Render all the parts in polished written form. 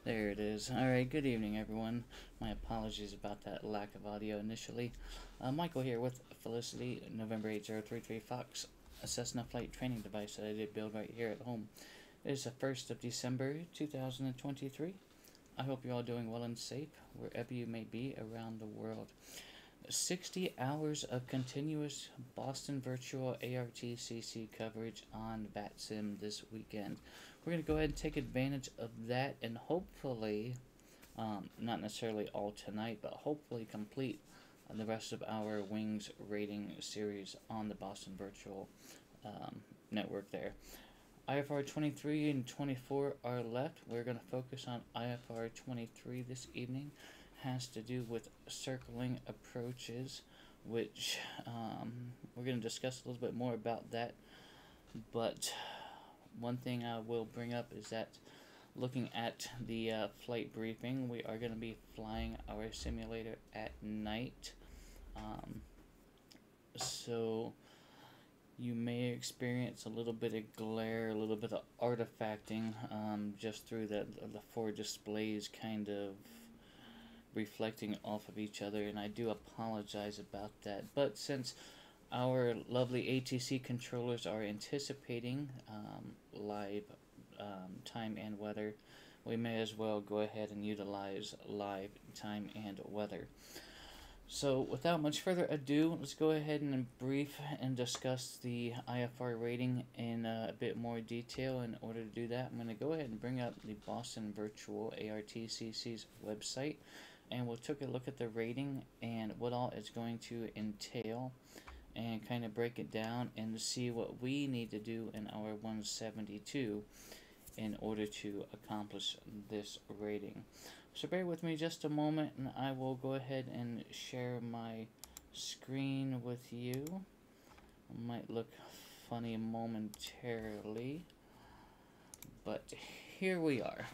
There it is. Alright, good evening everyone. My apologies about that lack of audio initially. Michael here with Felicity, November 8033 Fox, a Cessna flight training device that I did build right here at home. It is the 1st of December 2023. I hope you're all doing well and safe, wherever you may be around the world. 60 hours of continuous Boston virtual ARTCC coverage on VATSIM this weekend. We're going to go ahead and take advantage of that and hopefully, not necessarily all tonight, but hopefully complete the rest of our Wings rating series on the Boston virtual network there. IFR-23 and 24 are left. We're going to focus on IFR-23 this evening. Has to do with circling approaches, which we're going to discuss a little bit more about that. But one thing I will bring up is that looking at the flight briefing, we are going to be flying our simulator at night. So you may experience a little bit of glare, a little bit of artifacting just through the four displays kind of reflecting off of each other, and I do apologize about that. But since our lovely ATC controllers are anticipating live time and weather, we may as well go ahead and utilize live time and weather. So without much further ado, let's go ahead and brief and discuss the IFR rating in a bit more detail. In order to do that, I'm going to go ahead and bring up the Boston Virtual ARTCC's website, and we'll take a look at the rating and what all it's going to entail, and kind of break it down and see what we need to do in our 172 in order to accomplish this rating. So bear with me just a moment and I will go ahead and share my screen with you. It might look funny momentarily, but here we are.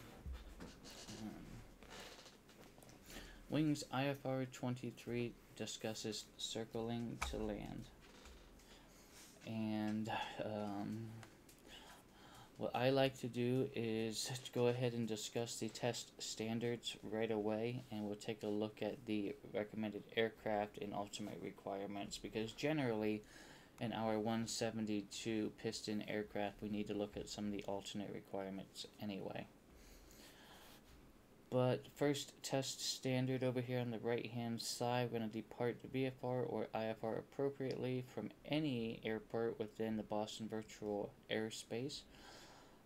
Wings IFR-23 discusses circling to land. And what I like to do is go ahead and discuss the test standards right away, and we'll take a look at the recommended aircraft and ultimate requirements, because generally in our 172 piston aircraft we need to look at some of the alternate requirements anyway. But first, test standard over here on the right hand side, we're going to depart the VFR or IFR appropriately from any airport within the Boston virtual airspace.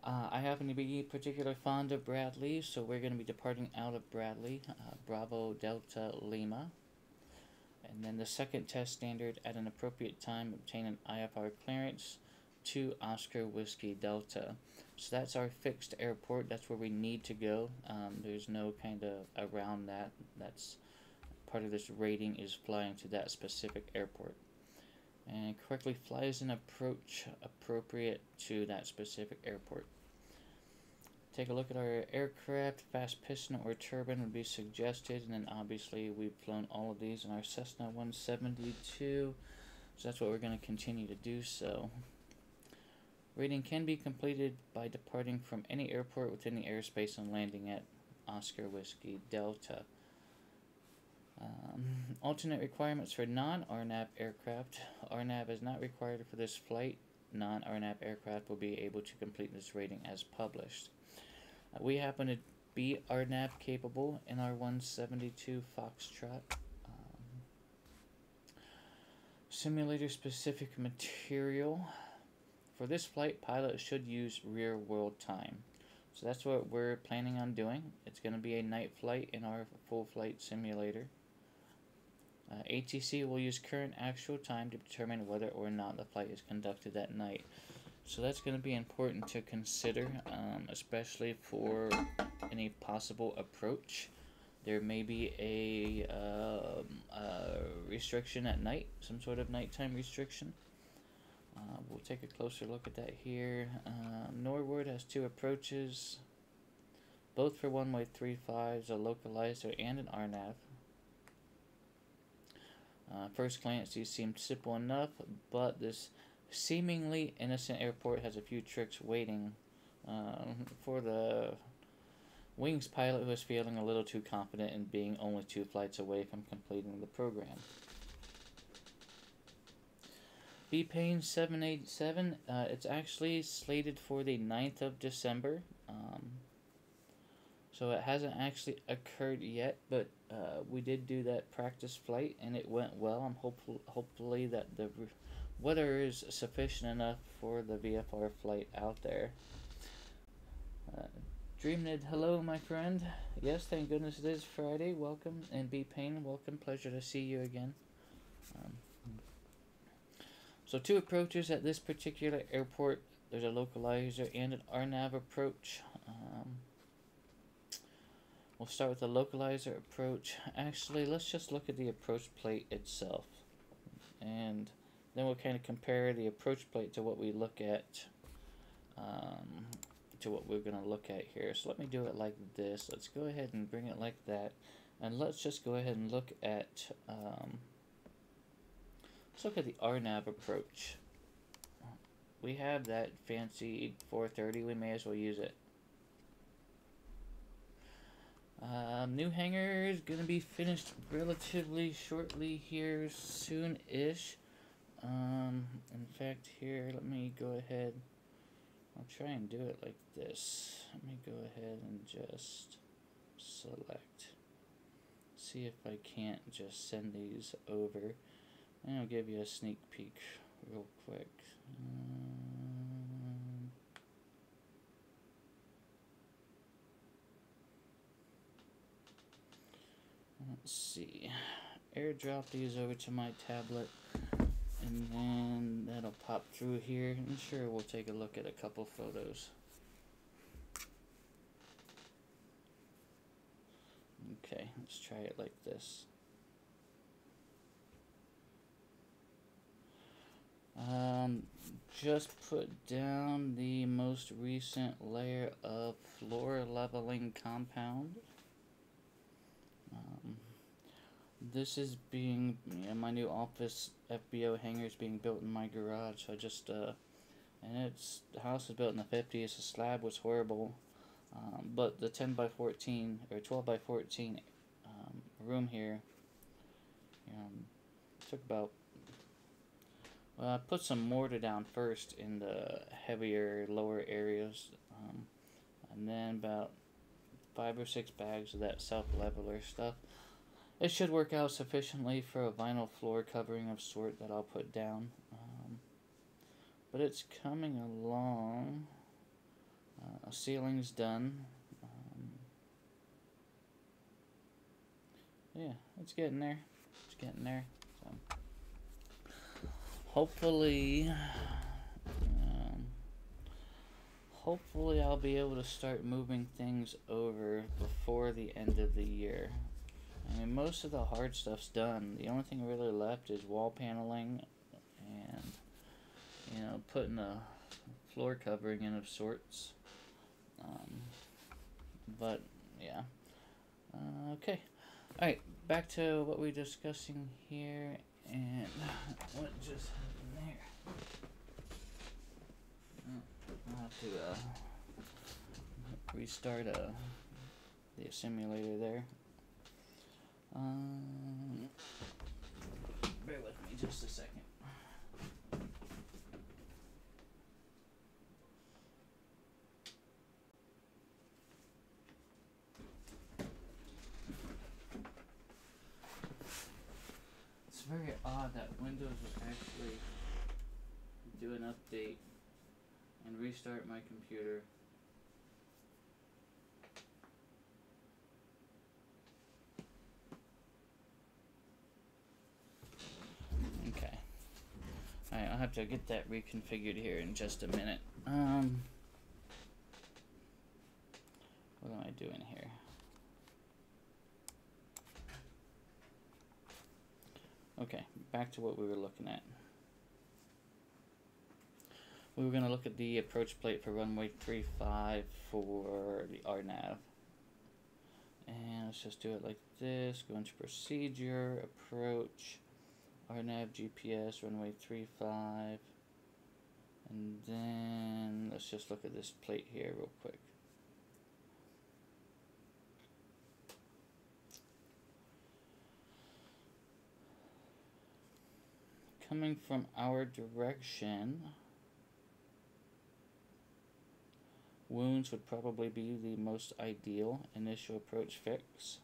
I happen to be particularly fond of Bradley, so we're going to be departing out of Bradley, Bravo Delta Lima. And then the second test standard, at an appropriate time, obtain an IFR clearance to Oscar Whiskey Delta. So that's our fixed airport. That's where we need to go. There's no kind of around that. That's part of this rating, is flying to that specific airport. And correctly flies an approach appropriate to that specific airport. Take a look at our aircraft. Fast piston or turbine would be suggested, and then obviously we've flown all of these in our Cessna 172, so that's what we're going to continue to do. So rating can be completed by departing from any airport within the airspace and landing at Oscar Whiskey Delta. Alternate requirements for non-RNAV aircraft. RNAV is not required for this flight. Non-RNAV aircraft will be able to complete this rating as published. We happen to be RNAV capable in our 172 Foxtrot. Simulator specific material. For this flight, pilots should use rear world time. So that's what we're planning on doing. It's going to be a night flight in our full flight simulator. ATC will use current actual time to determine whether or not the flight is conducted at night. So that's going to be important to consider, especially for any possible approach. There may be a restriction at night, some sort of nighttime restriction. We'll take a closer look at that here. Norwood has two approaches, both for one-way 3.5s, a localizer and an RNAV. First glance, these seem simple enough, but this seemingly innocent airport has a few tricks waiting for the Wings pilot who is feeling a little too confident in being only 2 flights away from completing the program. B-Pain 787, it's actually slated for the 9th of December. So it hasn't actually occurred yet, but we did do that practice flight and it went well. I'm hopefully that the weather is sufficient enough for the VFR flight out there. DreamNid, hello my friend. Yes, thank goodness it is Friday. Welcome. And B-Pain, welcome. Pleasure to see you again. So 2 approaches at this particular airport. There's a localizer and an RNAV approach. We'll start with the localizer approach. Actually, let's just look at the approach plate itself. And then we'll kind of compare the approach plate to what we look at, to what we're going to look at here. So let me do it like this. Let's go ahead and bring it like that. And let's just go ahead and look at, let's look at the RNAV approach. We have that fancy 430. We may as well use it. New hangar is going to be finished relatively shortly here, soon-ish. In fact, here, let me go ahead. I'll try and do it like this. Let me go ahead and just select. See if I can't just send these over. And I'll give you a sneak peek real quick. Let's see. Airdrop these over to my tablet. And then that'll pop through here. And sure, we'll take a look at a couple photos. Okay, let's try it like this. Just put down the most recent layer of floor leveling compound. This is being, my new office FBO hangar is being built in my garage. So I just, and the house was built in the 50s. The slab was horrible, but the 10 by 14 or 12 by 14 room here, took about. Well, I put some mortar down first in the heavier lower areas, and then about 5 or 6 bags of that self-leveler stuff. It should work out sufficiently for a vinyl floor covering of sort that I'll put down. But it's coming along. Ceiling's done. Yeah, it's getting there. It's getting there. So hopefully I'll be able to start moving things over before the end of the year. I mean, most of the hard stuff's done. The only thing really left is wall paneling and, putting a floor covering in of sorts. But, yeah. Okay. Alright, back to what we're discussing here. And what just happened there? I'll have to restart the simulator there. Bear with me just a second. It's very odd that Windows would actually do an update and restart my computer. Okay. Alright, I'll have to get that reconfigured here in just a minute. What am I doing here? Okay, back to what we were looking at. We were going to look at the approach plate for runway 35 for the RNAV. And let's just do it like this. Go into procedure, approach, RNAV, GPS, runway 35. And then let's just look at this plate here real quick. coming from our direction, wounds would probably be the most ideal initial approach fix.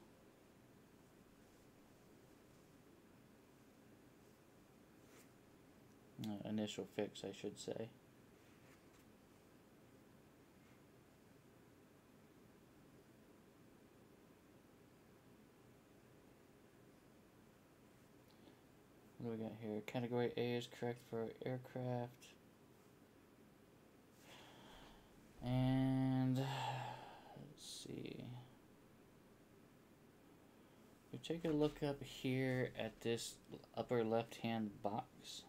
Initial fix, I should say. What do we got here? Category A is correct for aircraft. And let's see. We take a look up here at this upper left-hand box.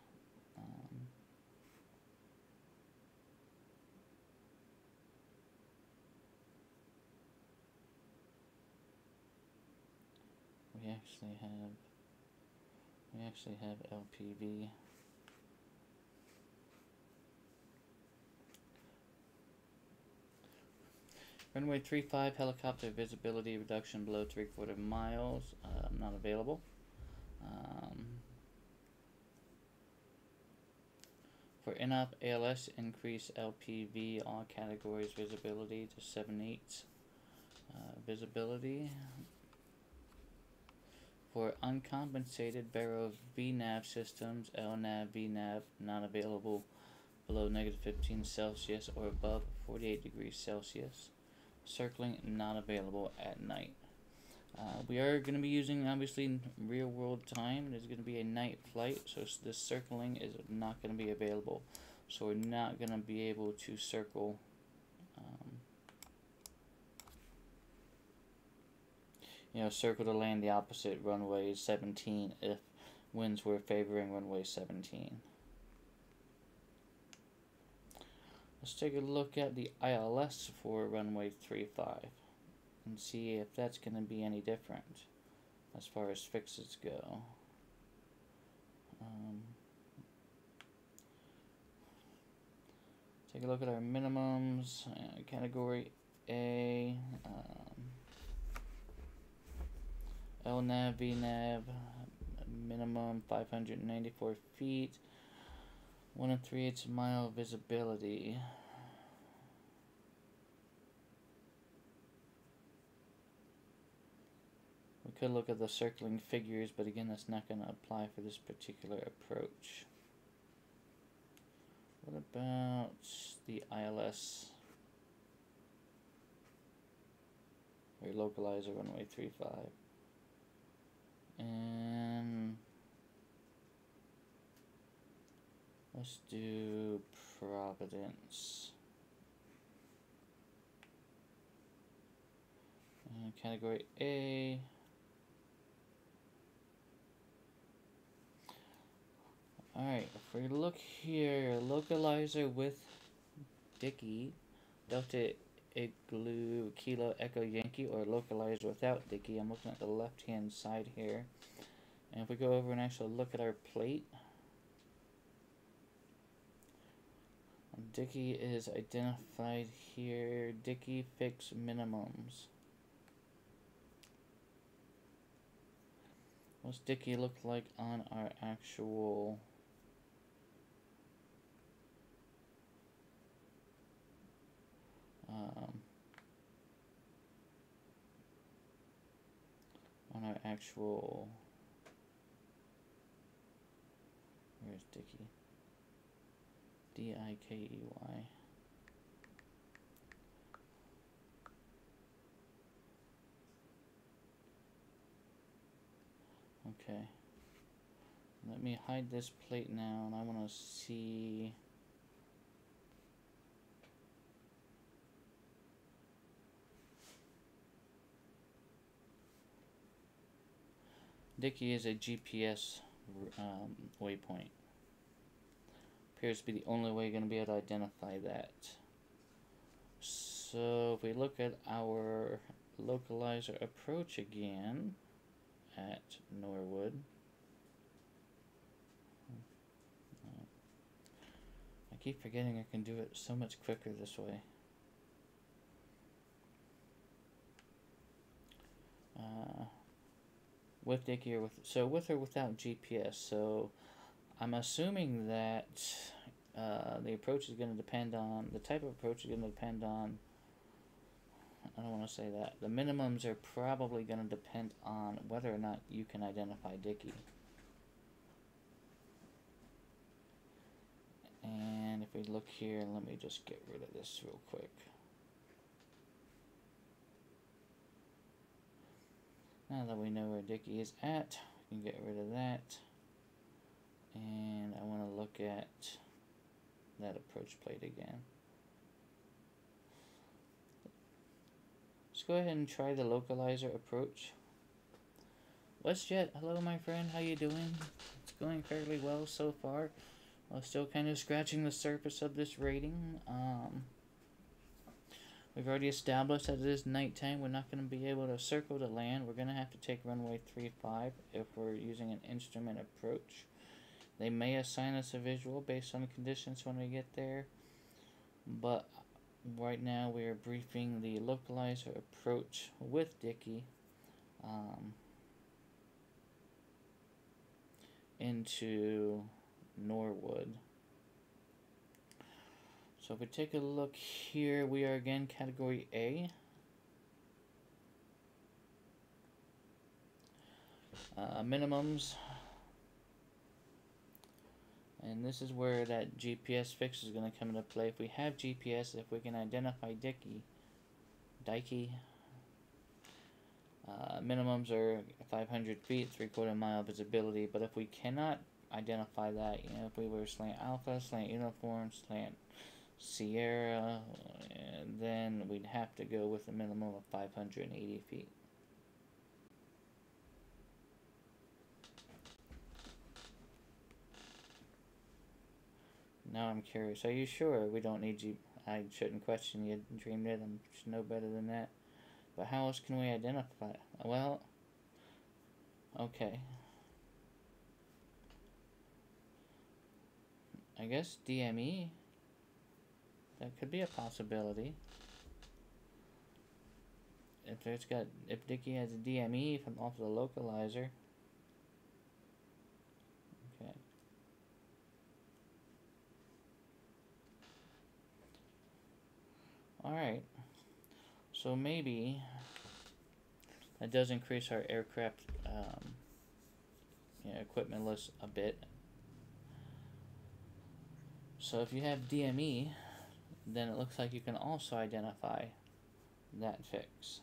We actually have LPV. Runway 35 helicopter visibility reduction below 3/4 miles, not available. For NOP ALS, increase LPV all categories visibility to 7/8 visibility. For uncompensated Barrow VNAV systems, LNAV, VNAV, not available below -15 Celsius or above 48 degrees Celsius. Circling, not available at night. We are going to be using, obviously, real world time. There's going to be a night flight, so this circling is not going to be available. So we're not going to be able to circle circle to land the opposite runway 17 if winds were favoring runway 17. Let's take a look at the ILS for runway 35 and see if that's going to be any different as far as fixes go. Take a look at our minimums. Category A. LNAV, VNAV, minimum 594 feet, 1 3/8 mile visibility. We could look at the circling figures, but again, that's not going to apply for this particular approach. What about the ILS? Or localizer runway 35. And let's do Providence. And category A. Alright, if we look here, localizer with Dickey, Delta Igloo Kilo Echo Yankee, or localizer without Dickey. I'm looking at the left hand side here, and if we go over and actually look at our plate, Dickey is identified here. Dickey fix minimums. What's Dickey look like on our actual where's Dickey? D-I-K-E-Y. Okay. Let me hide this plate now, and I want to see. Dickey is a GPS waypoint. Appears to be the only way you're going to be able to identify that. So if we look at our localizer approach again at Norwood. I keep forgetting I can do it so much quicker this way. With Dickey or with or without GPS. So I'm assuming that the approach is going to depend on, the type of approach is going to depend on, I don't want to say that. The minimums are probably going to depend on whether or not you can identify Dicky. And if we look here, let me just get rid of this real quick. Now that we know where Dicky is at, we can get rid of that. And I want to look at that approach plate again. Let's go ahead and try the localizer approach. WestJet, hello my friend, how you doing? It's going fairly well so far. I'm still kind of scratching the surface of this rating. We've already established that it is nighttime. We're not going to be able to circle to land. We're going to have to take runway 35 if we're using an instrument approach. They may assign us a visual based on the conditions when we get there. But right now we are briefing the localizer approach with Dicky into Norwood. So if we take a look here, we are again category A. Minimums. And this is where that GPS fix is going to come into play. If we have GPS, if we can identify Dicky, minimums are 500 feet, 3/4 mile visibility. But if we cannot identify that, you know, if we were slant alpha, slant uniform, slant Sierra, and then we'd have to go with a minimum of 580 feet. Now I'm curious, are you sure we don't need you? I shouldn't question you, Dreamed it, I'm just no better than that. But how else can we identify? Well, okay. I guess DME. That could be a possibility. If Dicky has a DME from off the localizer. Okay. Alright. So maybe that does increase our aircraft equipment list a bit. So if you have DME, then it looks like you can also identify that fix.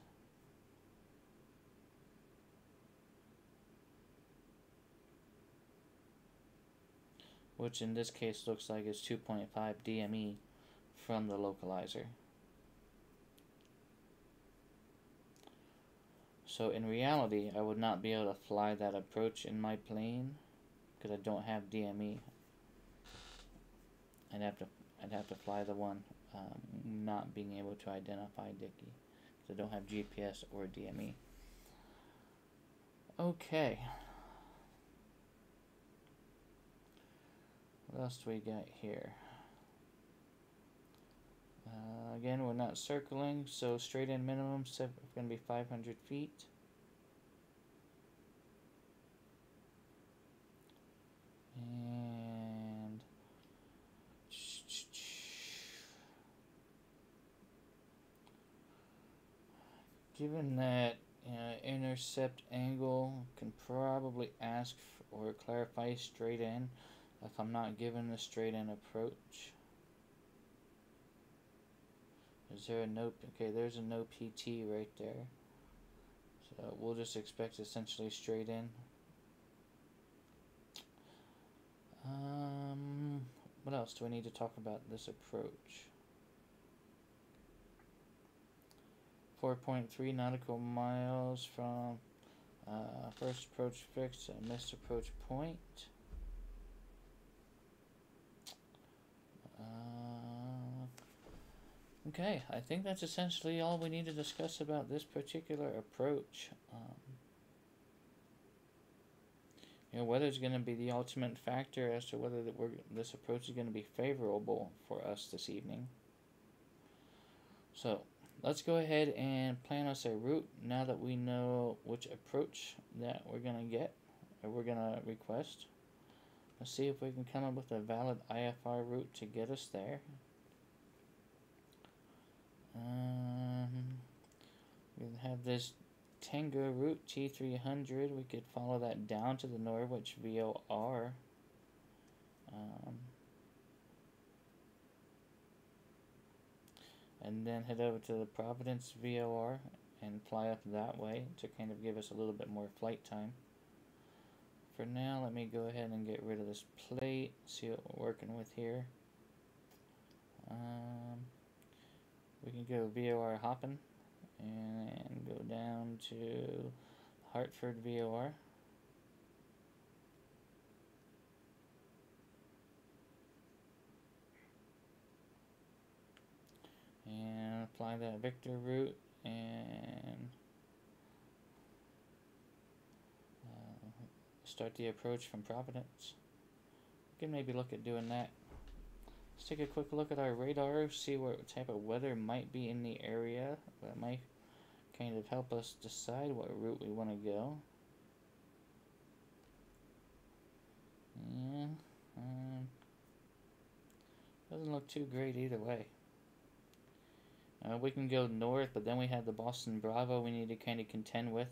Which in this case looks like it's 2.5 DME from the localizer. So in reality, I would not be able to fly that approach in my plane because I don't have DME. I'd have to fly the one not being able to identify Dicky because I don't have GPS or DME. Okay. What else do we got here? Again, we're not circling, so straight in minimum is going to be 500 feet. And given that intercept angle, can probably ask or clarify straight in if I'm not given the straight in approach. Is there a no? Okay, there's a no PT right there. So we'll just expect essentially straight in. What else do we need to talk about this approach? 4.3 nautical miles from first approach fix to missed approach point. Okay, I think that's essentially all we need to discuss about this particular approach. Whether it's going to be the ultimate factor as to whether this approach is going to be favorable for us this evening. So, let's go ahead and plan us a route now that we know which approach that we're going to get, or we're going to request. Let's see if we can come up with a valid IFR route to get us there. We have this Tango route T300. We could follow that down to the Norwich VOR. And then head over to the Providence VOR and fly up that way to kind of give us a little bit more flight time. For now, let me go ahead and get rid of this plate, see what we're working with here. We can go VOR hopping and go down to Hartford VOR. And apply that Victor route and start the approach from Providence. We can maybe look at doing that. Let's take a quick look at our radar, see what type of weather might be in the area. That might kind of help us decide what route we want to go. Yeah, doesn't look too great either way. We can go north, but then we have the Boston Bravo we need to kind of contend with.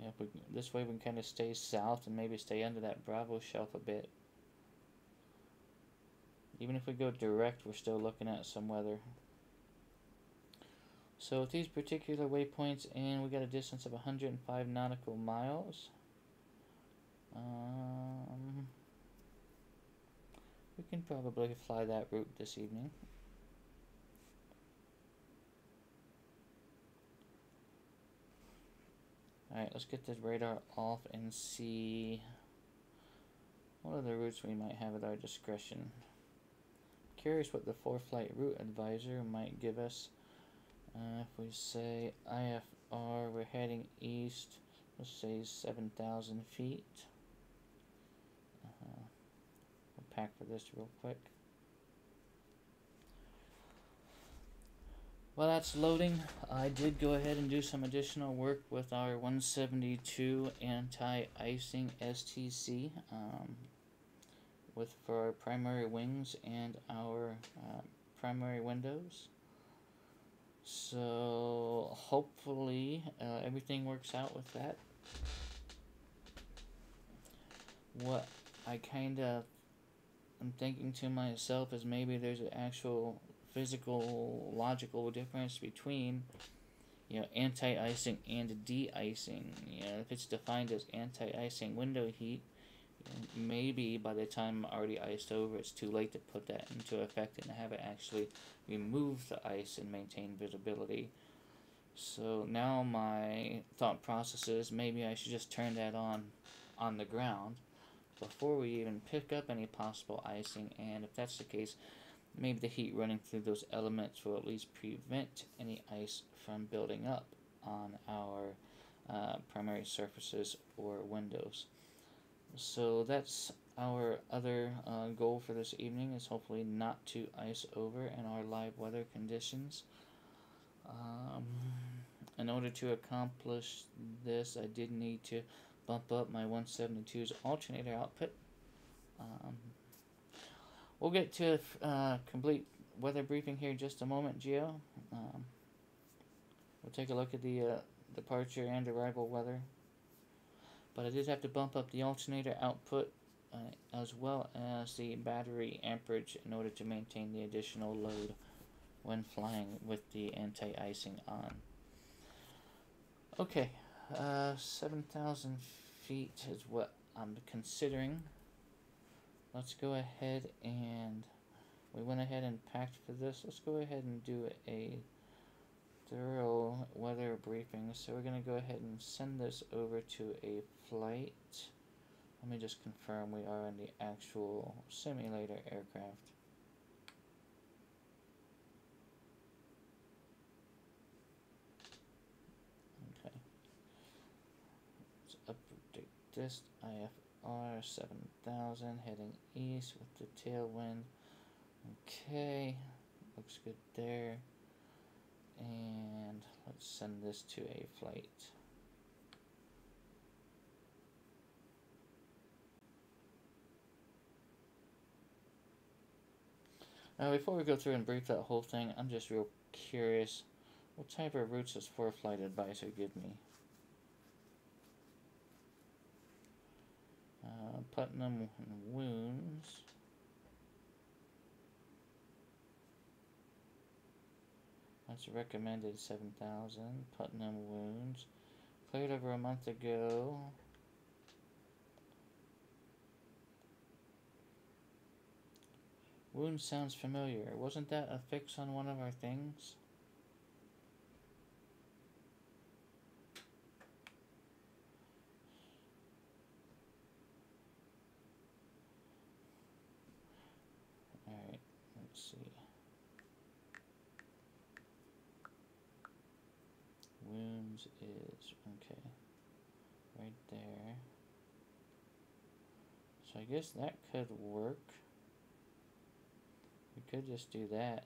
Yeah, this way we can kind of stay south and maybe stay under that Bravo shelf a bit. Even if we go direct, we're still looking at some weather. So with these particular waypoints, and we got a distance of 105 nautical miles. We can probably fly that route this evening. Alright, let's get this radar off and see what other routes we might have at our discretion. Curious what the for-flight route advisor might give us. If we say IFR, we're heading east, let's say 7,000 feet. We'll pack for this real quick. While that's loading, I did go ahead and do some additional work with our 172 anti-icing STC for our primary wings and our primary windows. So hopefully everything works out with that. What I kind of am thinking to myself is maybe there's an actual physical, logical difference between, anti-icing and de-icing. If it's defined as anti-icing window heat, maybe by the time I'm already iced over, it's too late to put that into effect and have it actually remove the ice and maintain visibility. So now my thought process is maybe I should just turn that on the ground before we even pick up any possible icing, and if that's the case, maybe the heat running through those elements will at least prevent any ice from building up on our primary surfaces or windows. So that's our other goal for this evening, is hopefully not to ice over in our live weather conditions. In order to accomplish this, I did need to bump up my 172's alternator output. We'll get to a complete weather briefing here in just a moment, Gio. We'll take a look at the departure and arrival weather. But I did have to bump up the alternator output as well as the battery amperage in order to maintain the additional load when flying with the anti-icing on. Okay, 7,000 feet is what I'm considering. Let's go ahead and we went ahead and packed for this. Let's go ahead and do a thorough weather briefing. So we're going to go ahead and send this over to a flight. Let me just confirm we are in the actual simulator aircraft. Okay. Let's update this. IFR 7000 heading east with the tailwind. Okay, looks good there. And let's send this to a flight. Before we go through and brief that whole thing, I'm just real curious. What type of routes does ForeFlight Advisor give me? Putnam and Wounds. That's recommended 7,000. Putnam Wounds. Cleared over a month ago. Wounds sounds familiar. Wasn't that a fix on one of our things? Alright, let's see. Wounds is, okay, right there. So I guess that could work. We could just do that.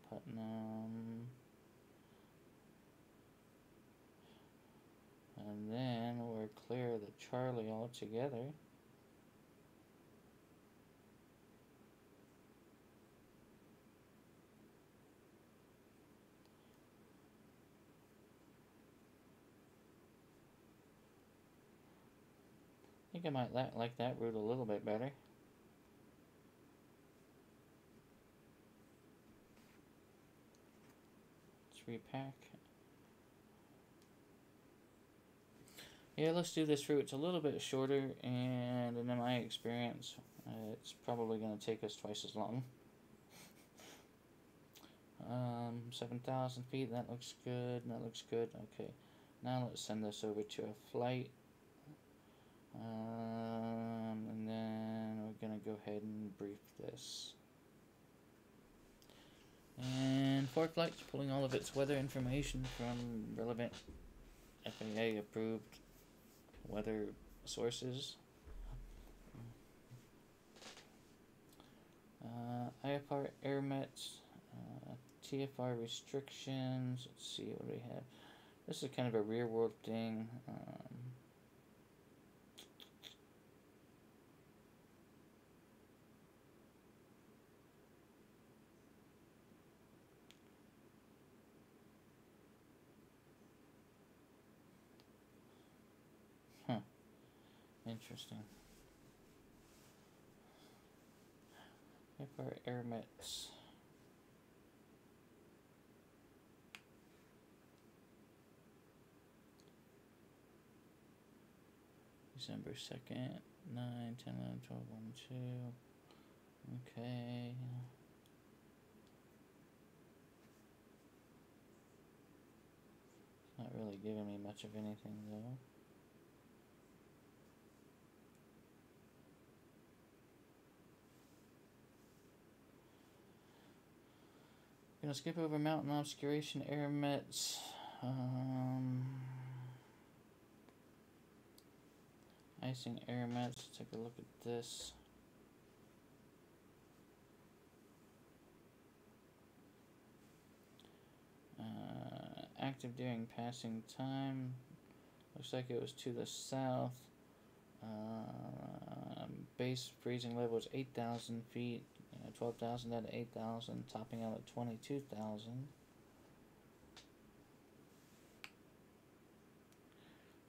Putnam. And then we're clear the Charlie altogether. I think I might like that route a little bit better. Let's repack. Yeah, let's do this route. It's a little bit shorter, and in my experience, it's probably going to take us twice as long. 7,000 feet, that looks good, that looks good. Okay, now let's send this over to a flight. And then we're going to go ahead and brief this. And ForeFlight's pulling all of its weather information from relevant FAA approved weather sources. IFR airmets, TFR restrictions. Let's see what we have. This is kind of a rear world thing. Interesting. IFR airmets. December 2nd, 9, 10, 11, 12, 1, 2. Okay. It's not really giving me much of anything though. Gonna skip over mountain obscuration airmets. Icing airmets. Let's take a look at this. Active during passing time. Looks like it was to the south. Base freezing level is 8,000 feet. 12,000 down to 8,000, topping out at 22,000.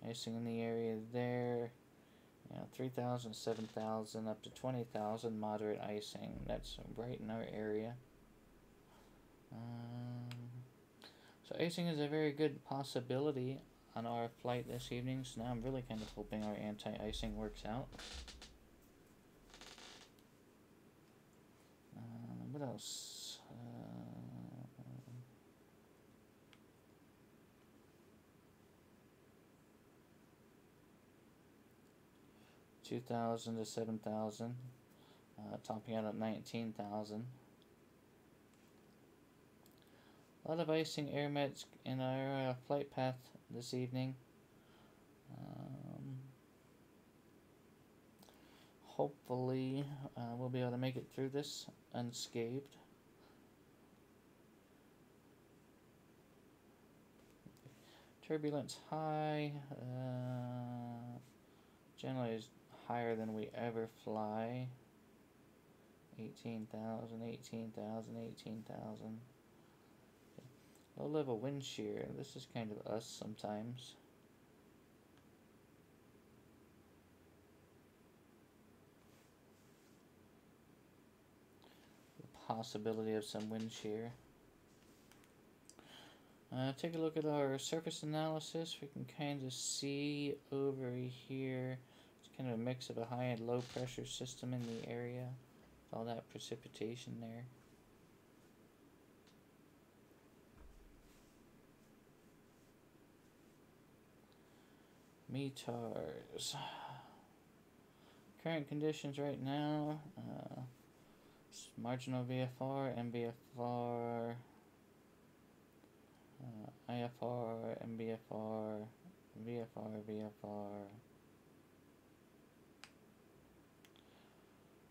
Icing in the area there. 3,000, 7,000, up to 20,000, moderate icing. That's right in our area. So icing is a very good possibility on our flight this evening, so now I'm really kind of hoping our anti-icing works out. What else? 2,000 to 7,000, topping out at 19,000. A lot of icing airmets in our flight path this evening. Hopefully we'll be able to make it through this unscathed. Turbulence high. Generally is higher than we ever fly. 18,000, 18,000, 18,000. Low level wind shear. This is kind of us sometimes. The possibility of some wind shear. Take a look at our surface analysis. We can kind of see over here. It's kind of a mix of a high and low pressure system in the area. All that precipitation there. METARs. Current conditions right now. Marginal VFR, MVFR, IFR, MVFR, VFR, VFR.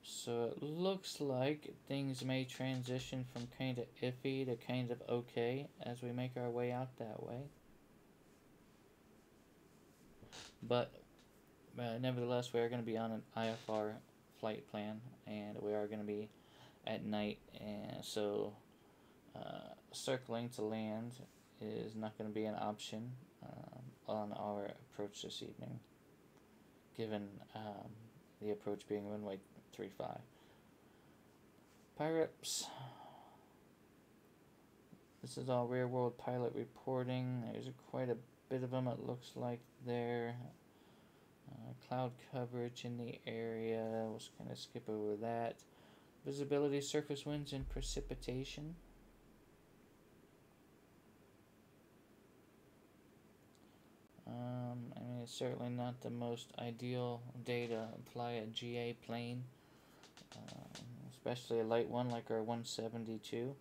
So it looks like things may transition from kind of iffy to kind of okay as we make our way out that way. But nevertheless, we are going to be on an IFR flight plan, and we are going to be at night, and so circling to land is not going to be an option on our approach this evening, given the approach being runway 35. Pirates. This is all rear world pilot reporting. There's quite a bit of them, it looks like there. Cloud coverage in the area. We'll just kind of skip over that. Visibility, surface winds, and precipitation. I mean, it's certainly not the most ideal day to fly a GA plane, especially a light one like our 172.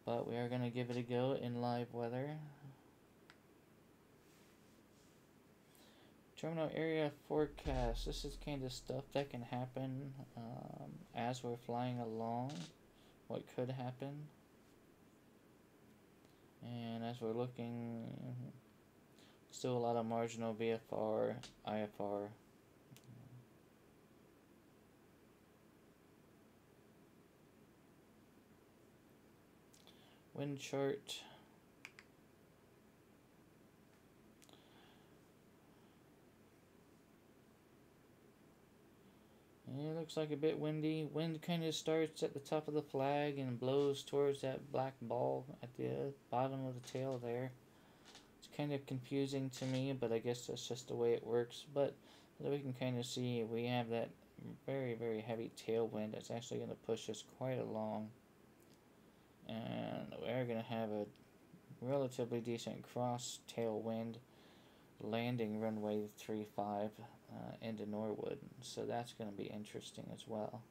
But we are going to give it a go in live weather. Terminal area forecast. This is kind of stuff that can happen as we're flying along. What could happen. And as we're looking, still a lot of marginal VFR, IFR. Wind chart. It looks like a bit windy. Wind kind of starts at the top of the flag and blows towards that black ball at the bottom of the tail there. It's kind of confusing to me, but I guess that's just the way it works. But as we can kind of see, we have that very, very heavy tailwind that's actually going to push us quite along. And we're going to have a relatively decent cross tailwind landing runway 35 into Norwood, so that's going to be interesting as well.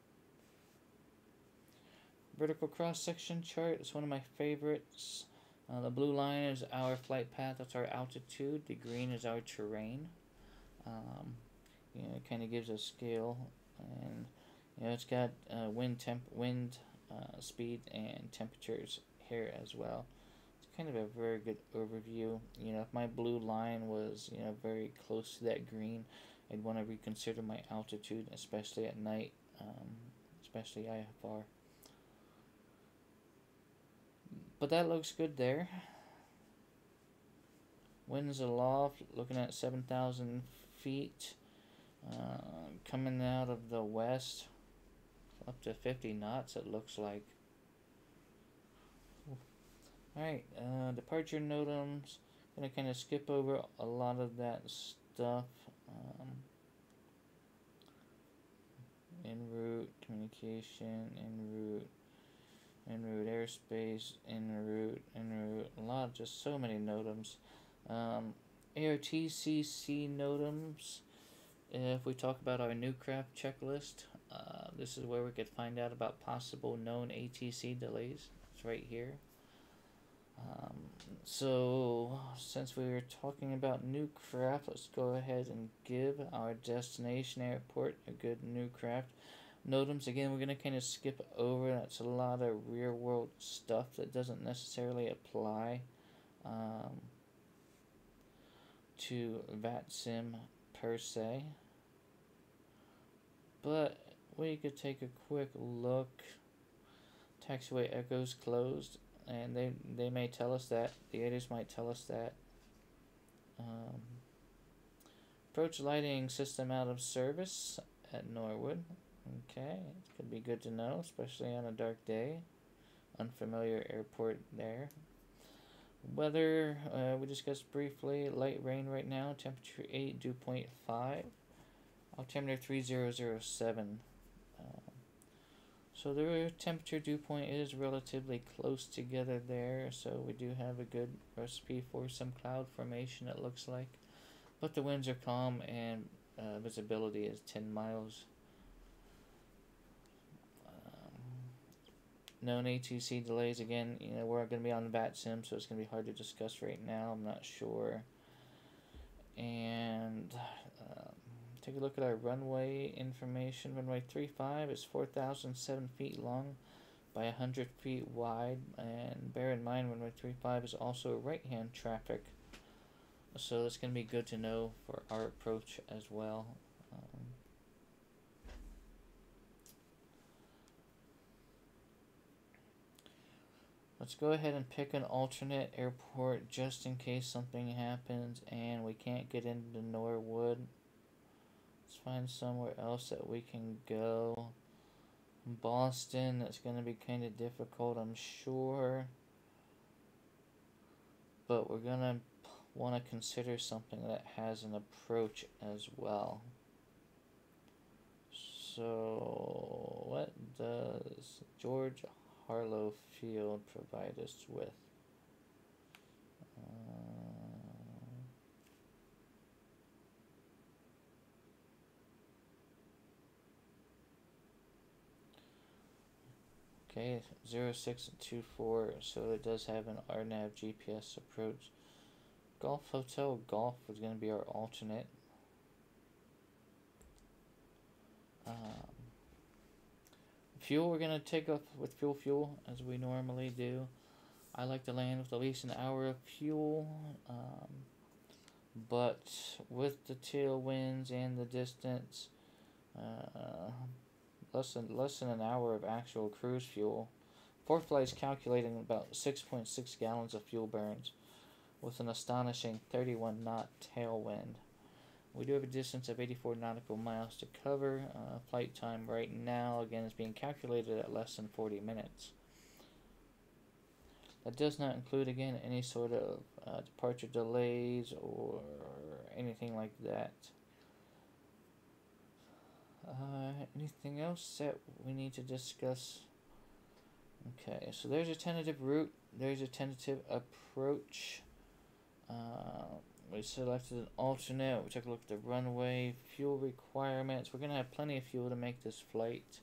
Vertical cross section chart is one of my favorites. The blue line is our flight path, that's our altitude. The green is our terrain. It kind of gives a scale, and it's got wind speed and temperatures here as well. Kind of a very good overview. If my blue line was very close to that green, I'd want to reconsider my altitude, especially at night, especially IFR. But that looks good there. Winds aloft, looking at 7,000 feet, coming out of the west, up to 50 knots it looks like. Alright, departure NOTAMs. Gonna kind of skip over a lot of that stuff. En route, communication, en route airspace, en route, a lot, just so many NOTAMs. ARTCC NOTAMs. If we talk about our new craft checklist, this is where we could find out about possible known ATC delays. It's right here. So since we were talking about new craft, let's go ahead and give our destination airport a good new craft NOTAMs. Again, we're going to kind of skip over. That's a lot of real world stuff that doesn't necessarily apply to VATSIM per se. but we could take a quick look. Taxiway echoes closed, and they may tell us that. The ADAS might tell us that. Approach lighting system out of service at Norwood. Okay, it could be good to know, especially on a dark day. Unfamiliar airport there. Weather, we discussed briefly. Light rain right now. Temperature 8, dew point 5. Altimeter 3007. So the temperature dew point is relatively close together there. So we do have a good recipe for some cloud formation, it looks like. But the winds are calm and visibility is 10 miles. Known ATC delays again. You know, we're going to be on VATSIM, so it's going to be hard to discuss right now. I'm not sure. And take a look at our runway information. Runway 35 is 4,007 feet long by 100 feet wide. And bear in mind, runway 35 is also right-hand traffic. So that's going to be good to know for our approach as well. Let's go ahead and pick an alternate airport just in case something happens and we can't get into Norwood. Let's find somewhere else that we can go. Boston, that's going to be kind of difficult, I'm sure. But we're going to want to consider something that has an approach as well. So, what does George Harlow Field provide us with? Okay, 0624, so it does have an RNAV GPS approach. Golf Hotel Golf is going to be our alternate. Fuel, we're going to take off with fuel as we normally do. I like to land with at least an hour of fuel, but with the tailwinds and the distance, less than an hour of actual cruise fuel. Fourth flight is calculating about 6.6 gallons of fuel burns with an astonishing 31 knot tailwind. We do have a distance of 84 nautical miles to cover. Flight time right now, again, is being calculated at less than 40 minutes. That does not include, again, any sort of departure delays or anything like that. Anything else that we need to discuss? Okay, so there's a tentative route. There's a tentative approach. We selected an alternate. We took a look at the runway, fuel requirements. We're going to have plenty of fuel to make this flight.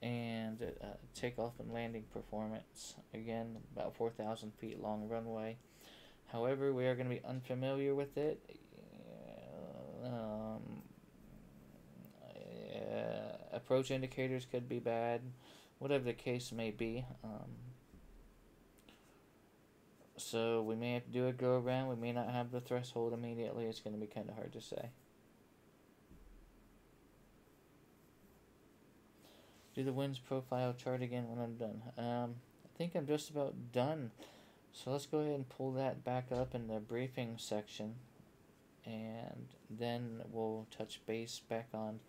And takeoff and landing performance. Again, about 4,000 feet long runway. However, we are going to be unfamiliar with it. Approach indicators could be bad. Whatever the case may be. So we may have to do a go around. We may not have the threshold immediately. It's going to be kind of hard to say. Do the winds profile chart again when I'm done. I think I'm just about done. So let's go ahead and pull that back up in the briefing section. And then we'll touch base back on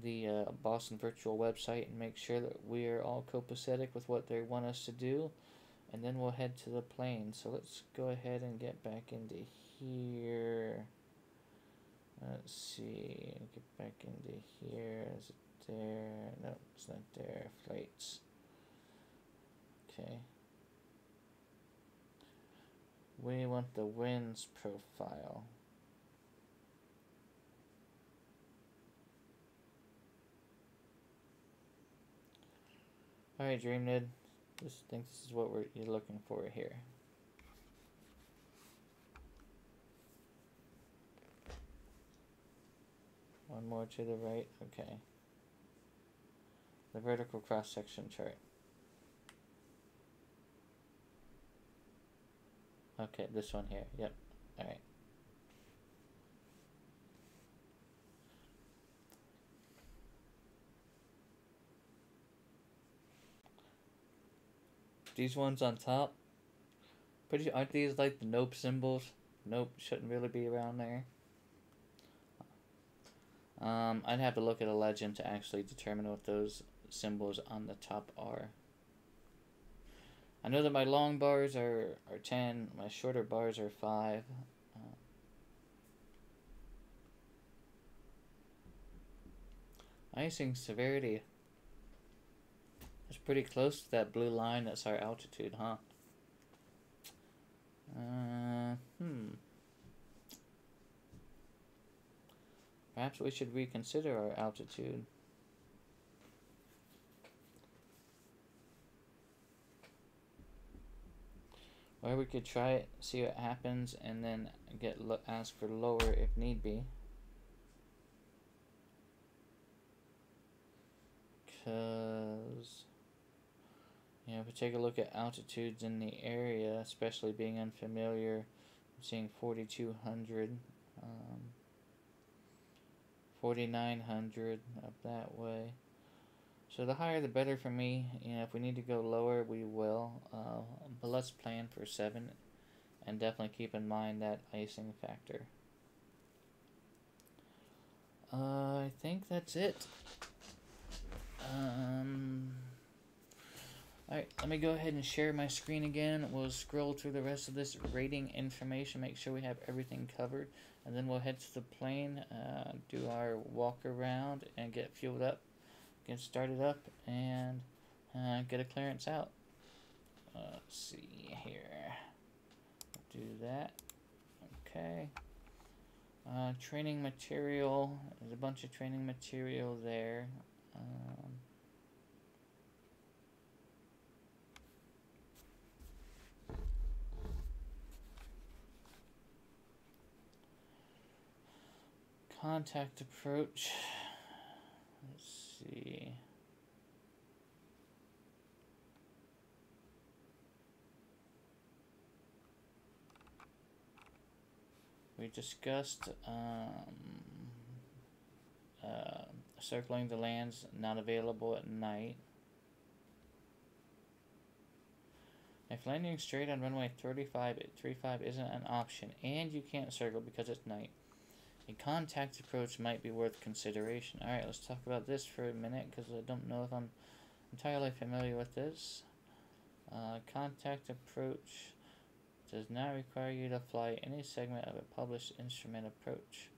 the Boston Virtual website and make sure that we are all copacetic with what they want us to do. And then we'll head to the plane. So let's go ahead and get back into here. Let's see. Get back into here. Is it there? No, it's not there. Flights. Okay. We want the winds profile. Alright, DreamNid. I think this is what you're looking for here. One more to the right. Okay. The vertical cross-section chart. Okay, this one here. Yep. Alright. These ones on top, aren't these like the nope symbols? Nope, shouldn't really be around there. I'd have to look at a legend to actually determine what those symbols on the top are. I know that my long bars are 10, my shorter bars are 5. Icing severity. It's pretty close to that blue line that's our altitude, huh? Perhaps we should reconsider our altitude. Or we could try it, see what happens, and then ask for lower if need be. Because, if we take a look at altitudes in the area, especially being unfamiliar, I'm seeing 4,200, 4,900 up that way. So the higher the better for me. If we need to go lower, we will. But let's plan for 7, and definitely keep in mind that icing factor. I think that's it. Alright, let me go ahead and share my screen again. We'll scroll through the rest of this rating information, make sure we have everything covered, and then we'll head to the plane, do our walk around, and get fueled up, get started up, and get a clearance out. Let's see here. Do that. Okay. Training material. There's a bunch of training material there. Contact approach. Let's see. We discussed circling the lands not available at night. If landing straight on runway 35 isn't an option and you can't circle because it's night, a contact approach might be worth consideration. Alright, let's talk about this for a minute because I don't know if I'm entirely familiar with this. Contact approach does not require you to fly any segment of a published instrument approach.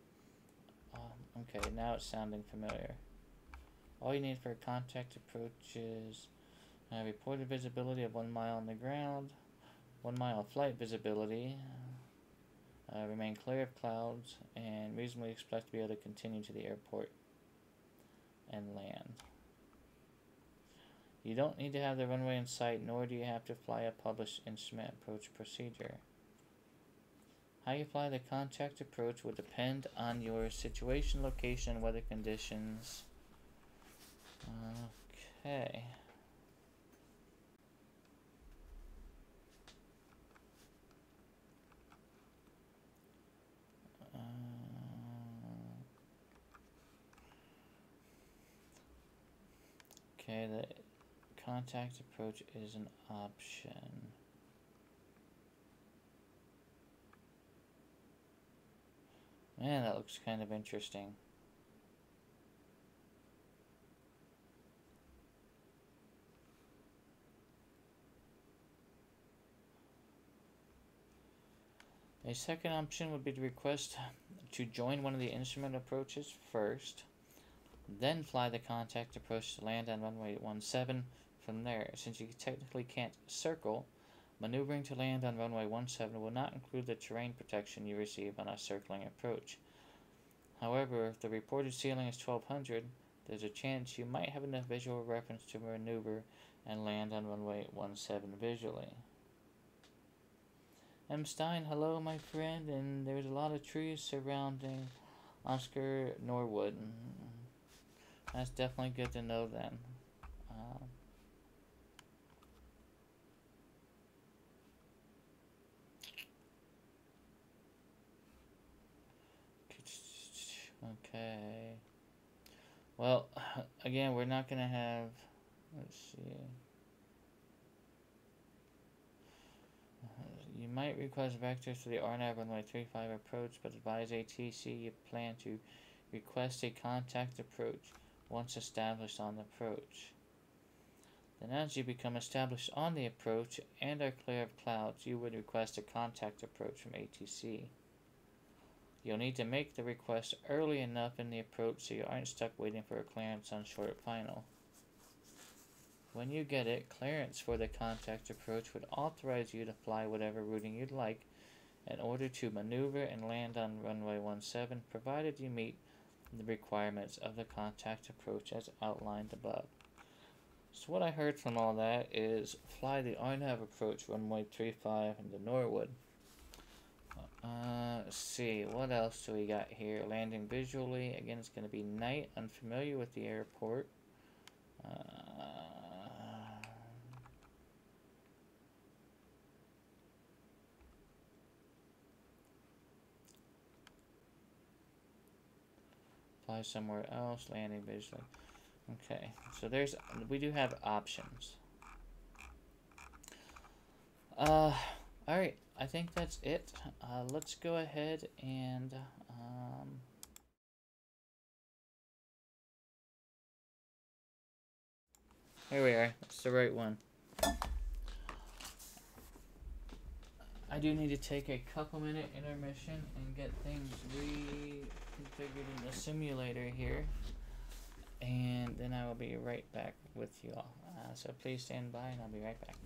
Okay, now it's sounding familiar. All you need for a contact approach is reported visibility of 1 mile on the ground, 1 mile flight visibility, remain clear of clouds, and reasonably expect to be able to continue to the airport and land. You don't need to have the runway in sight, nor do you have to fly a published instrument approach procedure. How you fly the contact approach will depend on your situation, location, and weather conditions. Okay. Okay, the contact approach is an option. Man, that looks kind of interesting. A second option would be to request to join one of the instrument approaches first, then fly the contact approach to land on runway 17 from there. Since you technically can't circle, maneuvering to land on runway 17 will not include the terrain protection you receive on a circling approach. However, if the reported ceiling is 1200, there's a chance you might have enough visual reference to maneuver and land on runway 17 visually. M. Stein, hello my friend, and there's a lot of trees surrounding Oscar Norwood. That's definitely good to know then. Okay. Well, again, we're not going to have... Let's see. You might request vectors for the RNAV runway 35 approach, but advise ATC you plan to request a contact approach once established on the approach. Then as you become established on the approach and are clear of clouds, you would request a contact approach from ATC. You'll need to make the request early enough in the approach so you aren't stuck waiting for a clearance on short final. When you get it, clearance for the contact approach would authorize you to fly whatever routing you'd like in order to maneuver and land on runway 17, provided you meet the requirements of the contact approach as outlined above. So what I heard from all that is fly the RNAV approach runway 35 into Norwood. Let's see, what else do we got here? Landing visually, again it's going to be night, unfamiliar with the airport. Fly somewhere else, landing visually. Okay, so we do have options. Alright, I think that's it. Let's go ahead and here we are. That's the right one. I do need to take a couple minute intermission and get things reconfigured in the simulator here. And then I will be right back with you all. So please stand by and I'll be right back.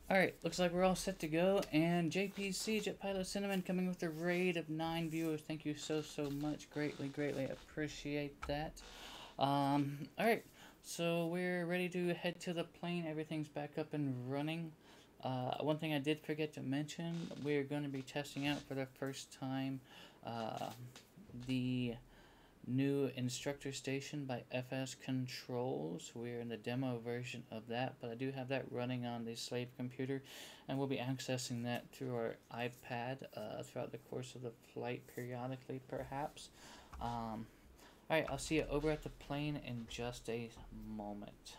Alright, looks like we're all set to go, and JPC, Jet Pilot Cinnamon, coming with a raid of 9 viewers. Thank you so much. Greatly appreciate that. Alright, so we're ready to head to the plane. Everything's back up and running. One thing I did forget to mention, we're going to be testing out for the first time the new instructor station by FS Controls. We're in the demo version of that, but I do have that running on the slave computer, and we'll be accessing that through our iPad throughout the course of the flight, periodically perhaps. Alright, I'll see you over at the plane in just a moment.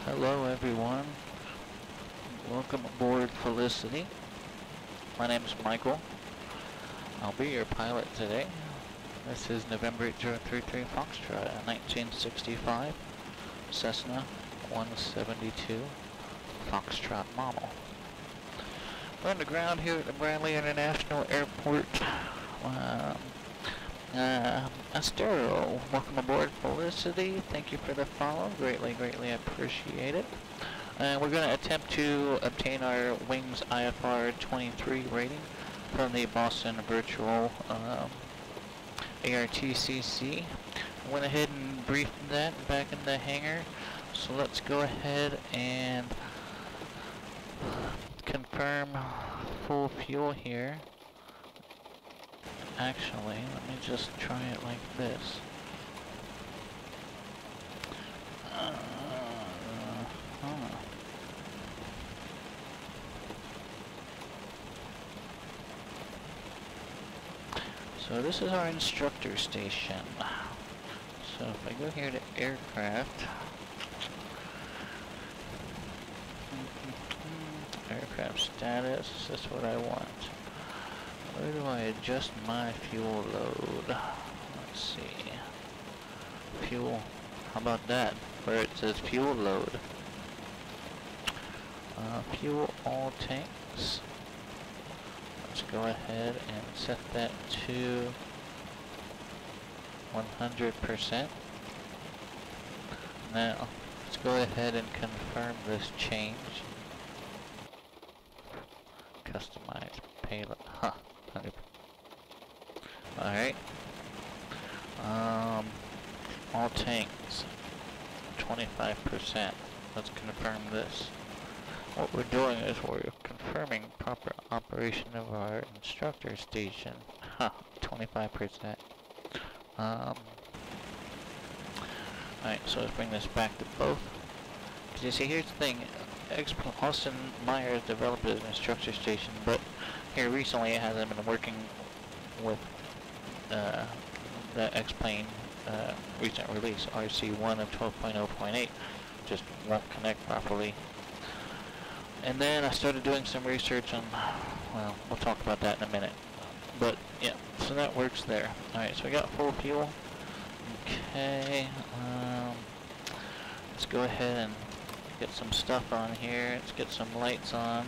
Hello everyone, welcome aboard Felicity. My name is Michael. I'll be your pilot today. This is November 033 Foxtrot, a 1965 Cessna 172 Foxtrot model. We're on the ground here at the Bradley International Airport. Astero, welcome aboard Felicity. Thank you for the follow. Greatly appreciate it. We're going to attempt to obtain our wings IFR-23 rating from the Boston Virtual ARTCC. I went ahead and briefed that back in the hangar. So let's go ahead and confirm full fuel here. Actually, let me just try it like this. So this is our instructor station. So if I go here to aircraft, aircraft status, this is what I want. Where do I adjust my fuel load? Let's see. Fuel. How about that? Where it says fuel load. Fuel all tanks. Let's go ahead and set that to 100%. Now, let's go ahead and confirm this change. Customize payload. Huh. Alright. All tanks. 25%. Let's confirm this. what we're doing is we're confirming proper operation of our instructor station. Huh, 25%. Alright, so let's bring this back to both. You see, here's the thing. Austin Myers developed it as an instructor station, but here recently it hasn't been working with the X-Plane recent release, RC1 of 12.0.8. Just won't connect properly. And then I started doing some research on, well, we'll talk about that in a minute. But yeah, so that works there. Alright, so we got full fuel. Okay, let's go ahead and get some stuff on here. Let's get some lights on.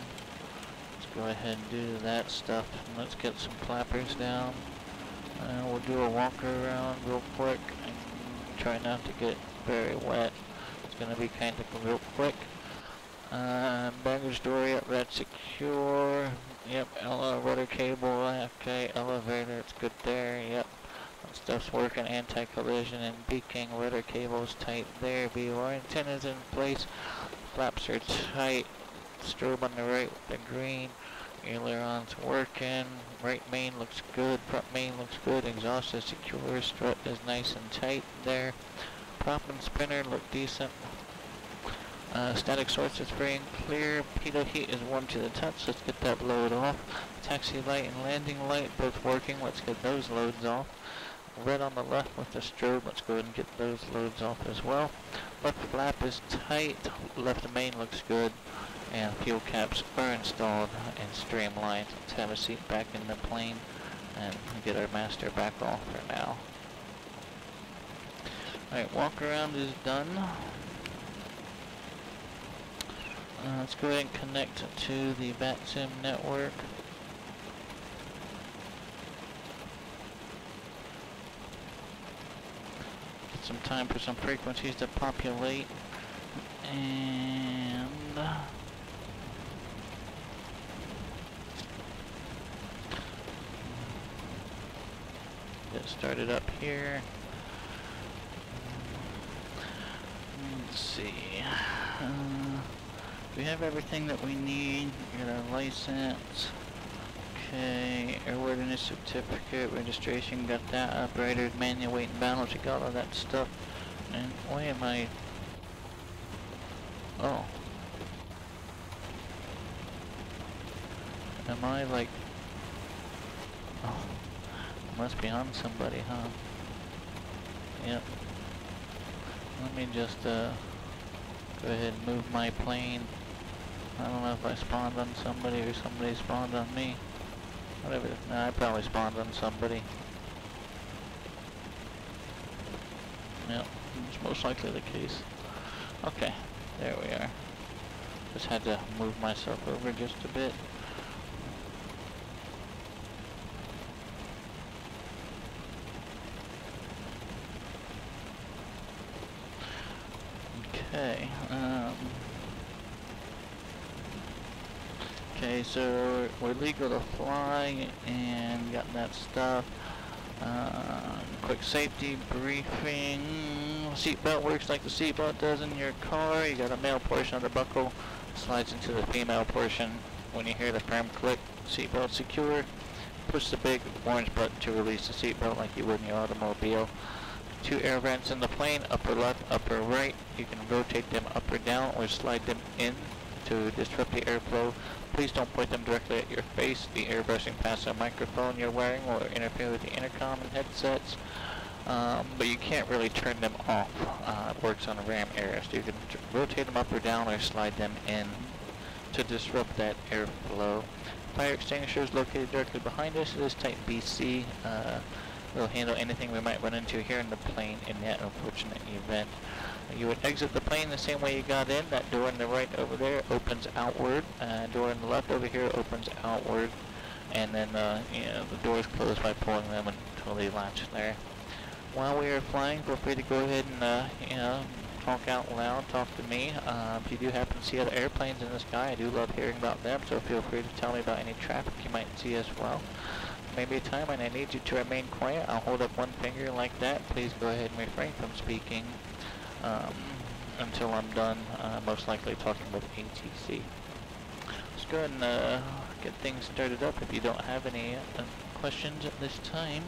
Let's go ahead and do that stuff. Let's get some clappers down. We'll do a walk around real quick and try not to get very wet. It's going to be kind of real quick. Baggage door, yep, that's secure. Yep, rudder cable, okay, elevator, it's good there, yep. That stuff's working, anti-collision and beaking, rudder cable's tight there, BVAR antenna's in place, flaps are tight, strobe on the right with the green, aileron's working, right main looks good, front main looks good, exhaust is secure, strut is nice and tight there, prop and spinner look decent. Static source is free and clear. Pitot heat is warm to the touch. Let's get that load off. Taxi light and landing light both working. Let's get those loads off. Red on the left with the strobe. Let's go ahead and get those loads off as well. Left flap is tight. Left main looks good. And fuel caps are installed and streamlined. Let's have a seat back in the plane and get our master back off for now. Alright, walk around is done. Let's go ahead and connect to the VATSIM network. Get some time for some frequencies to populate. And get started up here. Let's see. We have everything that we need. We got our license. Okay, airworthiness certificate, registration, got that. Operators, manual weight and balance, we got all that stuff. And why am I? Oh. Am I like? Oh, must be on somebody, huh? Yep. Let me just go ahead and move my plane. I don't know if I spawned on somebody or somebody spawned on me. Whatever. Nah, I probably spawned on somebody. Yep, it's most likely the case. Okay, there we are. Just had to move myself over just a bit. Okay, okay, so we're legal to fly and got that stuff. Quick safety briefing. Seatbelt works like the seatbelt does in your car. You got a male portion of the buckle, slides into the female portion. When you hear the firm click, seatbelt secure. Push the big orange button to release the seatbelt like you would in your automobile. 2 air vents in the plane, upper left, upper right. You can rotate them up or down or slide them in to disrupt the airflow. Please don't point them directly at your face. The air brushing past a microphone you're wearing will interfere with the intercom and headsets. But you can't really turn them off. It works on RAM areas. So you can rotate them up or down or slide them in to disrupt that airflow. Fire extinguisher is located directly behind us. It is type BC. We'll handle anything we might run into here in the plane in that unfortunate event. You would exit the plane the same way you got in. That door on the right over there opens outward. Door on the left over here opens outward. And then you know, the door is closed by pulling them until they latch there. While we are flying, feel free to go ahead and you know, talk out loud, talk to me. If you do happen to see other airplanes in the sky, I do love hearing about them, so feel free to tell me about any traffic you might see as well. Maybe a time when I need you to remain quiet. I'll hold up one finger like that. Please go ahead and refrain from speaking until I'm done, most likely talking with ATC. go ahead and get things started up if you don't have any questions at this time.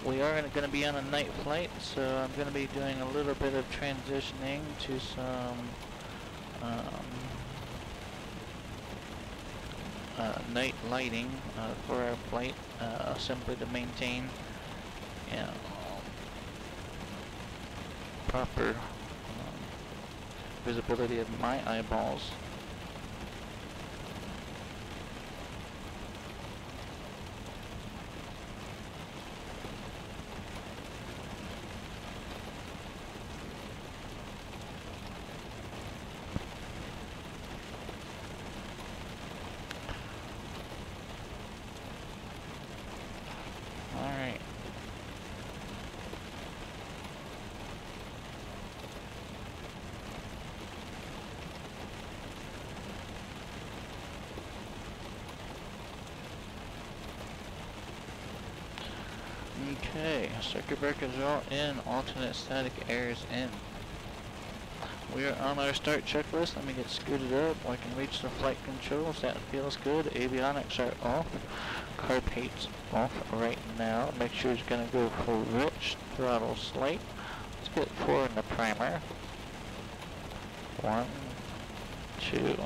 We are going to be on a night flight, so I'm going to be doing a little bit of transitioning to some night lighting for our flight, simply to maintain, you know, proper visibility of my eyeballs. Okay, circuit breakers are all in, alternate static air is in. We are on our start checklist. Let me get scooted up. I can reach the flight controls. That feels good. Avionics are off. Carb height's off right now. Make sure it's going to go full rich. Throttle slight. Let's get 4 in the primer. 1, 2,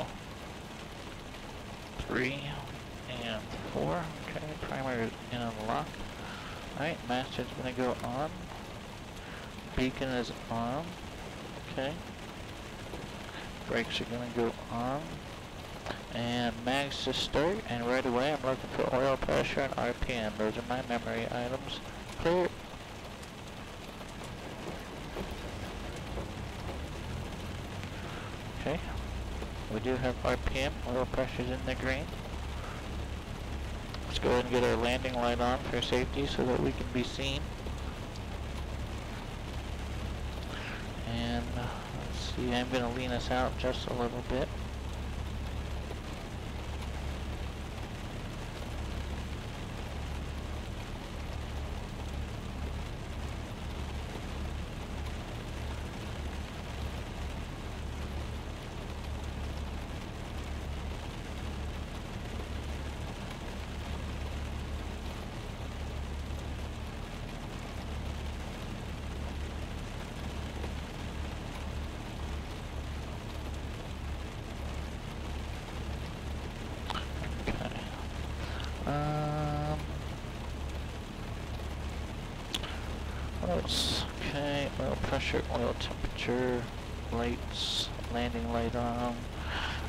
3, and 4. Okay, primer is in on lock. Alright, master's gonna go on. Beacon is on. Okay. Brakes are gonna go on. And mags to start, and right away I'm looking for oil pressure and RPM. Those are my memory items. Clear. Okay. We do have RPM, oil pressure's in the green. Let's go ahead and get our landing light on for safety so that we can be seen. And let's see, I'm going to lean us out just a little bit. What else? Okay, oil pressure, oil temperature, lights, landing light on.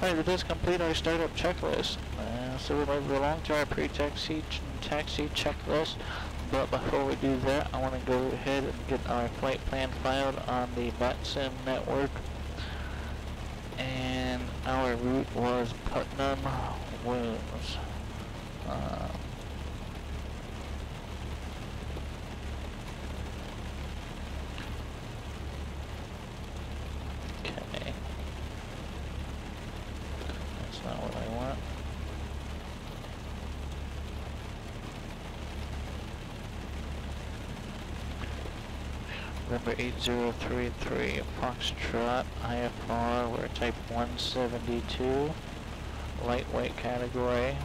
Alright, that does complete our startup checklist. So we're moving along to our pre-taxi taxi checklist. But before we do that, I want to go ahead and get our flight plan filed on the VATSIM network. And our route was Putnam Williams. Okay. That's not what I want. Number 8033, Foxtrot, IFR, we're type 172, lightweight category.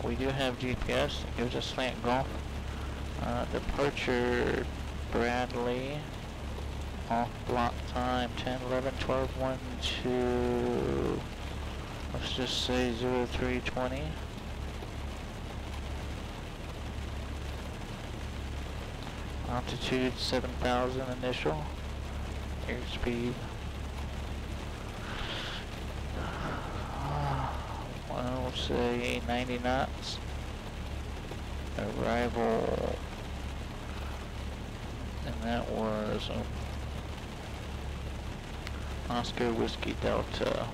We do have GPS, it gives us slant golf. Departure Bradley, off block time 10, 11, 12, 1, 2, let's just say 0320. Altitude 7,000 initial. Airspeed. We'll say 90 knots. Arrival. And that was Oscar Whiskey Delta.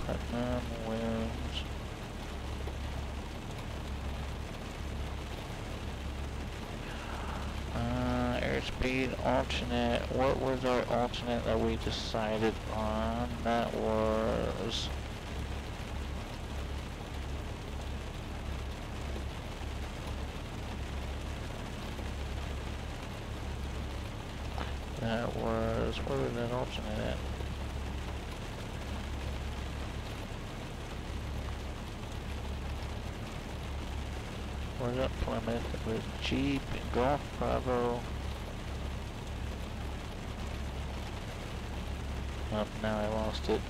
Putnam Williams. Airspeed alternate. What was our alternate that we decided on? That was That was, where was that alternate at? Was that Plymouth? It was Jeep, Golf Bravo. Oh, now I lost it.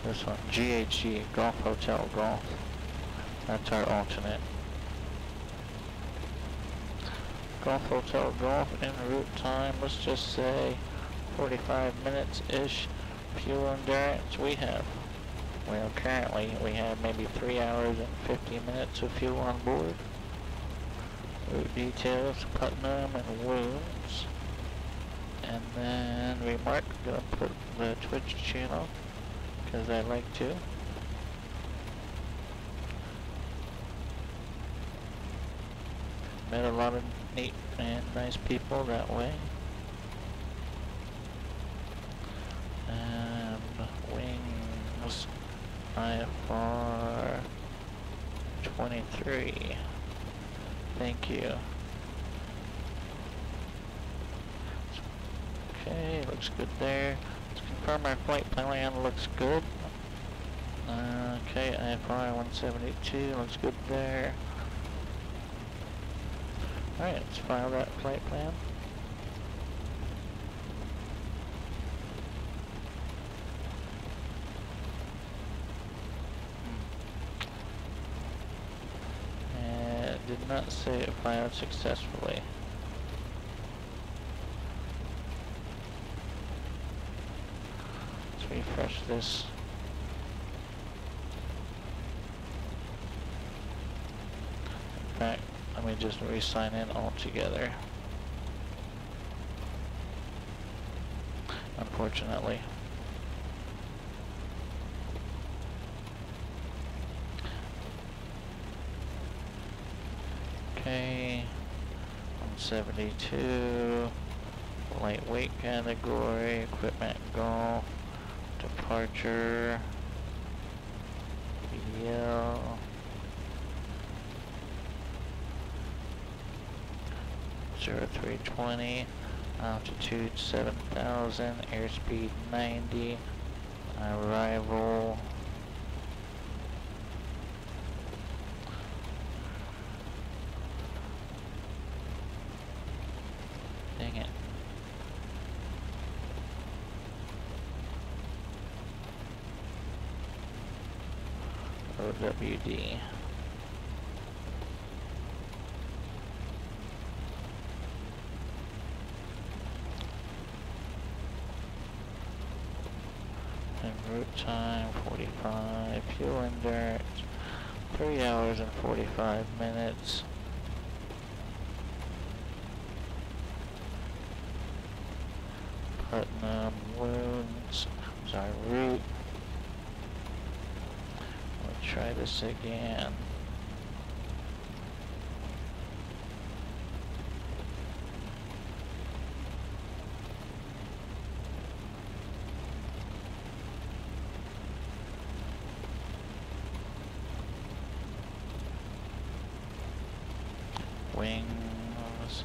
This one, GHG, Golf Hotel Golf. That's our alternate. Golf Hotel Golf en route time, let's just say 45 minutes-ish. Fuel endurance we have. Well, currently we have maybe 3 hours and 50 minutes of fuel on board. Route details, Putnam and Wounds. And then remark, gonna put the Twitch channel, because I like to. Met a lot of neat and nice people that way. And wings, IFR-23. Thank you. Okay, looks good there. Let's confirm our flight plan looks good. Okay, IFR-172 looks good there. Alright, let's file that flight plan. And it did not say it filed successfully. Let's refresh this. In fact, let me just re-sign in altogether. Unfortunately. Okay. 172. Lightweight category. Equipment golf. Departure. BDL. (0320), altitude 7,000, airspeed 90, arrival dang it. OWD. Route time 45, fuel endurance 3 hours and 45 minutes. Putnam Wounds is our route. We'll try this again. Wings,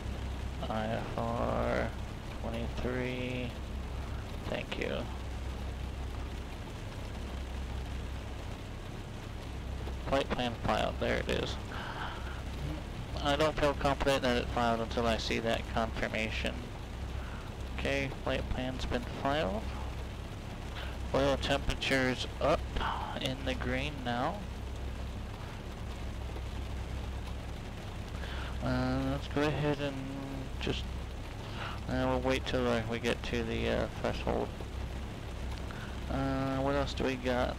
IFR-23, thank you. Flight plan filed, there it is. I don't feel confident that it filed until I see that confirmation. Okay, flight plan's been filed. Oil temperature's up in the green now. Let's go ahead and just, we'll wait till we get to the threshold. What else do we got?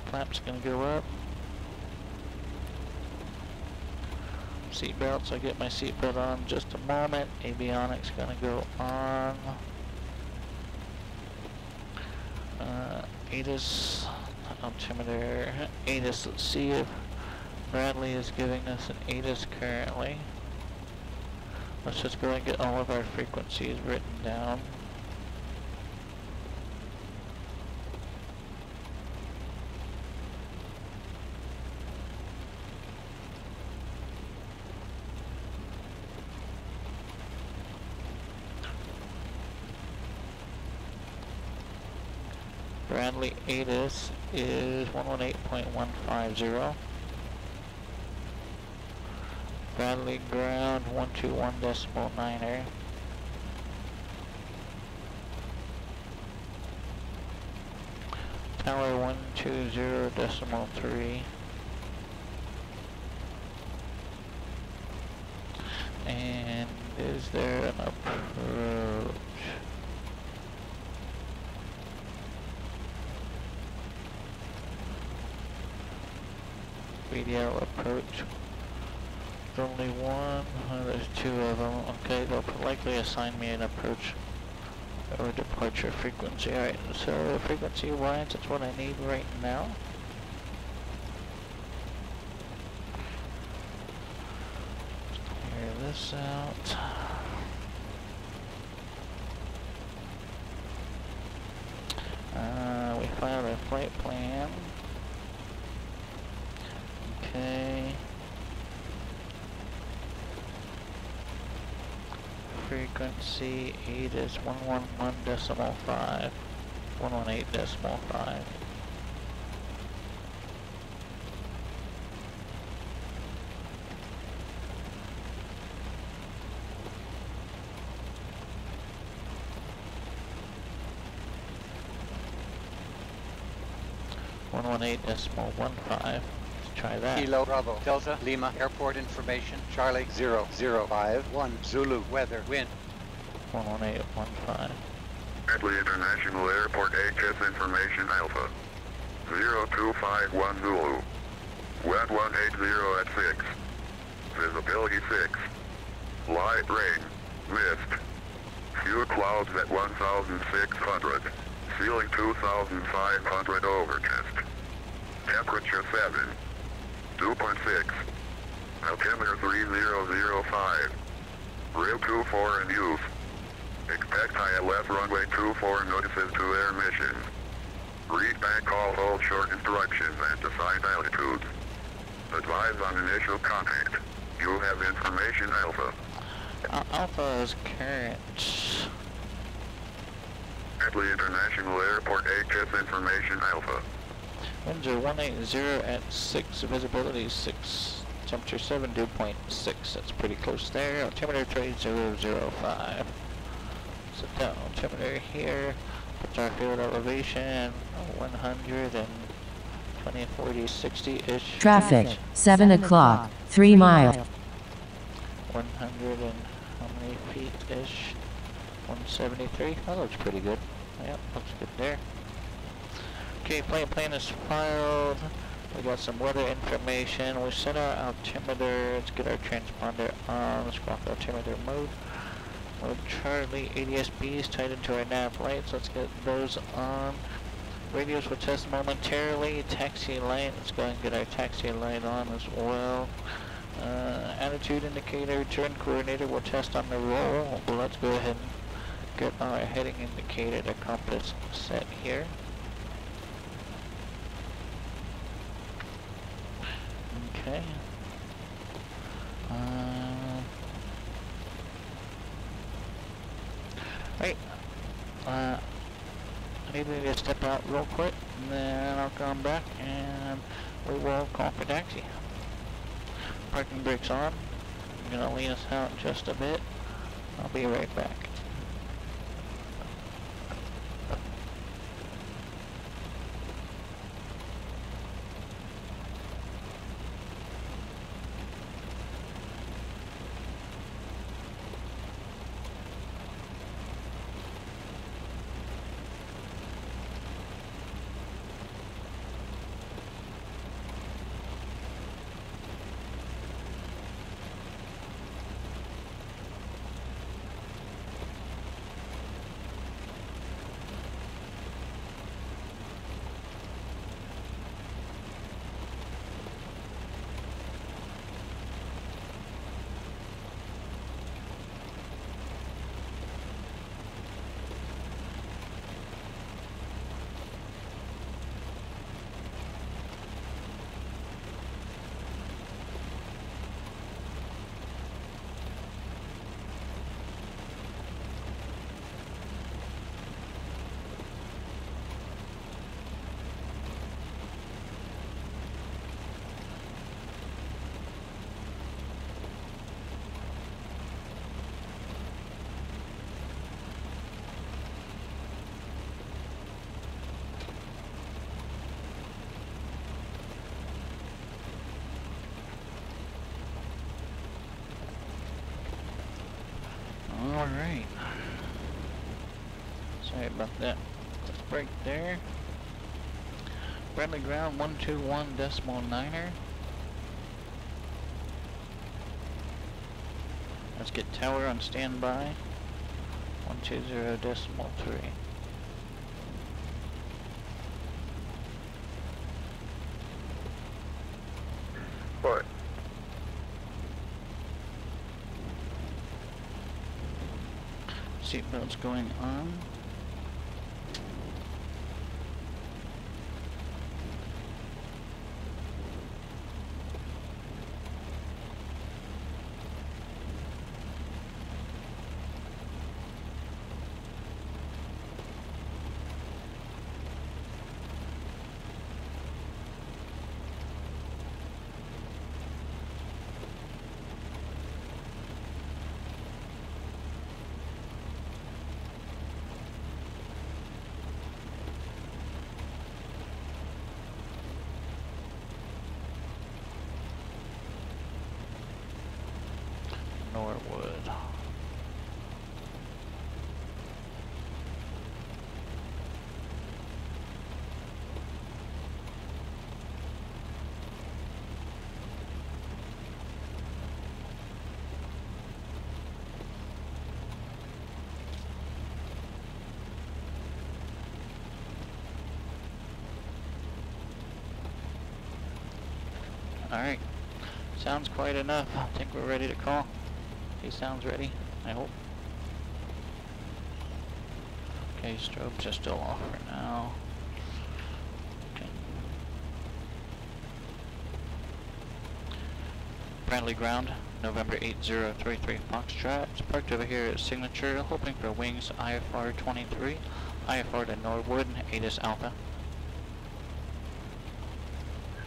Flaps gonna go up. Seatbelts, I'll get my seatbelt on in just a moment. Avionics gonna go on. ATIS, altimeter, ATIS, let's see if Bradley is giving us an ATIS currently. Let's just go and get all of our frequencies written down. Bradley ATIS is 118.150. Bradley ground 121.9er. Tower 120.3. And is there an approach? KBDL approach. There's only one. Oh, there's two of them. Okay, they'll likely assign me an approach or departure frequency. Alright, so frequency wise, that's what I need right now. Clear this out. We filed a flight plan. Okay. Frequency 8 is 111.5. 118.5. Try that. Kilo Bravo Delta Lima Airport information Charlie 0051 Zulu weather wind 118.15. Bradley International Airport HS information Alpha 0251 Zulu. Wind 180 at 6. Visibility 6. Light rain. Mist. Few clouds at 1,600. Ceiling 2,500 overcast. Temperature 7. 2.6. Altimeter 3005. Rail 24 in use. Expect ILS runway 24 notices to air mission. Read back all hold short instructions and assigned altitudes. Advise on initial contact. You have information Alpha. Alpha is current. Bradley International Airport HS information Alpha. Winds are 180 at 6, visibility 6, temperature 7, dew point 6, that's pretty close there. Altimeter 3005. Set down altimeter here, puts our field elevation 120, 40, 60-ish. Traffic, 7 o'clock, 3 miles. 100 and how many feet-ish? 173, that looks pretty good. Yep, looks good there. Okay, flight plan is filed. We got some weather information. We set our altimeter. Let's get our transponder on. Let's go off altimeter mode. Mode Charlie. ADS-B is tied into our nav lights. Let's get those on. Radios will test momentarily. Taxi light. Let's go ahead and get our taxi light on as well. Attitude indicator. Turn coordinator will test on the roll. But let's go ahead and get our heading indicator, the compass set here. Okay. Right. I need to step out real quick, and then I'll come back, and we will call for taxi. Parking brakes on. I'm gonna lean us out just a bit. I'll be right back. about that. Let's break there. Bradley ground 121.9er. Let's get tower on standby. 120.3. What? Seatbelts going on. Norwood. Alright, sounds quite enough. I think we're ready to call. He sounds ready, I hope. Okay, strobes are still off for now. Okay. Bradley ground, November 8033 Foxtrot. Parked over here at Signature, hoping for wings IFR-23. IFR to Norwood, ATIS Alpha.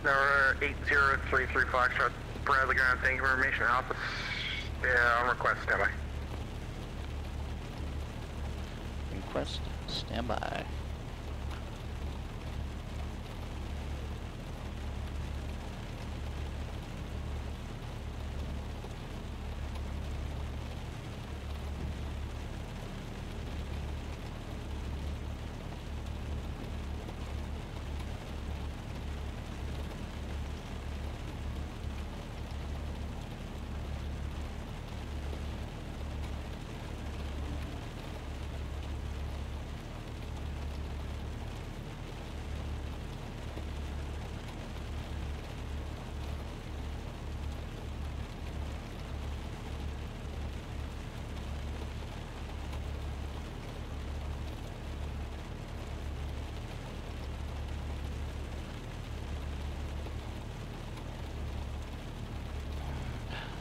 Number 8033 Foxtrot, Bradley ground, thank you for information. Alpha. Yeah, on request, standby. Request, standby.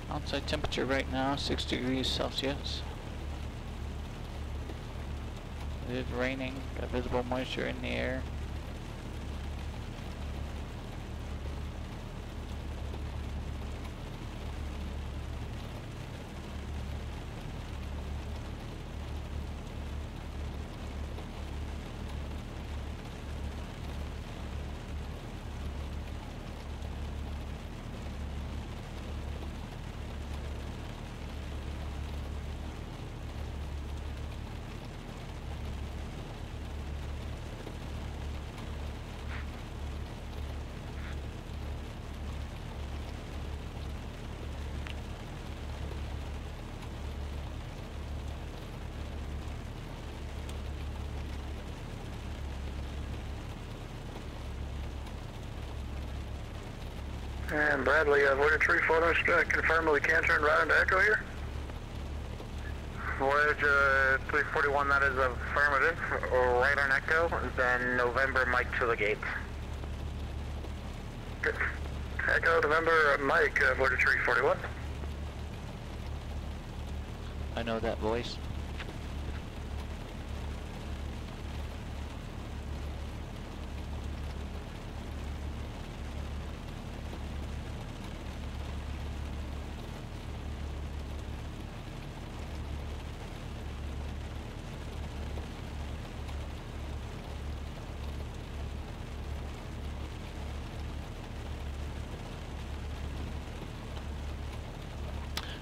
Outside temperature right now, 6 degrees Celsius. It is raining, got visible moisture in the air. And Bradley, Voyager 3 photos, confirm we can turn right into Echo here. Voyager 341, that is affirmative, right on Echo, then November Mike to the gate. Good. Echo, November Mike, Voyager 341. I know that voice.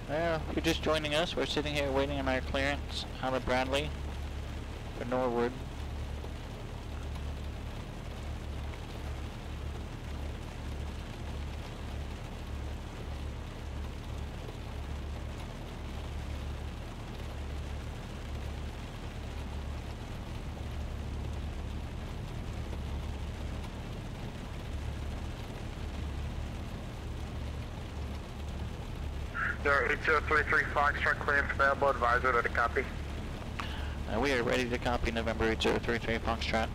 Well, if you're just joining us, we're sitting here waiting on our clearance out of Bradley for Norwood. 8033 Foxtrot, clearance available, advisor, ready to copy. We are ready to copy November 8033 Foxtrot.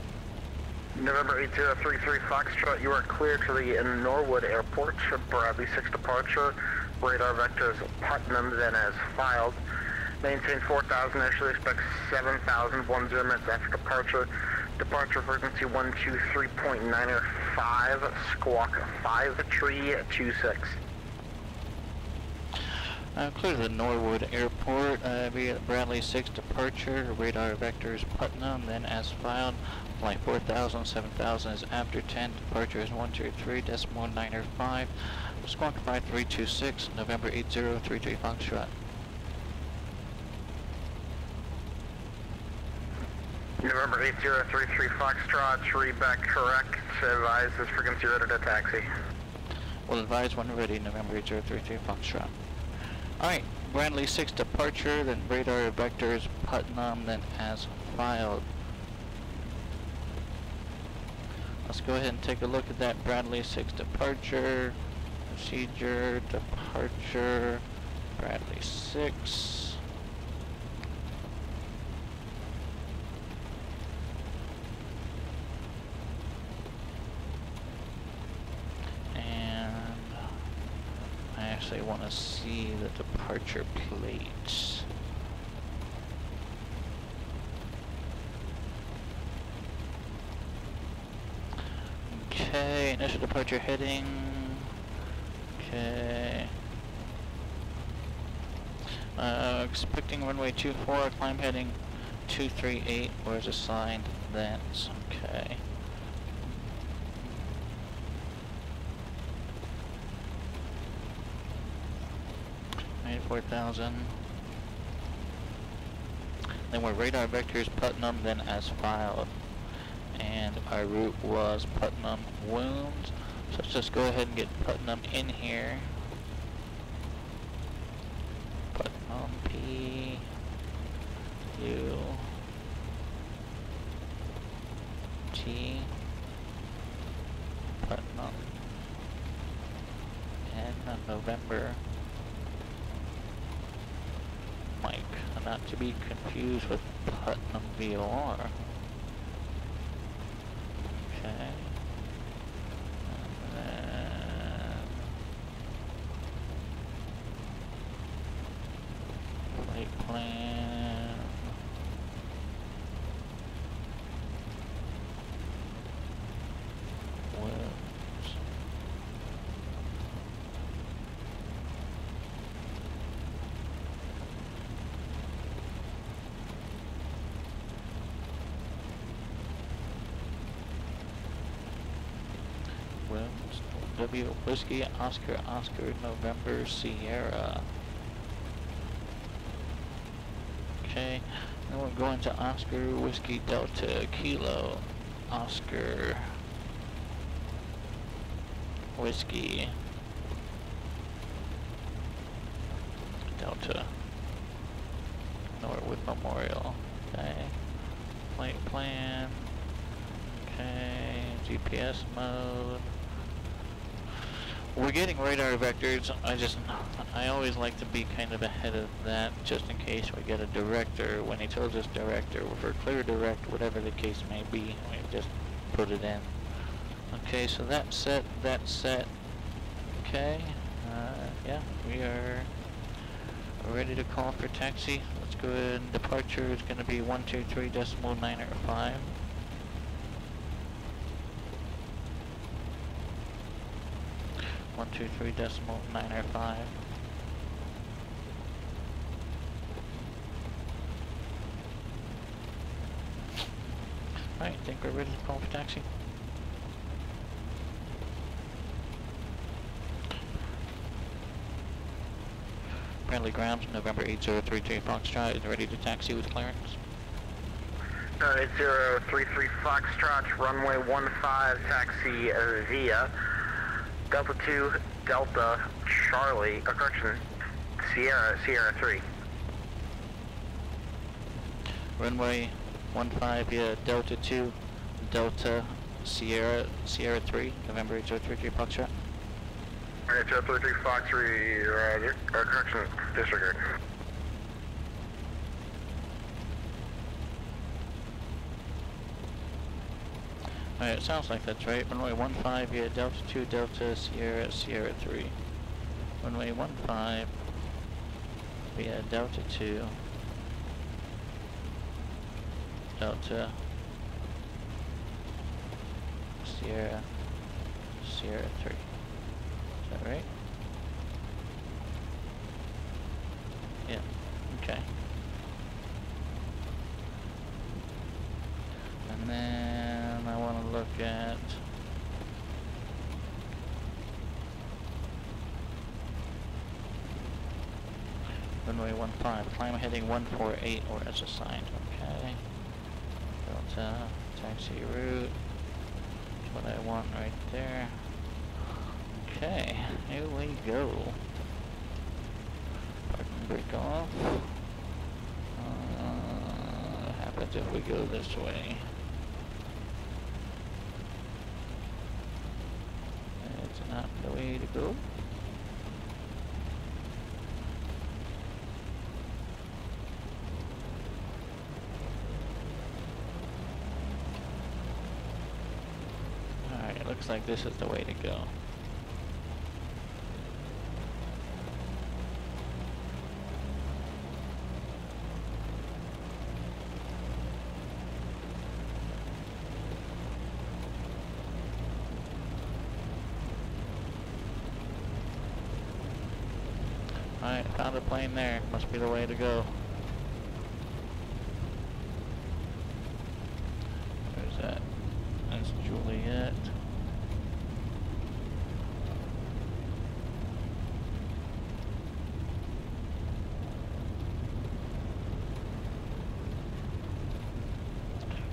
November 8033 Foxtrot, you are clear to the Norwood Airport, Bradley 6 departure, radar vectors Putnam, then as filed. Maintain 4,000, initially expect 7,000, 10 minutes after departure. Departure frequency 123.905, squawk 5326. Clear to the Norwood Airport, via Bradley 6 departure, radar vectors Putnam, then as filed. Flight 4,000, 7,000 is after 10, departure is 123.905, squawk 5326, November 8033 Foxtrot. November 8033 Foxtrot, read back correct, advise this frequency ready to taxi. We'll advise when ready, November 8033 Foxtrot. Alright, Bradley 6 departure, then radar vectors Putnam, then as filed. Let's go ahead and take a look at that Bradley 6 departure, procedure, departure, Bradley 6. I actually want to see the departure plates. Okay, initial departure heading. Okay. Expecting runway 24, climb heading 238, where's assigned, that's okay. 94,000. Then we're radar vectors Putnam, then as filed. And our route was Putnam Wounds. So let's just go ahead and get Putnam in here. Putnam P U T Putnam and November Mike, not to be confused with Putnam VOR. Okay. And then flight plan. Wounds. W Whiskey Oscar Oscar November Sierra. Okay, then we're going to Oscar Whiskey Delta Kilo Oscar Whiskey Delta Norwood Memorial. Okay, flight plan. Okay, GPS mode. We're getting radar vectors. I always like to be kind of ahead of that, just in case we get a director. When he tells us director, for clear direct, whatever the case may be, we just put it in. Okay, so that's set, Okay, yeah, we are ready to call for taxi. Let's go ahead and departure is going to be 123.905. 123.905. Alright, I think we're ready to call for taxi. Friendly grounds, November 8033 Foxtrot is ready to taxi with clearance. 8033 Foxtrot, runway 15, taxi via Delta 2, Delta, Charlie, correction, Sierra 3. Runway 15 via Delta 2, Delta, Sierra 3, November 8033 Foxtrot. Alright, 33 Fox, correction, disregard. Alright, it sounds like that's right. Runway 15 via Delta 2, Delta, Sierra, Sierra 3. Runway 15 via Delta 2, Delta, Sierra, Sierra 3. Is that right? Yeah, okay. And then I want to look at runway 15, climb heading 148 or as assigned. Okay. Delta, taxi route. That's what I want right there. Okay, here we go. Parking brake off. What happens if we go this way? It's not the way to go. Alright, looks like this is the way to go. Alright, found a plane there. Must be the way to go. Where's that? That's Juliet.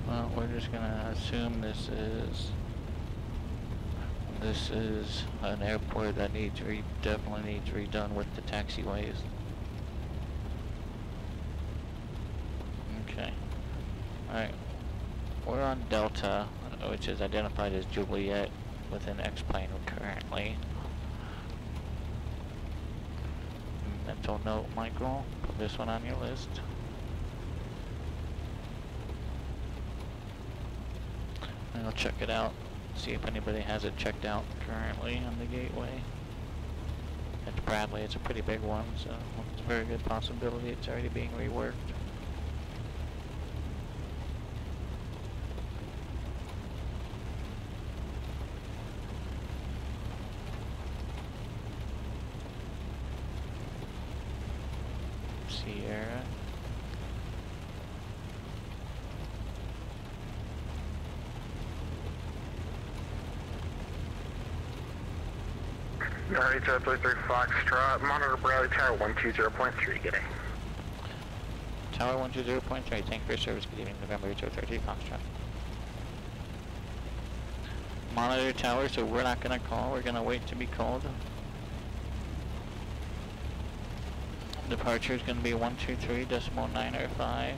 Well, we're just gonna assume this is an airport that needs definitely needs redone with the taxiways. Okay. Alright. We're on Delta, which is identified as Juliet within X-plane currently. Mental note, Michael. Put this one on your list. And I'll check it out. See if anybody has it checked out currently on the gateway. It's Bradley, it's a pretty big one, so it's a very good possibility it's already being reworked. Sierra. Alright, 33 Foxtrot, monitor Bradley Tower 120.3, good day. Tower 120.3, thank you for your service, good evening, November 33 Foxtrot. Monitor tower, so we're not going to call, we're going to wait to be called. Departure is going to be 123.905.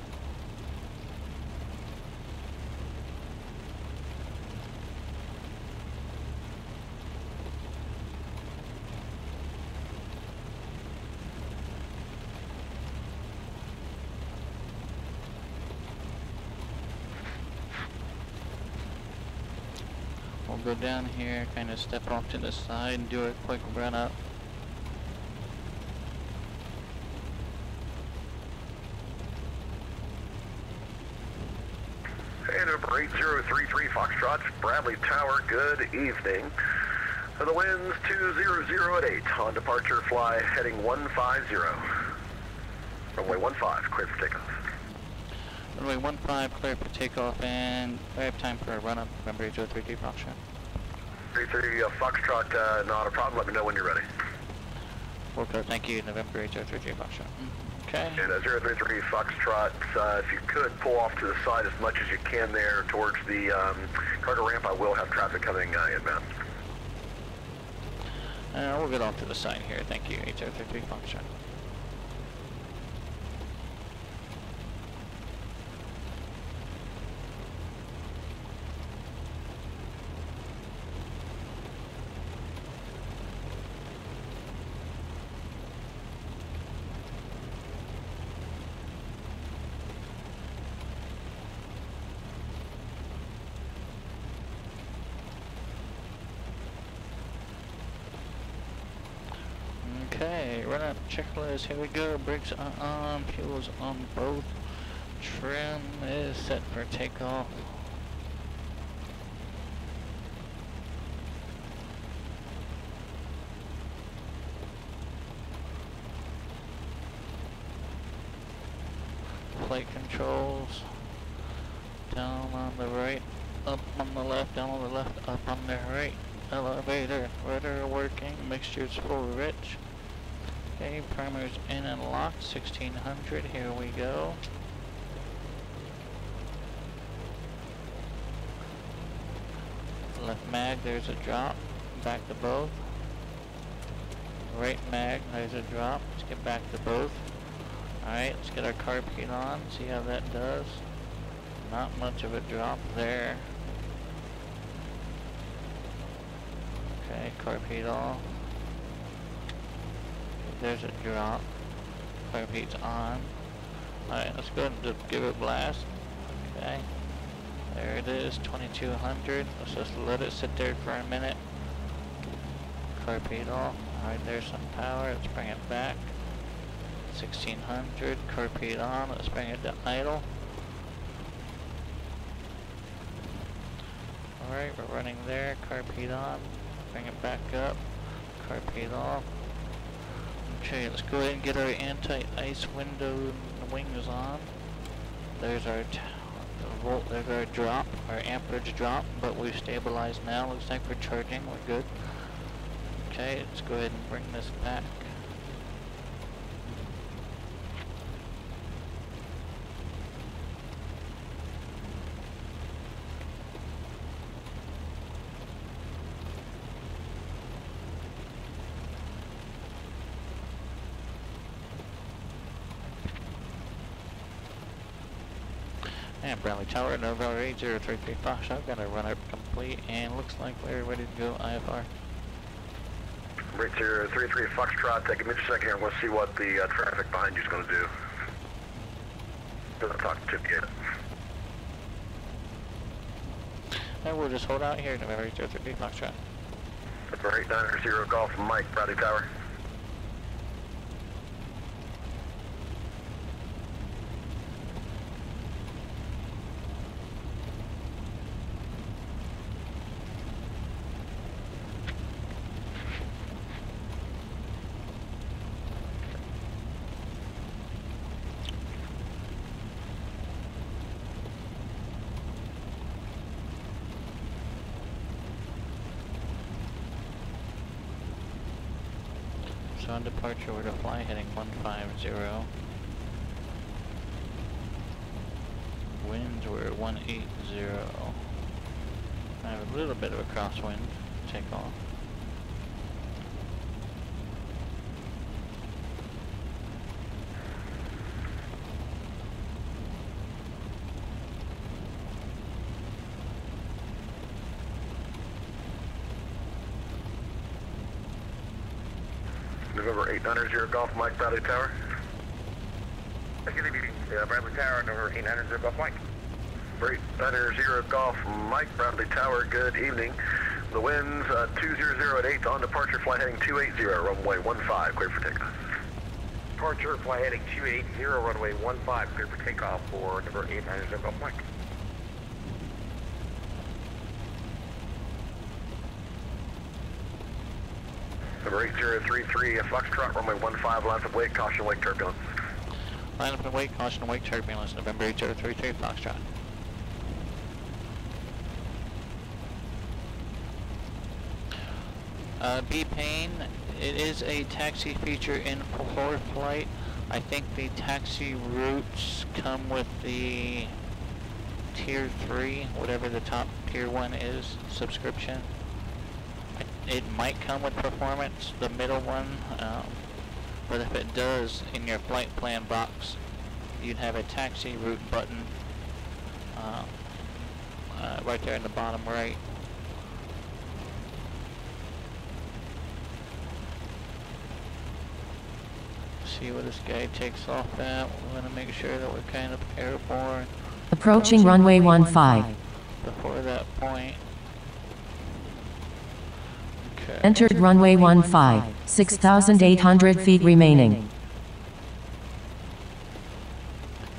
We'll go down here, kind of step off to the side and do a quick run up. Hey, number 8033 Foxtrot, Bradley Tower, good evening. The wind's 200 at 8. On departure, fly heading 150. Runway 15, clear for takeoff. Runway 15, clear for takeoff, and I have time for a run up. November 8033 Foxtrot. 33 Foxtrot, not a problem. Let me know when you're ready. Okay, thank you. November 8033 Foxtrot. Okay. And 033 Foxtrot, if you could pull off to the side as much as you can there towards the cargo ramp, I will have traffic coming inbound. We'll get off to the side here. Thank you. 8033 Foxtrot. running up checklist. Here we go. Brakes are on. Fuel's on both. Trim is set for takeoff. Flight controls. Down on the right. Up on the left. Down on the left. Up on the right. Elevator. Rudder working. Mixture's full rich. Okay, primer's in and locked. 1600. Here we go. Left mag, there's a drop. Back to both. Right mag, there's a drop. Let's get back to both. Alright, let's get our carpet on. See how that does. Not much of a drop there. Okay, carpet off. There's a drop. Carpet's on. Alright, let's go ahead and just give it a blast. Okay. There it is, 2200. Let's just let it sit there for a minute. Carpet off. Alright, there's some power. Let's bring it back. 1600. Carpet on. Let's bring it to idle. Alright, we're running there. Carpet on. Bring it back up. Carpet off. Okay, let's go ahead and get our anti-ice window and wings on. There's our there's our drop, our amperage drop, but we've stabilized now. Looks like we're charging, we're good. Okay, let's go ahead and bring this back. And Bradley Tower, November 8033 Foxtrot, got our run-up complete, and looks like we're ready to go IFR. Rate 033 Foxtrot, give me just a second here. I want to see what the traffic behind you is going to do. Doesn't talk to you yet. And we'll just hold out here, November 8033 Foxtrot. November 890 Golf, Mike, Bradley Tower. So on departure, we're to fly heading 150. Winds were 180. I have a little bit of a crosswind. Take off. November 890 Golf, Mike, Bradley Tower. Good evening, Bradley Tower, November 890 Golf, Mike. 890 Golf, Mike, Bradley Tower, good evening. The winds 200 at 8 on departure, flight heading 280, runway 15, clear for takeoff. Departure, flight heading 280, runway 15, clear for takeoff for number 890 Golf, Mike. Number 8033 Foxtrot, runway 15, lines of wake, caution, wake turbulence. Line up and wake, caution, wake turbulence, November 8033 Foxtrot. B-Pain, it is a taxi feature in full flight. I think the taxi routes come with the tier 3, whatever the top tier 1 is, subscription. It might come with performance, the middle one, but if it does, in your flight plan box, you'd have a taxi route button right there in the bottom right. See where this guy takes off at. We're going to make sure that we're kind of airborne. Approaching runway 15. Before that point. Okay. Entered runway 15, 6,800 feet remaining.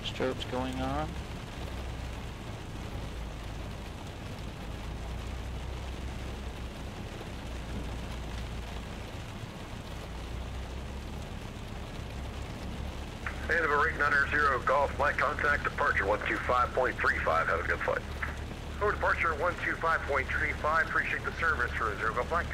Strobes going on. And of a rate 900 Golf, flight contact, departure 125.35. Have a good flight. Oh, departure 125.35. Appreciate the service for 0 Golf Mike.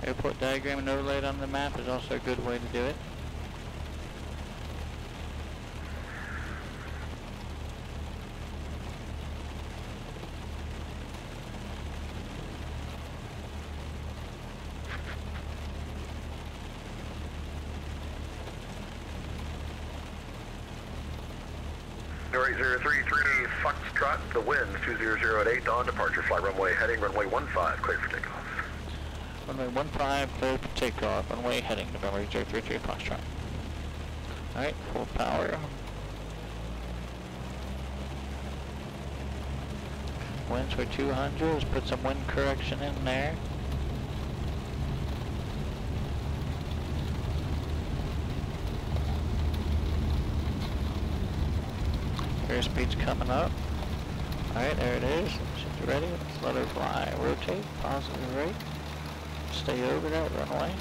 Airport diagram and overlaid on the map is also a good way to do it. Number 8033 Foxtrot, the wind 200 on departure, flight runway heading runway 15, clear for takeoff. Runway 15, clear for takeoff. Runway heading November 033 Foxtrot. Alright, full power. Winds were 200, let's put some wind correction in there. Airspeed's coming up. Alright, there it is. She's ready. Let's let her fly. Rotate, positive rate. Stay over that runway.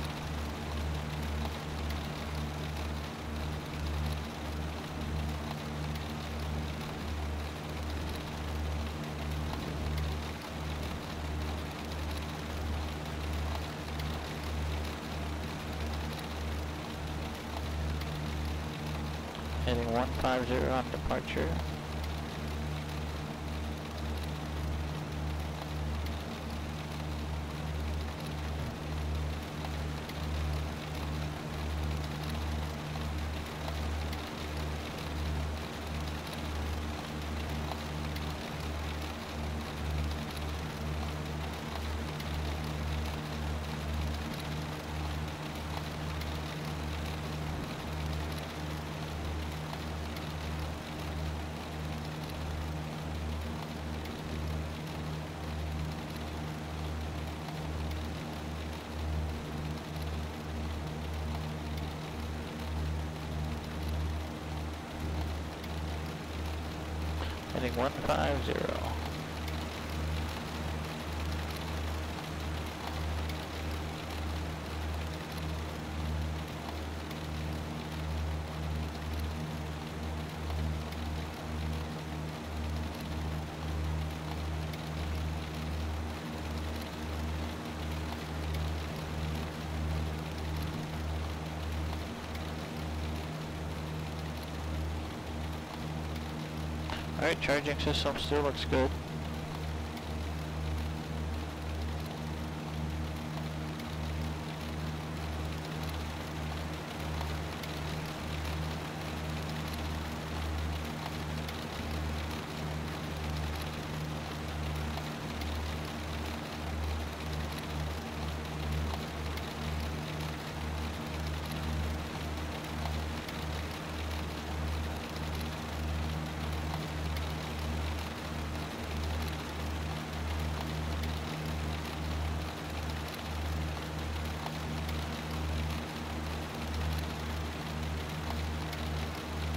Heading 150 on departure. Heading 150. Alright, charging system still looks good.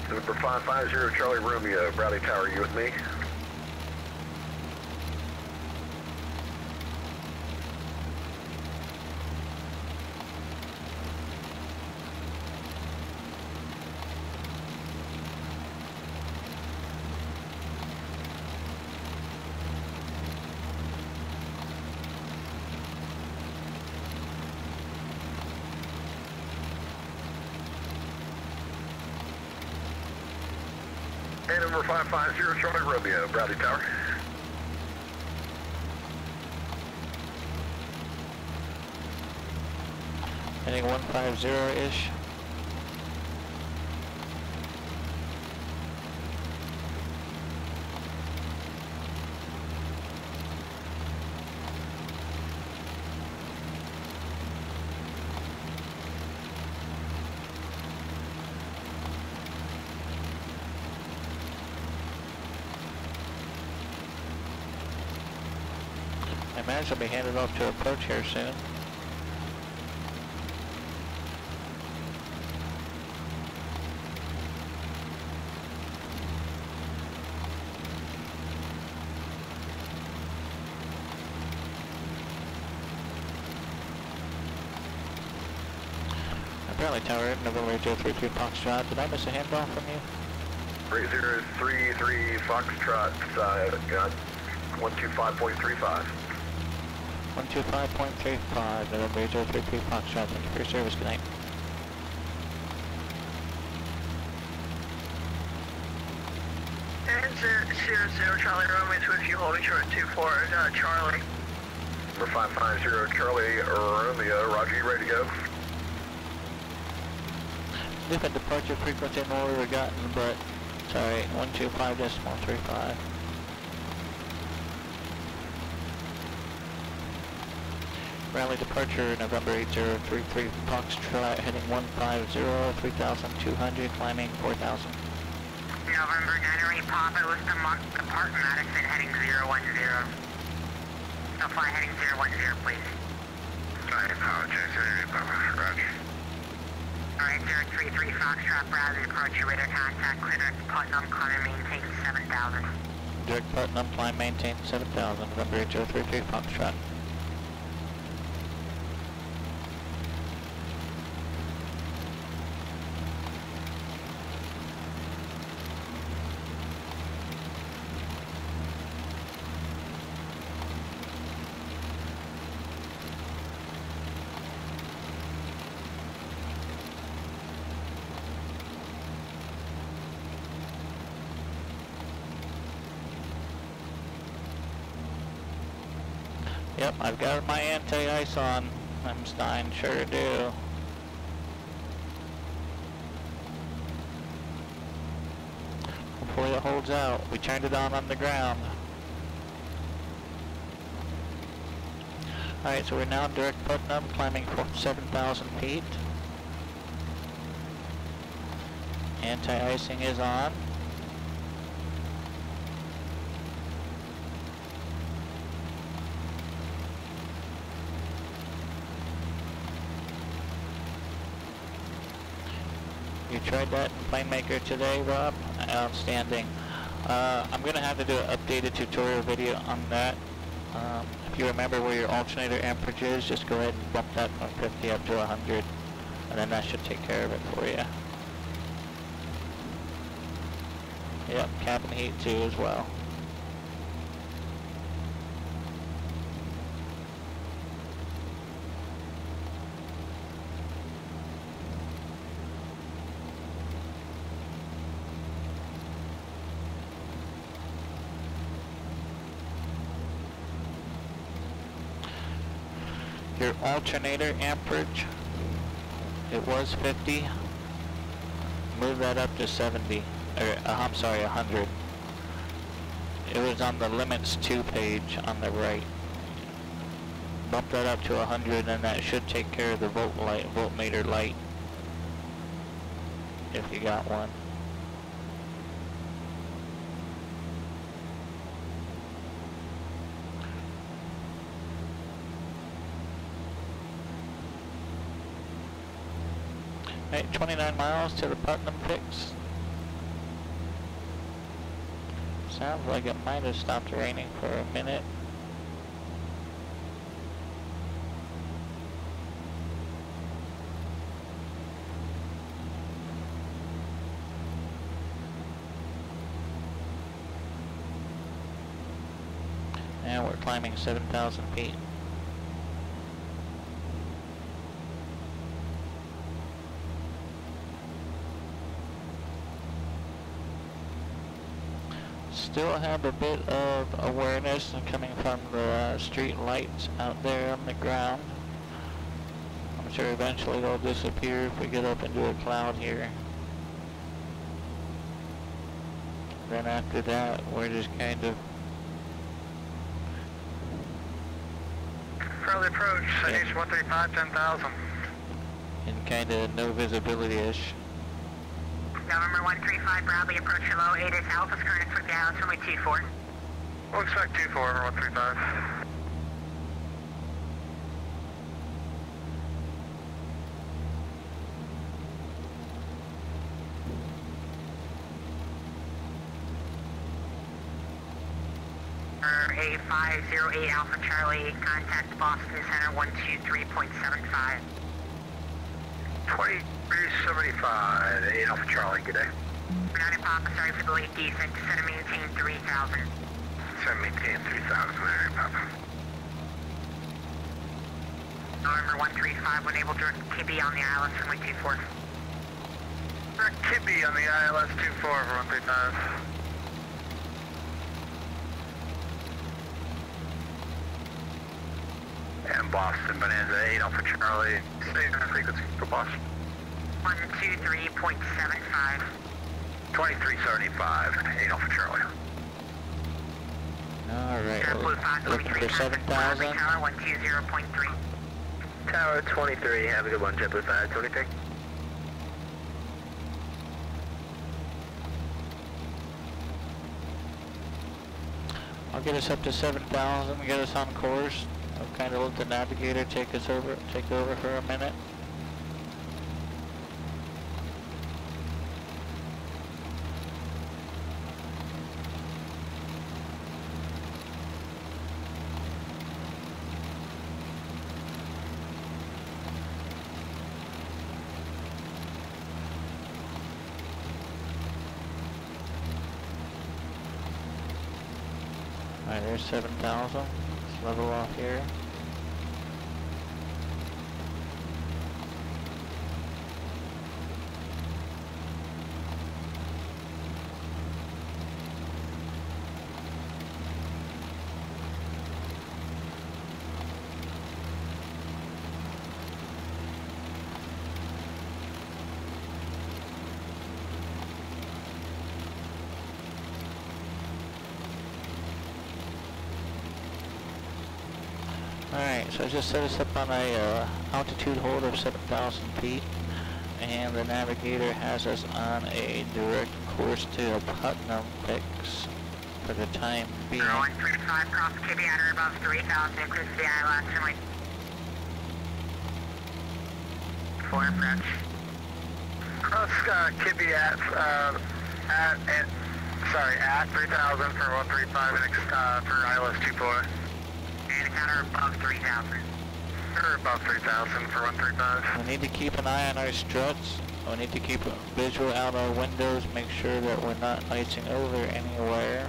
Number 550 Charlie Romeo, Bradley Tower, you with me? And number 550 Charlie Romeo, Bradley Tower. Heading 150-ish. I imagine I'll be handed off to approach here soon. Apparently Tower, November 033 Foxtrot. Did I miss a handoff from you? 3033 Foxtrot, got 125.35. 125.35, November 033 Foxtrot. Thank you for your service. Good night. And 000 Charlie Romeo to if you holding short 24 Charlie. Number 550 Charlie Romeo, Roger, you ready to go? Different departure frequency than what we were gotten, but sorry, 125.35. Rally departure November 8033 Foxtrot heading 150, 3,200, climbing 4,000. November 908 Papa with the Park Madison heading 010. So fly heading 010, please. I apologize, Papa, Roger. Alright, 033 Foxtrot, Bradley, approach your radar contact, clear direct Putnam, climb and maintain 7,000. Direct Putnam, climb, maintain 7,000, November 8033 Foxtrot. Yep, I've got my anti-ice on. I'm Stein, sure do. Hopefully it holds out. We turned it on the ground. Alright, so we're now direct Putnam, climbing 7,000 feet. Anti-icing is on. You tried that in PlaneMaker today, Rob? Outstanding. I'm going to have to do an updated tutorial video on that. If you remember where your alternator amperage is, just go ahead and bump that from 50 up to 100, and then that should take care of it for you. Yep, cabin heat too as well. Your alternator amperage, it was 50, move that up to 70, or I'm sorry, 100. It was on the limits 2 page on the right. Bump that up to 100 and that should take care of the voltmeter light, if you got one. Alright, 29 miles to the Putnam fix. Sounds like it might have stopped raining for a minute. And we're climbing 7,000 feet. Still have a bit of awareness coming from the street lights out there on the ground. I'm sure eventually they'll disappear if we get up into a cloud here. Then after that, we're just kind of... Early approach, East 135, 10,000. in kind of no visibility-ish. November 135, Bradley, approach below 8 is Alpha's current for Dallas, runway 24. Looks like 24, 135. A508 Alpha Charlie, contact Boston Center 123.75. 2375, 8 Alpha Charlie, good day. United Papa, sorry for the late descent, center maintain 3000. Center maintain 3000, United Papa. November 135, when able, direct Kibby on the ILS runway 24. Direct Kibby on the ILS 24 for 135. And Boston, Bonanza 8 Alpha Charlie, stay on frequency for Boston. 123.75. 2375, 8 Alpha Charlie. Alright, Blue 5, looking for 7,000. Tower 120.3. Tower 23, have a good one, JetBlue 523. I'll get us up to 7,000, get us on course. I'll kind of let the navigator take over for a minute. Alright, there's 7,000. Let's level off here. Alright, so I just set us up on a altitude hold of 7,000 feet, and the navigator has us on a direct course to Putnam fix for the time being. 135, cross Kibby at or above 3,000, includes the ILS runway 4 approach. Cross Kibby at 3,000 for 135 and for ILS 24. And encounter above 3,000. Or above 3,000 for 135. We need to keep an eye on our struts. We need to keep a visual out our windows, make sure that we're not icing over anywhere.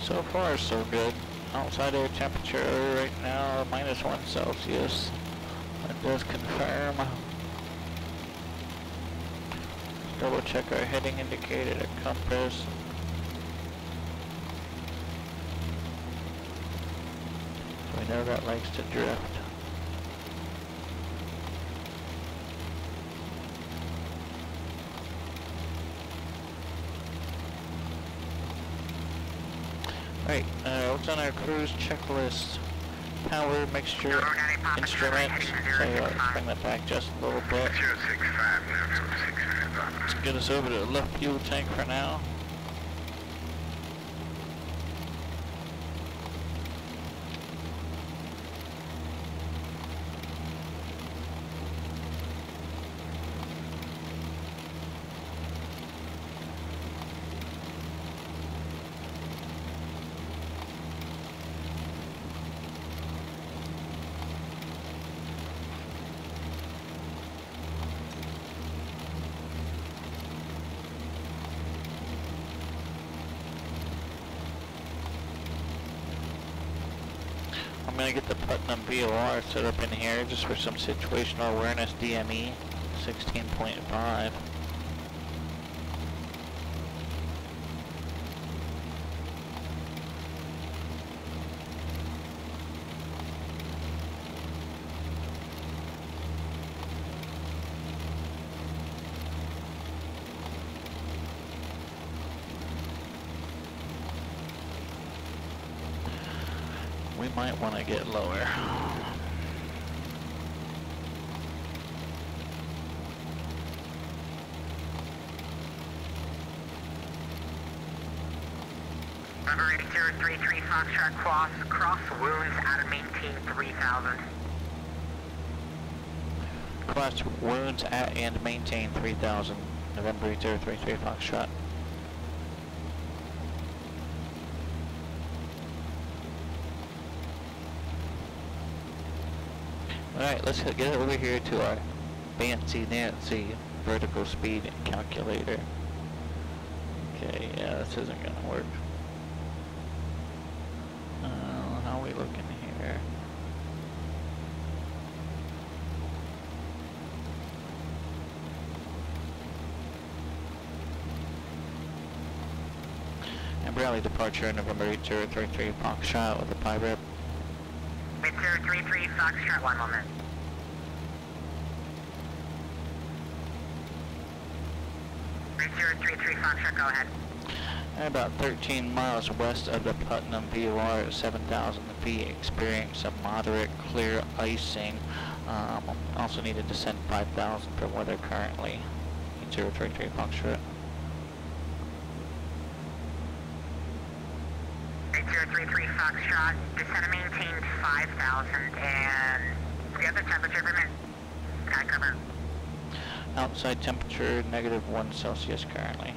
So far, so good. Outside air temperature right now, -1 Celsius. That does confirm. Let's double check our heading indicator, the compass. So we know that likes to drift. Right, what's on our cruise checklist? Power, mixture, instruments. So let's bring that back just a little bit. 065, now 065. Let's get us over to the left fuel tank for now. I'm going to get the Putnam VOR set up in here just for some situational awareness DME 16.5. We might want to get lower. November 8033 Foxtrot cross wounds out of maintain 3000. Cross wounds at and maintain 3000. November 8033 Foxtrot. Alright, let's get over here to our fancy Nancy vertical speed calculator. Okay, yeah, this isn't gonna work. How are we looking here? And Bradley departure, November 8033 Foxtrot with a pie rep. 8033 Foxtrot, 1 moment. Foxtrot, go ahead. About 13 miles west of the Putnam VOR at 7,000 feet, experienced some moderate clear icing. Also need to descend 5,000 for weather currently. 8033 Foxtrot. 8033 Foxtrot, descend and maintain 5,000, and the other temperature per minute. Sky cover. Outside temperature -1 Celsius currently.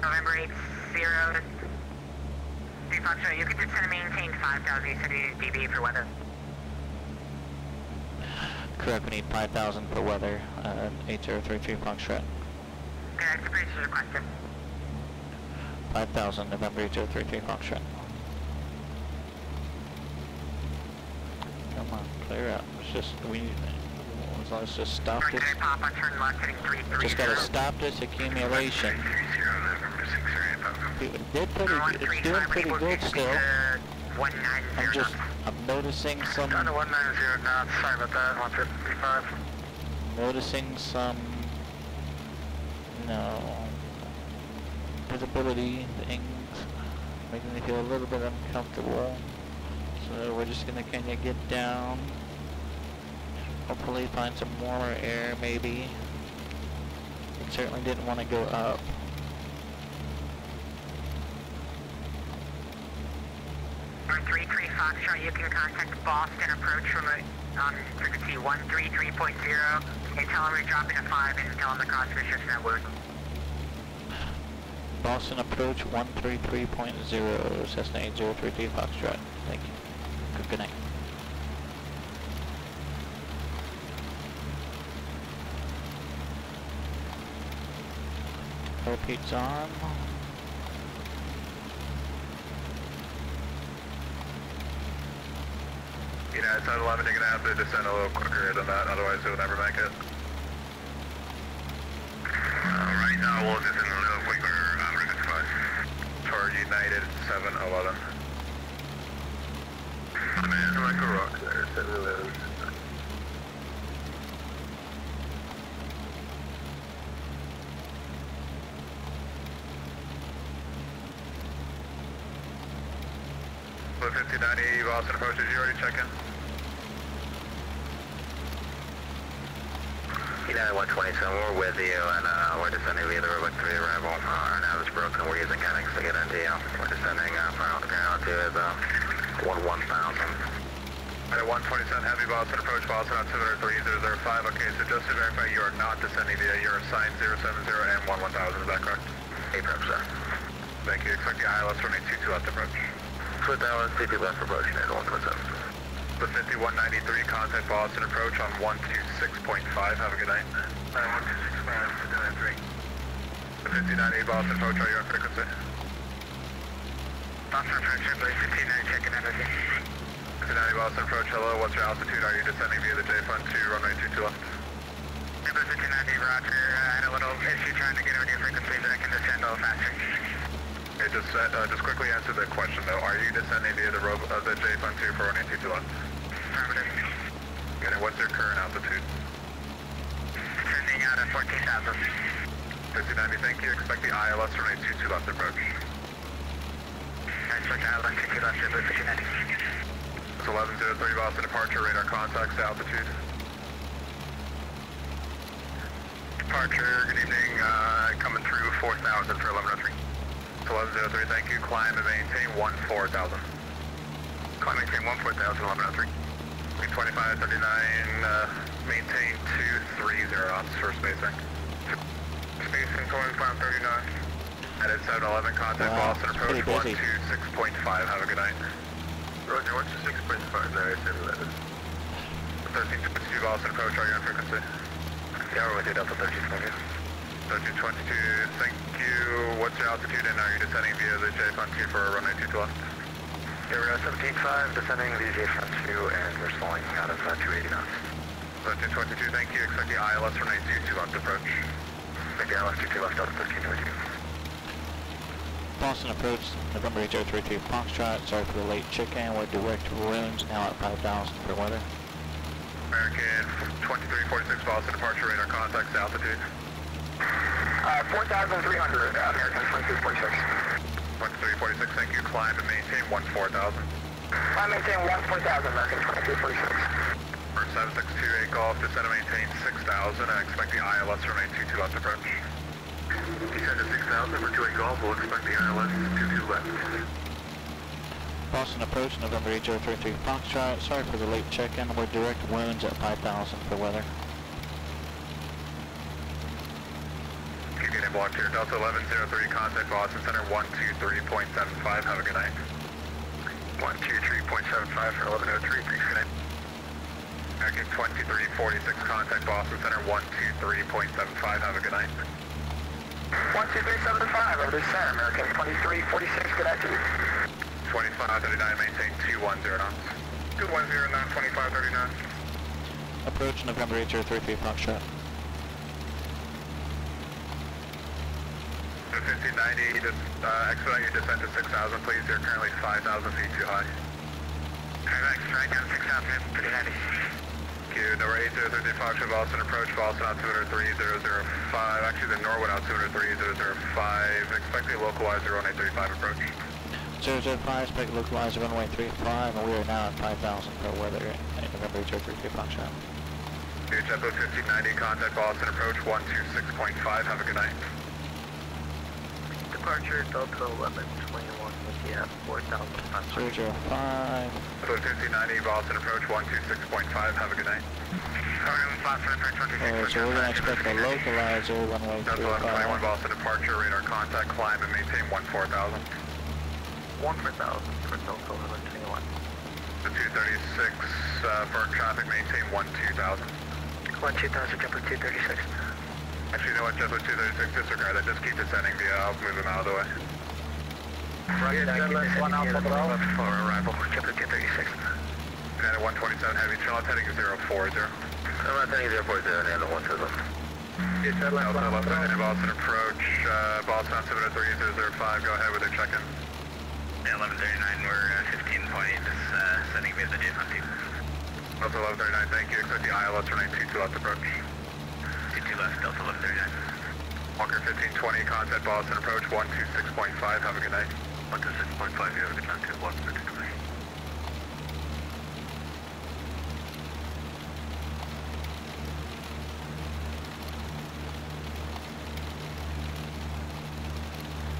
November 80 Foxtrot, you can descend and maintain 5,000. You said you need DB for weather. Correct, we need 5,000 for weather, 8033 Foxtrot. Okay, expiration requested. 5,000, November 8033 Foxtrot. Come on, clear up. It's just, as long as just stop this. Papa, turn left, heading 330. Just gotta stop this accumulation. It's doing pretty good still. I'm noticing some... Down to 190 knots, sorry about that, 155. Noticing some, visibility things, making me feel a little bit uncomfortable. So we're just gonna kinda get down, hopefully find some warmer air maybe. We certainly didn't want to go up. On 33 Foxtrot, you can contact Boston approach from on frequency 133.0 and tell them we're dropping to 5 and tell them the cost for shifts network. Boston approach 133.0, Cessna 8033 Foxtrot. Thank you. Good night. Repeats on. United Side 11, you're going to have to descend a little quicker than that, otherwise you'll never make it. Right now we'll descend a little quicker, Ricketts 5. Toward United 711. Man, like a rock there, it really is. Blue 5090, Boston approaches, you already check in? United 127, we're with you, and we're descending via the Roebuck 3 arrival. Our nav is broken, we're using Kennings to get into you. We're descending for ground 2 is 1000. United 127, heavy Boston approach, Boston altimeter 3005. Okay, so just to verify, you are not descending via your assigned 070 and 1000, is that correct? April, sir. Thank you, expect the ILS running 22 at the approach. Split hour, 50 left for approach, and 127. The 5193, contact Boston approach on 126.5, have a good night. 126.5, 53. The 5098 Boston approach, are you on frequency? Boston approach, Airplane 1590, checking energy. 5090 Boston approach, hello, what's your altitude? Are you descending via the J-Fund to runway 22 left? Airplane 1590, roger. I had a little issue trying to get over to your frequency, but I can descend a little faster. Okay, just quickly answer the question though. Are you descending via the J-Fund 2 for runway 22 left? Affirmative. Okay, and what's your current altitude? Descending out at 14,000. 5090, thank you. Expect the ILS runway 22 left approach. Expect ILS 22 left, Airplane 1590. It's 1103 Boston departure, radar contacts, altitude. Departure, good evening, coming through 4,000 for 1103. It's 1103, thank you. Climb and maintain 14,000. Climb maintain 14,000, 1103. 2539, maintain 230 knots for spacing. Spacing 2539. Headed 711, contact Wow, Boston it's approach pretty busy. 126.5, have a good night. Roger, what's the 6.5 there? I said 11. 1322 Boston approach, are you on frequency? Yeah, we're with you, Delta 1322. 1322, thank you. What's your altitude and are you descending via the J-Fund 2 for runway 22 left? Yeah, we're at 17.5, descending the J-Front 2, and we're slowing out of 280 knots. 1322, thank you. Expect the ILS runway 22 left approach. Make the ILS 22 left, Delta 1322. Boston approach, November H033 Foxtrot. Sorry for the late check-in. We're direct rooms now at 5,000 for weather. American 2346 Boston departure, radar contacts, altitude. 4,300, American 2246. 2346, thank you. Climb and maintain 14,000. I maintain 14,000, American 2246. For 7628 Golf, descend and maintain 6,000 and expect the ILS runway 22 left approach. Descend to 6,000 for 28 Golf, we'll expect the ILS 22 left. Boston approach, November H033 Foxtrot. Sorry for the late check-in. We're direct wounds at 5,000 for weather. Keep getting blocked here. Delta 1103, contact Boston Center 123.75. Have a good night. 123.75 for 1103, please good night. American 2346, contact Boston Center 123.75. Have a good night. 12375, over to center, American 2346, good night to you. 2539, maintain 210 knots. 210 knots, 2539. Approach, November H033 Foxtrot. 1590, just expedite your descent to 6,000, please. You're currently 5,000 feet too high. Right down 6,000, pretty heavy. Thank you. Number 8033 Foxtrot, Boston approach, Boston altimeter 3005. Actually, the Norwood altimeter 3005. Expect the localizer runway 35 approach. 005, expect localizer runway 35, and we are now at 5,000 for weather at November H033 Foxtrot. JetBlue 1590, contact Boston approach 126.5. Have a good night. Departure Delta 1121 with the 4,500. 005. Blue 1590, Boston approach 126.5. Have a good night. Boston approach 126.5. So we're going to expect a localizer runway Delta 1121, 35. Boston departure, radar contact, climb and maintain 14,000. 14,000 for Delta 1121. The 236, for traffic, maintain 12,000. 12,000, JetBlue 236. Actually, you know what, JetBlue 236, disregard that, just keep descending via, I'll move them out of the way. Roger, JetBlue 1 Alpha Bravo. For arrival, JetBlue 236. United 127 heavy, channel heading 040. I'm not heading 040, and the 1 to them. Delta 11 Boston approach, Boston altimeter 3005, go ahead with your check-in. Yeah, 1139, we're 15 point, sending via the J-Fund 2. Delta 1139, thank you, expect the ILS runway 22 left approach. 22 left, Delta 1139. Walker 1520, contact Boston approach 126.5, have a good night. 126.5, you have a good night too, 126.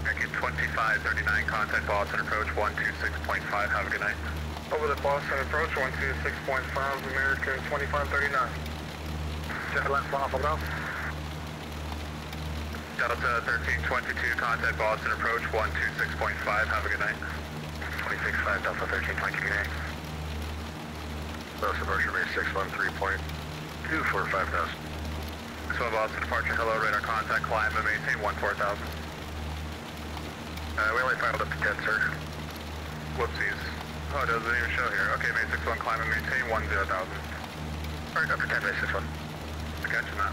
American 2539, contact Boston approach 126.5, have a good night. Over the Boston approach, 126.5, American 2539. Jet left, 1 Alpha Bravo. Delta 1322, contact Boston approach 126.5, have a good night. 26-5 Delta 13, flight community. Low subversion base 613.2 for 5,000. 12 Boston departure, hello, radar contact, climb and maintain 14,000. We only filed up to 10, sir. Whoopsies. Oh, it doesn't even show here. Okay, May 61, climb and maintain 10,000. Alright, up to 10, May 61. I got you, man.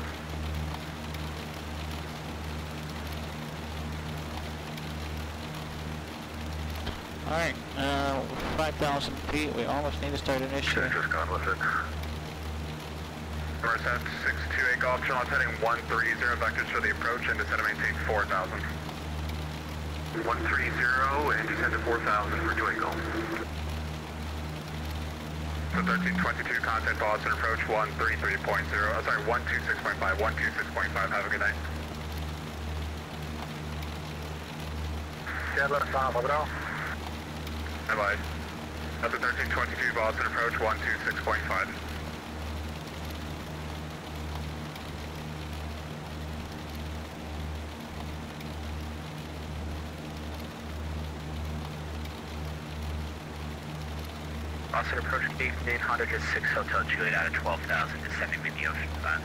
Alright, 5,000 feet, we almost need to start initiating. Just gone with it. North 628 Golf, Channel heading 130, vectors for the approach and descend and maintain 4,000. 130 and descend to 4,000 for doing Golf. So 1322, contact Boston, approach 133.0, oh, sorry, 126.5, 126.5, have a good night. Chandler, Tom, over now. Bye-bye. That's a 1322, Boston, approach 126.5. Boston approach gate 800 to 6 Hotel Juliet out of 12,000, descending with the Ocean 5.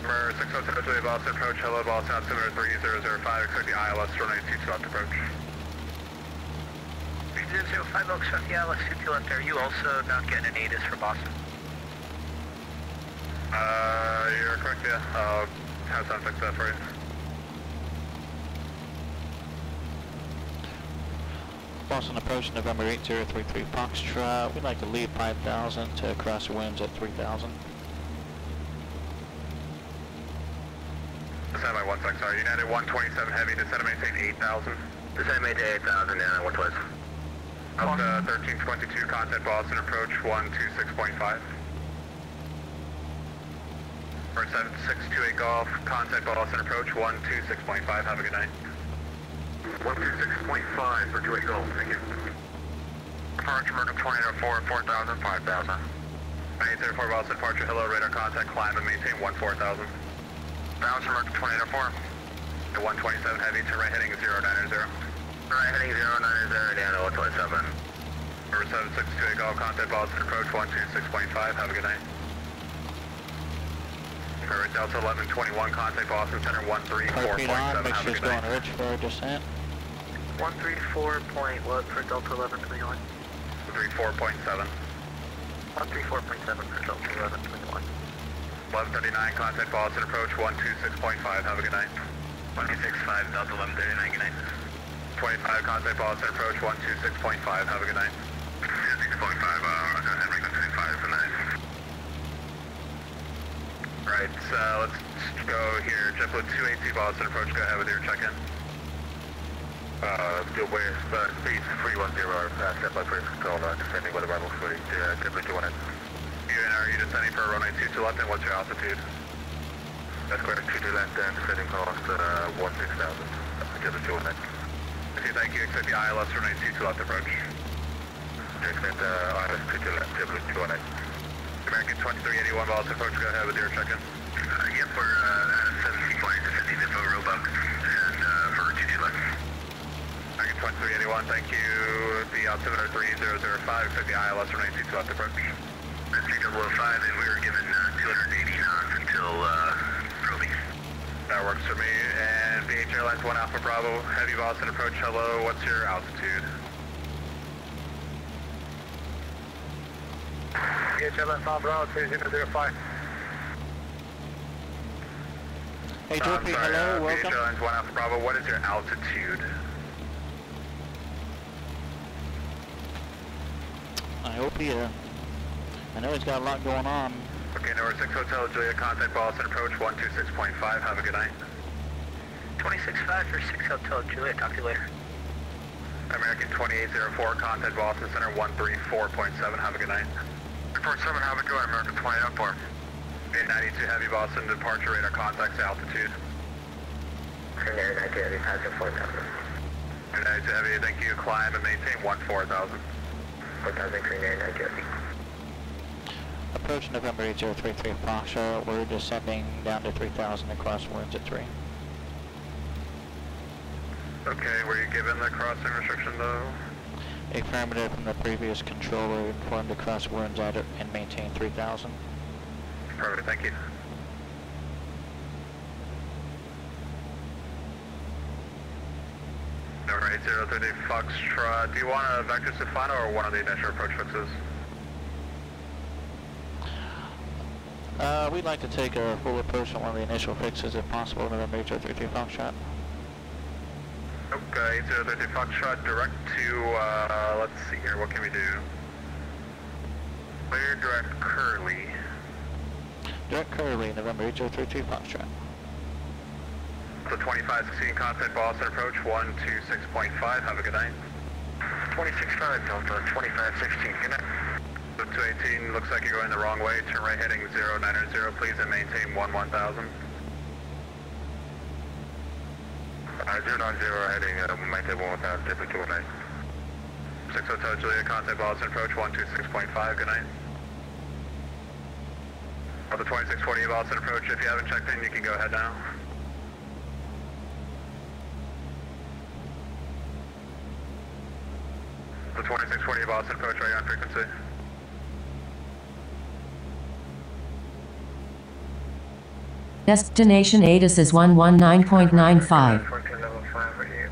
Number 6 Hotel Juliet, Boston approach, hello Boston, altimeter 3005, expect the ILS runway 22 left approach. 3005, expect the ILS 22 left, are you also not getting an ATIS for Boston? You're correct, yeah. I'll have someone fix that for you. Boston approach, November 8033 Foxtrot. We'd like to leave 5,000 to cross the winds at 3,000. Descend by 1 sec, sorry. United 127 heavy, descend and maintain 8,000. Descend and maintain 8,000, yeah, 1 twice. Up to 1322, contact Boston approach 126.5. Or 7628 Golf, contact Boston approach 126.5, have a good night. 126.5 for 28 Golf, thank you. Departure, American 2804, 4,000, 5,000. 9804 Boston departure, hello, radar contact, climb and maintain 14,000. Bounce, American 2804. The 127 heavy, turn right heading 090. Right heading 090 down to 127. Number 7628 Golf, contact Boston approach 126.5, have a good night. Alright, Delta 1121, contact Boston Center 134.7, Feet on, make have sure a it's good going night. rich for descent. 134 point what for Delta 1121? 34.7. 134.7 for Delta 1121. 1139, contact Boston approach 126.5, have a good night. 165, Delta 1139, good night. 25, contact Boston approach 126.5, have a good night. 6.5, Henry 25 for 9. Right, let's go here. JetBlue 282 Boston approach, go ahead with your check-in. Speed 310, step by first control, descending with arrival for JetBlue 218. Are you descending for runway 22 left, and what's your altitude? That's correct, 22 left and descending cost 16,000, JetBlue 218. Okay, thank you. Accept the ILS runway 22 left approach. Exit ILS 22 left, JetBlue 218. American 2381 Boston approach, go ahead with your check-in. Yep, we're at 17 points, descending to Roebuck, and for 22 left. American 2381, thank you. The altimeter 3005, accept the ILS runway 22 left approach. That's 3005, and we were given 280 knots until Proby. That works for me. And BH Airlines 1 Alpha Bravo, heavy Boston approach, hello, what's your altitude? DHL Tom Brown, 3005. Hey, Dorothy, sorry, hello, BH welcome. Airlines 1 Alpha Bravo, what is your altitude? I hope he, I know he's got a lot going on. Okay, number 6 Hotel Juliet, contact Boston approach 126.5, have a good night. 265 for 6 Hotel Juliet, talk to you later. American 2804, contact Boston Center 134.7, have a good night. Report 7, have a good one, American 2804. 892 heavy Boston departure radar contacts altitude. Air 92 heavy, passing 4,000. 892 heavy, thank you, climb and maintain 14,000. 4,000, green air 92 heavy. Approach November 8033 Foxtrot. We're descending down to 3,000 across winds at 3. Okay, were you given the crossing restriction though? Affirmative from the previous controller, informed to cross winds at it and maintain 3,000. Perfect, thank you. Number 8030 Foxtrot, do you want a vector to final or one of the initial approach fixes? We'd like to take a full approach on one of the initial fixes if possible, November 8030 Foxtrot. Okay, 8030 Foxtrot, direct to, let's see here, what can we do? Clear direct Curly. Direct Curly, November 8032 Foxtrot. So 2516 contact Boston approach 126.5, have a good night. 265 Delta, 2516, good night. So 218, looks like you're going the wrong way, turn right heading 090, please, and maintain 1000. 090 heading, maintain 1000, different 219. 6 Hotel Julia, contact Boston approach 126.5, good night. On the 2640 Boston approach, if you haven't checked in, you can go ahead now. The 2640 Boston approach, right on frequency. Destination ATIS is 119.95. Level 5 for you.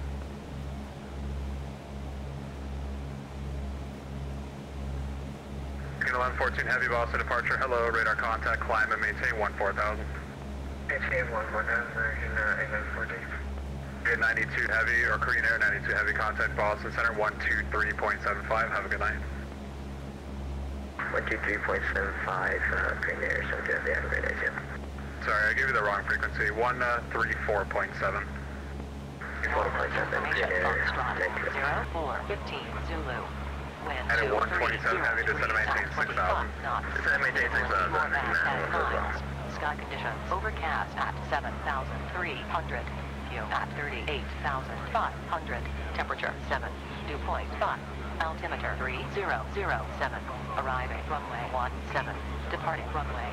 Green 1114 Heavy Boston departure, hello, radar contact, climb and maintain 14,000. maintain 110, American 1114. Good 92 Heavy, or Korean Air 92 Heavy, contact Boston Center 123.75, have a good night. 123.75, Korean Air 72 Heavy, have a great night, yeah. Sorry, I gave you the wrong frequency. 134.7. 4.7, Korean Air 92. 0415 Zulu. Wind And at 127 heavy, descend to maintain 6,000. Descend to maintain 6,000. More than 10 miles. Sky conditions overcast at 7,300. View at 38,500. Temperature 7. Dew point 5. Altimeter 3007. Arriving runway 17. Departing runway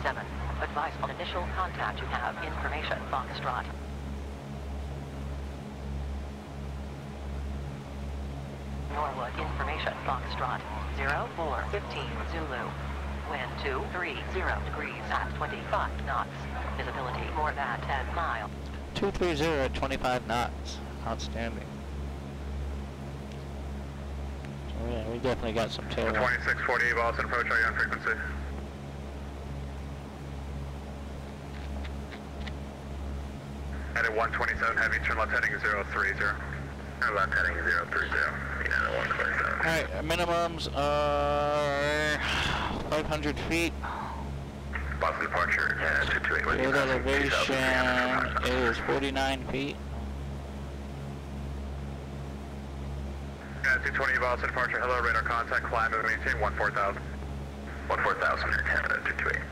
17. Advise on initial contact. You have information. Foxtrot. Norwood information. Foxtrot 0415 Zulu. Wind 230 degrees at 25 knots. Visibility more than 10 miles. 230 at 25 knots. Outstanding. So yeah, we definitely got some tail. 2640 Boston approach, are you on frequency? And at 127 heavy, turn left heading 030. Left heading 030, yeah, 127. Alright, minimums are 500 feet. Boston departure, yeah, 228. Field elevation is 49 feet. Yeah, 220 Boston departure, hello, radar contact, climb and maintain 14,000. 14,000, 228.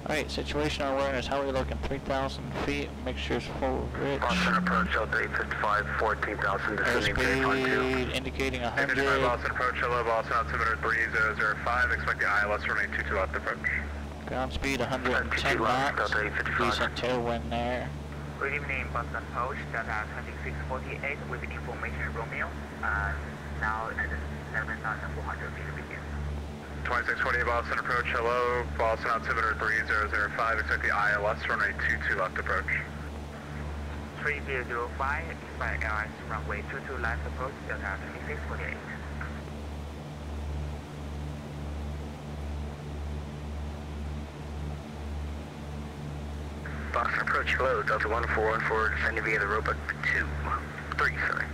Alright, situational awareness, how are we looking? 3,000 feet, mixture's full rich. Boston approach, Delta 855, 14,000, descending Airspeed indicating 100. 85 Boston approach, hello, Boston altimeter 3005, expect the ILS to remain 22 left approach. Ground speed 110 knots, decent tailwind there. Good evening, Boston approach, Delta 2648 with information Romeo, now at 7,400 feet begin. 2620 Boston approach, hello, Boston altimeter 3005, expect the ILS to remain 22 left approach. 3005, expect ILS runway 22 left approach, Delta 2648. Boston approach, hello, Delta 1414, descending via the robot 3, sorry.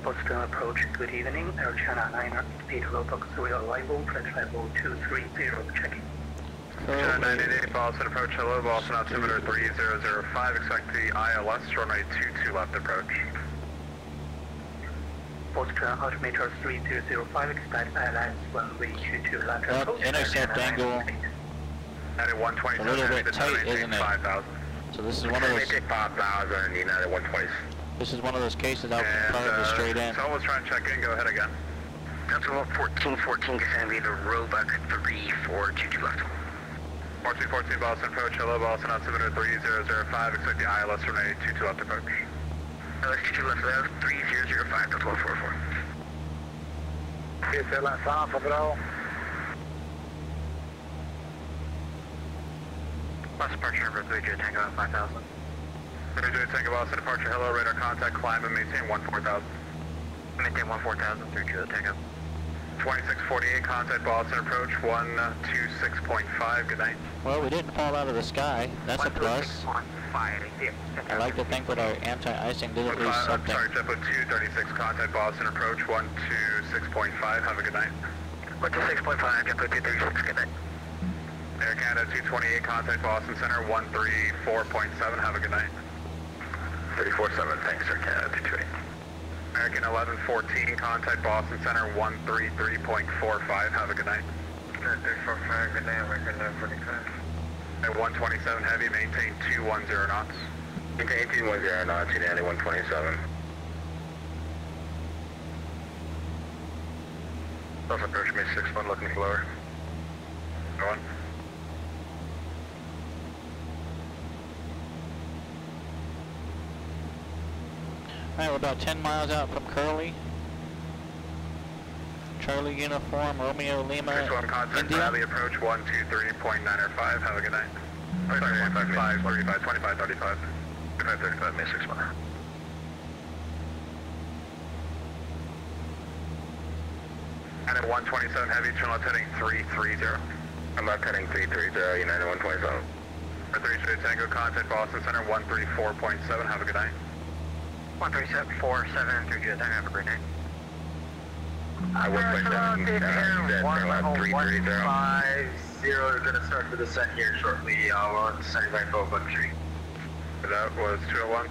Boston approach, good evening, Air China 9 speed robot 3 arrival, flight level 230, checking. China 988, Boston approach, hello, Boston altimeter 3005, expect the ILS, runway 22 left approach. Boston altimeter 3005, expect ILS, runway 22 left approach. Intercept angle. At 127, A little bit tight, isn't it? 5,000. So this is one of those. 5,000, United 120. This is one of those cases out in front of the straight end. Someone's trying to check in, go ahead again. Delta 1414, descend via the Roebuck 3422 left. 1414 Boston approach, hello, Boston altimeter 3005, expect the ILS, runway 22 left approach. ILS 22 left, 3005, Delta 144. Yes, that's Alpha Bravo. Last departure number 32 Tango 5000. 32 Tango Boston departure, hello, radar contact, climb and maintain 14,000. Maintain 14,000, 32 Tango. 2648 contact Boston approach, 126.5, good night. Well, we didn't fall out of the sky. That's a plus. I like to think that our anti-icing didn't lose something. Sorry, JetBlue 236 contact Boston approach, 126.5, have a good night. 126.5, JetBlue 236, good night. Air Canada 228 contact Boston Center, 134.7, have a good night. 347, thanks, Air Canada 228. American 1114 contact Boston Center, 133.45, have a good night. 345, good night, American 1145. At 127 heavy, maintain 210 knots. Maintain 210 knots, United 127. Delta approach, May 61, looking lower. Go on. Alright, we're about 10 miles out from Curly. Charlie Uniform, Romeo Lima, 61 contact India. Bradley approach, 123.905, have a good night. Sorry, 155, 35, 25, 35. 25, 35, May 61. And at 127 heavy, turn left heading 330. I'm left heading 330, United 127. For 32 Tango contact Boston Center, 134.7, have a good night. 13747, 32 Tango, have a great night. I will push that in, turn left 330. 150, we're going to start the descent here shortly. We're on descending by Roebuck Tree. That was 201.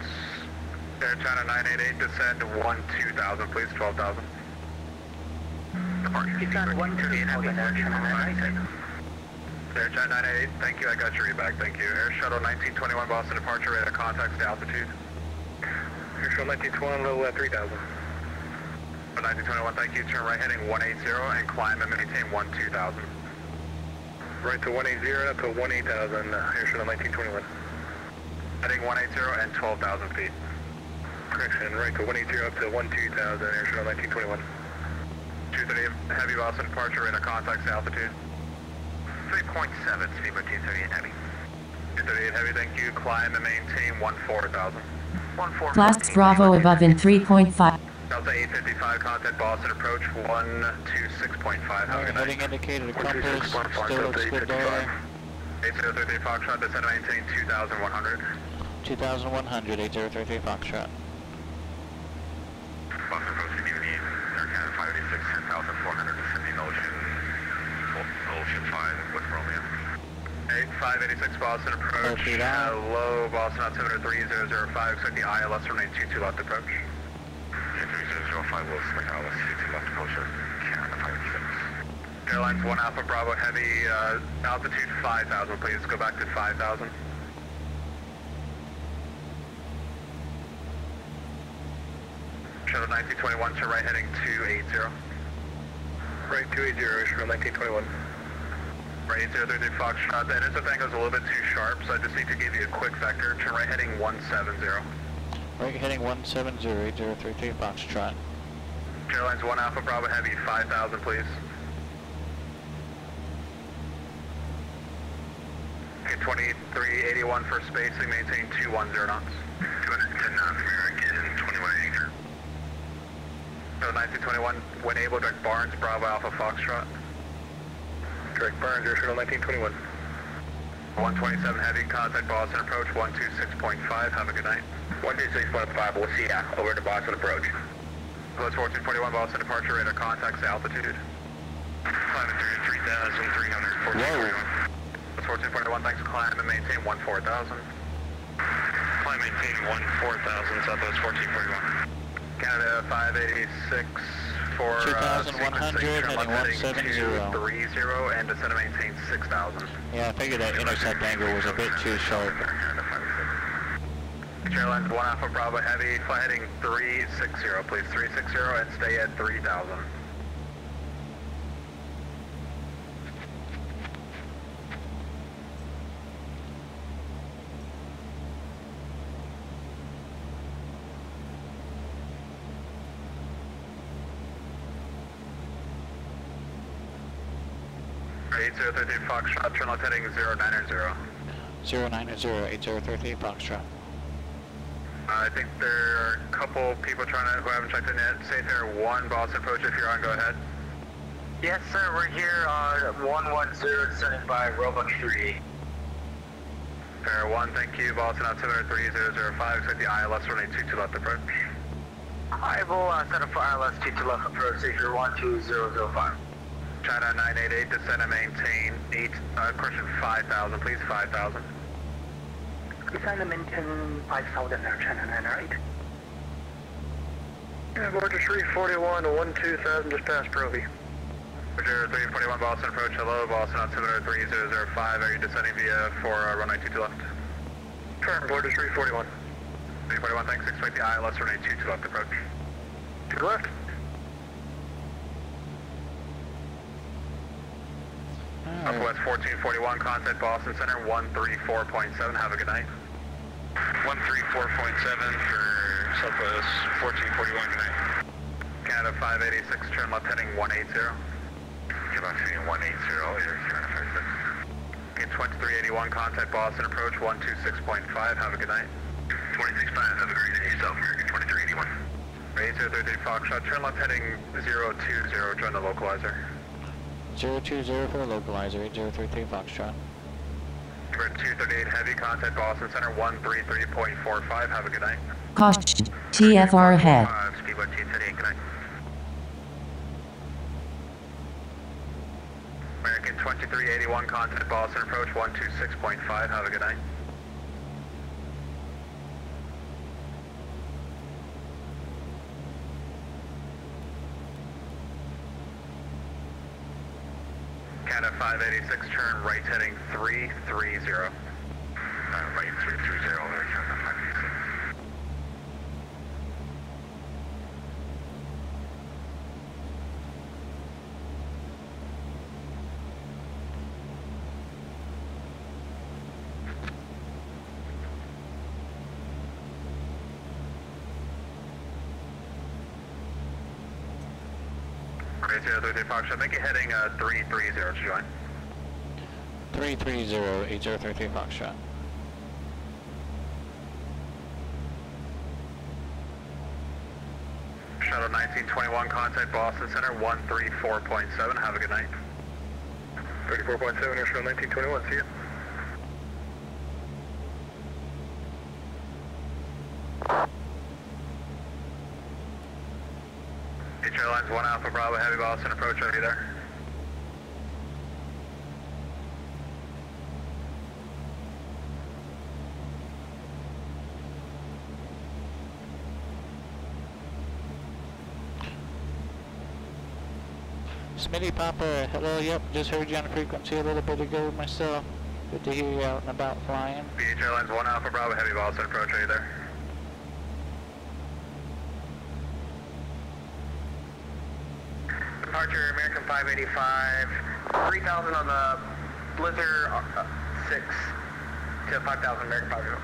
Air China 988, descend 12,000, please, 12,000. Keep on 128, Air China 988, thank you, I got your read back, thank you. Air Shuttle 1921, Boston departure, radar contacts to altitude. Air Shuttle 1921, low at 3,000. 1921, thank you, turn right heading 180 and climb and maintain 12,000. Right to 180 up to 18,000, Air Shuttle 1921. Heading 180 and 12,000 feet. Correction, right to 180 up to 12,000, Air Shuttle 1921. 238 heavy Boston departure, radar contacts to altitude. 3.7, speed by 238 heavy. 238 heavy, thank you, climb and maintain 14,000. Blast Bravo above in 3.5. Delta 855 contact Boston approach 126.5. Have a good night. Heading indicated compass, still looks good there. 8033 Foxtrot, descend and maintain 2,100. 2,100, 8033 Foxtrot. Boston approach to Air Canada 586, 10,400, descending Ocean 5 with Romeo. 586 Boston approach. Hello, Boston altimeter 3005, expect the ILS remain 22 left approach. 3005 will select ILS 22 left approach of Canada 586. Airlines 1 Alpha Bravo heavy, altitude 5,000 please, go back to 5,000. Shuttle 1921 to right heading 280. Right 280, Air Shuttle 1921. Right 8033 Foxtrot, that is, I think, was a little bit too sharp, so I just need to give you a quick vector. Turn right heading 170. Right heading 170, 8033 Foxtrot. Airlines 1 Alpha Bravo heavy, 5,000 please. Okay, 2381 for spacing, maintain 210 knots. 210 knots, American 2180. So 1921, when able, direct Barnes, Bravo Alpha Foxtrot. Direct Barnes, Air Shuttle 1921. 127 heavy, contact Boston approach, 126.5, have a good night. 126.5, we'll see ya, over to Boston approach. Plus 1441 Boston departure, radar contacts to altitude. Climate 3,300, 1441. Southwest 1441, thanks. Climb and maintain 14,000. Climb and maintain 14,000, Southwest 1441. Canada 586 for 2,100 heading 170. 230 and descend and maintain 6,000. Yeah, I figured that intercept angle was a bit too sharp. Airlines 1 Alpha Bravo Heavy, fly heading 360, please 360 and stay at 3,000. Right, 8033 Foxtrot, turn left heading 090. 090, 8033 Foxtrot. I think there are a couple people trying to, who haven't checked in yet. Safe Air 1, Boston approach if you're on, go ahead. Yes, sir, we're here on 110, descending by Roebuck 3. Air 1, thank you. Boston altimeter 3005, expect the ILS runway 22 left approach. I will set up for ILS 22 left approach, Savior 12005. China 988, descend and maintain correction 5,000, please, 5,000. Descend and maintain 5,000 there, China 988. Yeah, Border 341, 12,000, just past Proby. Border 341, Boston approach, hello, Boston altimeter 3005, are you descending via for runway 22 left? Confirm, Border 341. 341, thanks, expect the ILS runway 22 left approach. 2 left. Southwest 1441, contact Boston Center 134.7, have a good night. 134.7 for Southwest 1441, good night. Canada 586, turn left heading 180. Give us 180, you're Canada 56. Okay, 2381, contact Boston approach 126.5, have a good night. 26.5, have a great day yourself, American 2381. 8033 Foxtrot, turn left heading 020, join the localizer. 020 for the localizer, 8033 Foxtrot. For 238 heavy, contact Boston Center 133.45, have a good night. Caution, TFR ahead. Speed 238, good night. American 2381, contact Boston approach 126.5, have a good night. Canada 586, turn right heading 330. Right 330 there, Canada 586. Okay, 033 Fox, I think you're heading 330 to join. 330, 8033 Foxtrot. Shuttle 1921, contact Boston Center 134.7, have a good night. 34.7, here, Shuttle 1921, see you. Airlines 1 Alpha Bravo Heavy, Boston approach, are you there? Smitty Papa, hello, yep, just heard you on the frequency a little bit ago myself. Good to hear you out and about flying. BH Airlines 1 Alpha Bravo Heavy, Boston approach, are you there? Departure American 585, 3,000 on the Blizzard 6 to 5,000 American 585.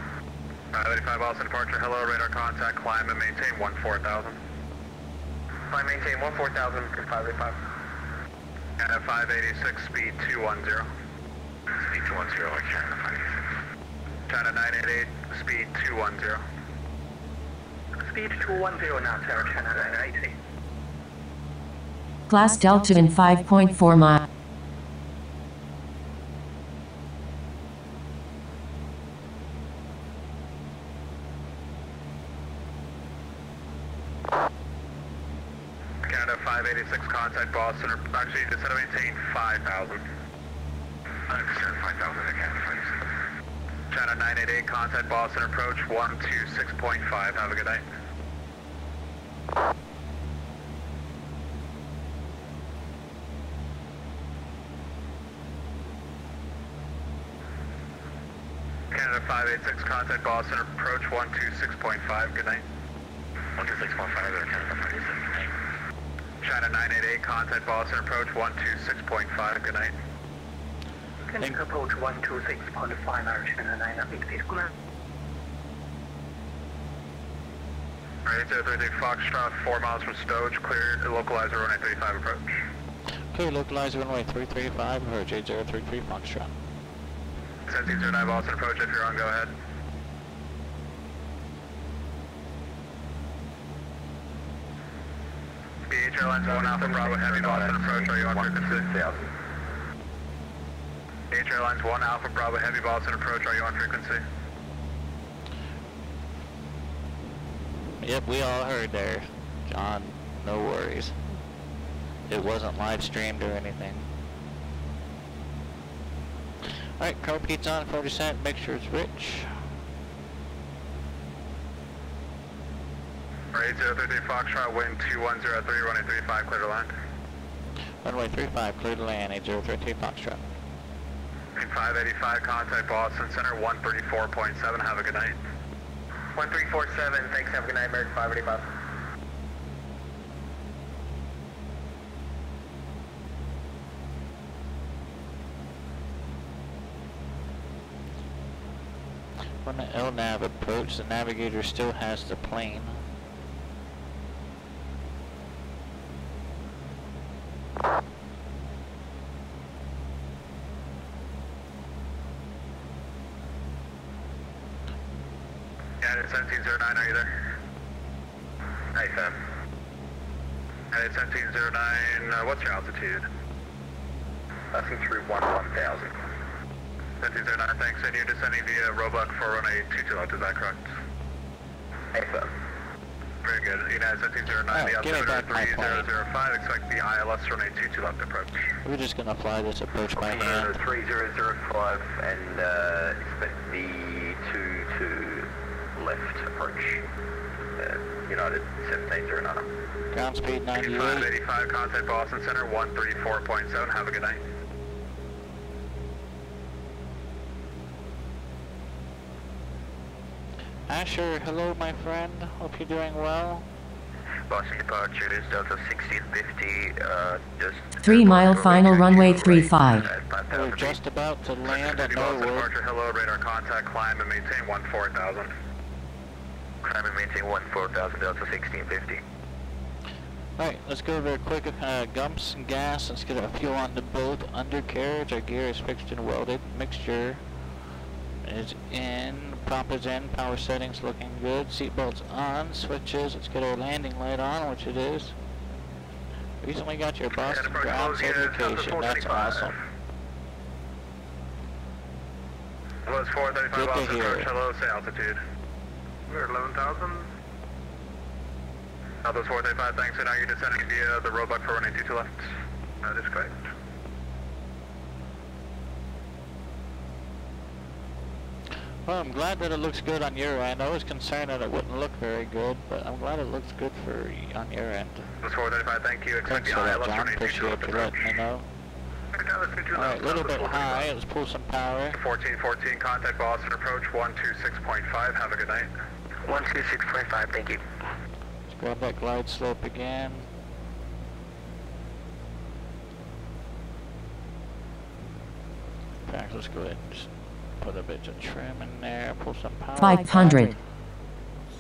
585 Boston departure, hello, radar contact, climb and maintain 14,000. Climb maintain 14,000 American 585. Canada 586, speed 210. Speed 210, Canada 586. China 988, speed 210. Speed 210 now, Tower China 988. Class Delta in 5.4 miles. Canada 586, contact Boston, or actually, just to maintain 5,000. 5000 again, please. China 988, contact Boston approach 126.5. Have a good night. Canada 586, contact Boston approach 126.5. Good night. 126.5, Canada 586, good night. China 988, contact Boston approach 126.5. Good night. Can approach 126.5, China 988, good night. Alright, 033 Foxtrot, 4 miles from Stoge, clear, localizer runway 35 approach. Okay, localizer runway 335, approach 8033 Foxtrot. 1709 Boston approach, if you're on, go ahead. BH Airlines 1 Alpha Bravo Heavy Boston approach, are you on frequency? BH Airlines 1 Alpha Bravo Heavy Boston approach, are you on frequency? Yep, we all heard there, John. No worries. It wasn't live streamed or anything. Alright, car repeats on for descent. Make sure it's rich. Alright, 033 Foxtrot, wind 2103, runway 35, clear to land. Runway 35, clear to land, 8033 Foxtrot. 585, contact Boston Center, 134.7, have a good night. 1347, thanks, have a good night, American 585. When the LNAV approach, the navigator still has the plane. Yeah, it's 1709, are you there? Hi, Sam. And it's 1709, what's your altitude? Passing through 1000. 1709, thanks, and you're descending via Roebuck for runway 22 left, is that correct? Hi, Sam. Very good. United 1709, the altimeter 3005, expect the ILS runway 22 left approach. We're just gonna fly this approach by hand. 3005 and expect the 22 left approach. United 1709. Ground speed 98. 585, contact Boston Center, 134.7, have a good night. Asher, hello my friend. Hope you're doing well. Boston departure is Delta 1650, just... 3 mile final runway 35. We're just about to land at Norwood. Departure, hello, radar contact, climb and maintain 14,000. Climb and maintain 14,000, Delta 1650. Alright, let's go over a quick gumps and gas. Let's get our fuel on the boat. Undercarriage, our gear is fixed and welded. Mixture is in, prop is in, power settings looking good, seatbelts on, switches, let's get our landing light on, which it is. Recently got your Boston ground certification, that's awesome. Hello, it's 435 Good to Boston hear. approach, hello, say altitude. We're at 11,000. Southwest 435, thanks, and now you're descending via the Roebuck for runway 22 left. That is correct. Well, I'm glad that it looks good on your end. I was concerned that it wouldn't look very good, but I'm glad it looks good for on your end. Southwest 435, thank you. Expect Thanks the for that, ILS John. runway 22 Appreciate left you approach. letting me know. Alright, a little bit high. Let's pull some power. 1414, contact Boston approach, 126.5, have a good night. 126.5, thank you. Let's grab that glide slope again. In fact, let's go ahead and just put a bit of trim in there, pull some power. 500.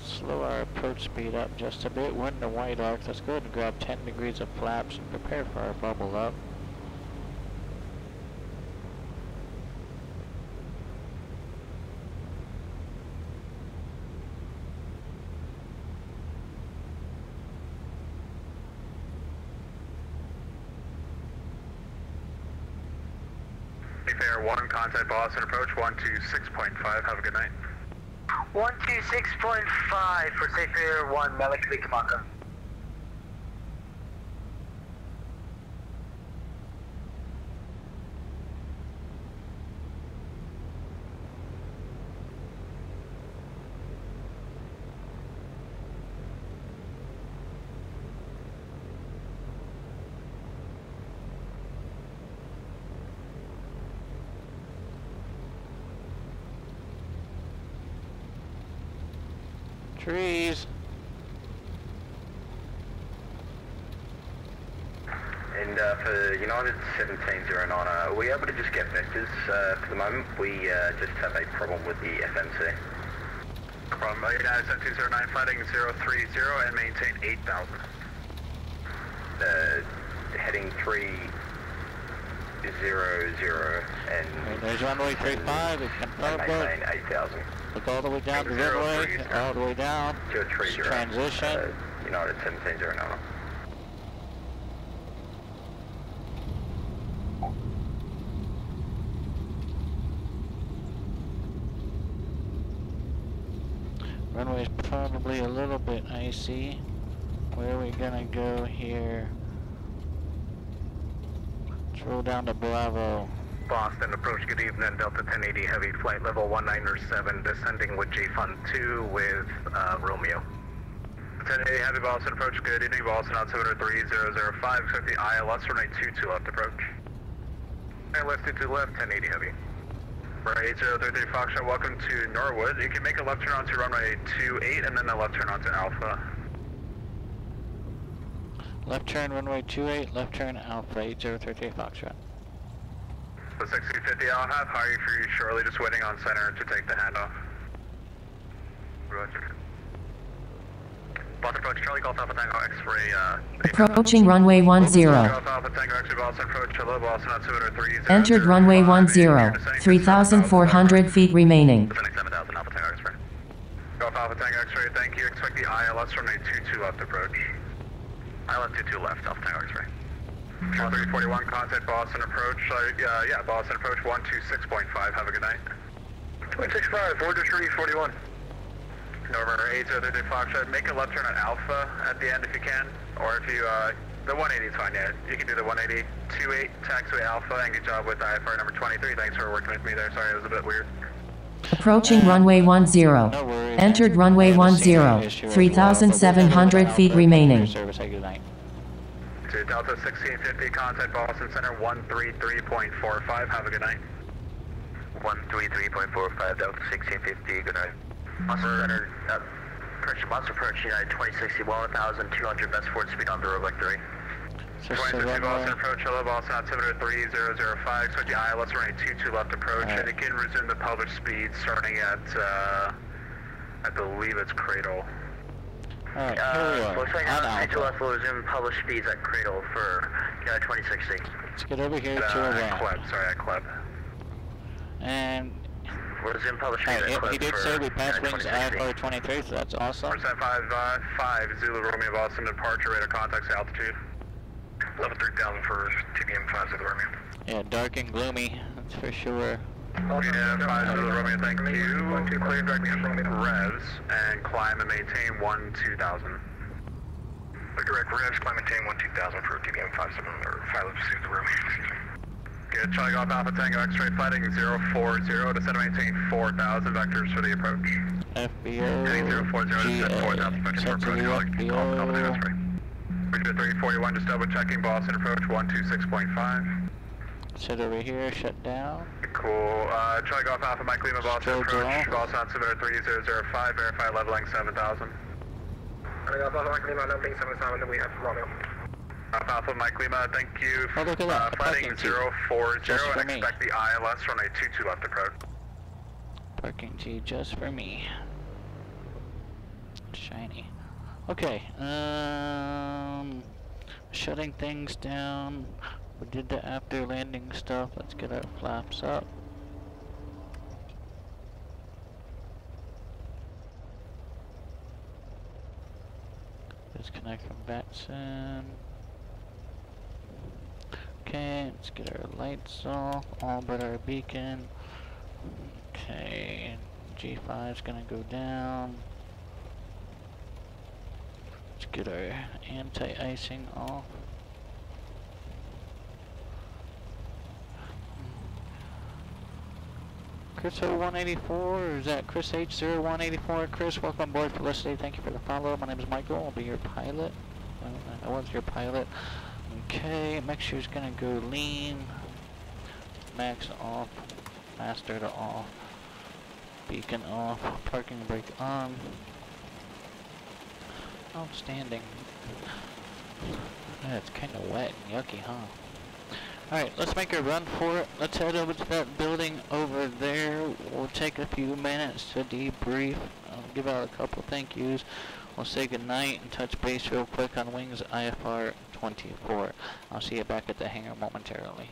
Slow our approach speed up just a bit. We're in the white arc. Let's go ahead and grab 10 degrees of flaps and prepare for our bubble up. Fair 1, contact Boston approach, 126.5, have a good night. 126.5 for Safe Air 1, Melikli Kamaka. Trees. And for United 1709, are we able to just get vectors for the moment? We just have a problem with the FMC. From United 1709, fighting 030 and maintain 8,000. Heading 300 and There's runway 35, it's confirmed. maintain 8,000. Look all the way down the runway, all the way down. 030. Transition. United 1709. Runway's probably a little bit icy. Where are we gonna go here? Let's roll down to Bravo. Boston, approach, good evening, Delta 1080, heavy flight level 197, descending with J-Fund 2 with Romeo. 1080 heavy Boston, approach, good evening, Boston, altimeter 3005, expect the ILS runway 22 left approach. ILS 22 left, 1080 heavy. Right, 8033 Foxtrot, welcome to Norwood. You can make a left turn onto runway 28 and then a left turn onto Alpha. Left turn runway 28, left turn Alpha 8033 Foxtrot. The 6050, I'll have higher for you shortly, just waiting on center to take the handoff. Roger. Boston approach, Charlie Golf Alpha Tango X-ray. Approaching runway 10. Golf Alpha Tango X-ray, Boston approach, hello Boston, altimeter 30. Entered runway 10. 3,400 feet remaining. Descending 7,000, Alpha Tango X-ray. Golf Alpha Tango X-ray, thank you. Expect the ILS runway 22 left approach. ILS 22 left, Alpha Tango X-ray. 341, contact Boston approach. Yeah, Boston approach 126.5. Have a good night. 265, order 341. Over 8033 Foxtrot. Make a left turn on Alpha at the end if you can, or if you the 180 is fine. Yeah, you can do the 180. 28 taxiway Alpha, and good job with IFR number 23. Thanks for working with me there. Sorry, it was a bit weird. Approaching runway 10. Entered runway 10. 3,700 feet remaining. Service, say good night. To Delta 1650, contact Boston Center 133.45. Have a good night. 133.45, Delta 1650, good night. Boston Center, correction, Boston approach, United 2060, 1,200 best forward speed on the road, 3. 2060 Boston approach, hello Boston, altimeter 3005, expect the ILS running 22 left approach, and you can resume the published speed starting at, I believe it's Cradle. Alright, here we are. Looks like on on 2 Alpha. left will resume published speeds at Cradle for United 2060. Let's get over here to At around. Kleb, sorry, at Kleb. And We'll resume published speeds at he Kleb did for say we passed United wings 2060. IFR-23, so that's awesome. Percent 5 Zulu Romeo Boston departure radar contacts altitude. Level 3000 for TBM 5 Zulu Romeo. Yeah, dark and gloomy, that's for sure. Yeah, 5 Zulu Romeo, thank you. Clear direct revs and climb and maintain 1-2000. Direct revs, climb and maintain 1-2000 for TBM 57 or 5 Zulu Romeo. Excuse me. Good, Charlie Golf Alpha Tango X-ray fighting 040, descend and maintain 4,000 vectors for the approach. FBO, Heading 040, descend 4,000 vectors for approach. Charlie Golf Alpha Tango X-ray. Bridge 341, just double checking Boston approach 126.5. sit over here, shut down. Cool, Charlie Golf Alpha Mike Lima Boston Still approach, draw. Boston altimeter 3005, verify leveling 7,000. Charlie Golf Alpha Mike Lima, leveling 7,000, we have Romeo. Alpha Mike Lima, thank you. Oh, look at that, Fighting parking T. 040 Just for and me. expect the ILS runway 22 left approach. Parking T just for me. Shiny. Okay, shutting things down. We did the after landing stuff. Let's get our flaps up. Disconnect from VATSIM. Okay, let's get our lights off, all but our beacon. Okay, G5's gonna go down. Let's get our anti-icing off. Chris 0184, or is that Chris H0184? Chris, welcome aboard Felicity. Thank you for the follow. My name is Michael. I'll be your pilot. I was your pilot. Okay, mixture's gonna go lean. Max off. Master to off. Beacon off. Parking brake on. Outstanding. Yeah, it's kind of wet and yucky, huh? Alright, let's make a run for it. Let's head over to that building over there. We'll take a few minutes to debrief. I'll give out a couple thank yous. We'll say goodnight and touch base real quick on wings IFR-23. I'll see you back at the hangar momentarily.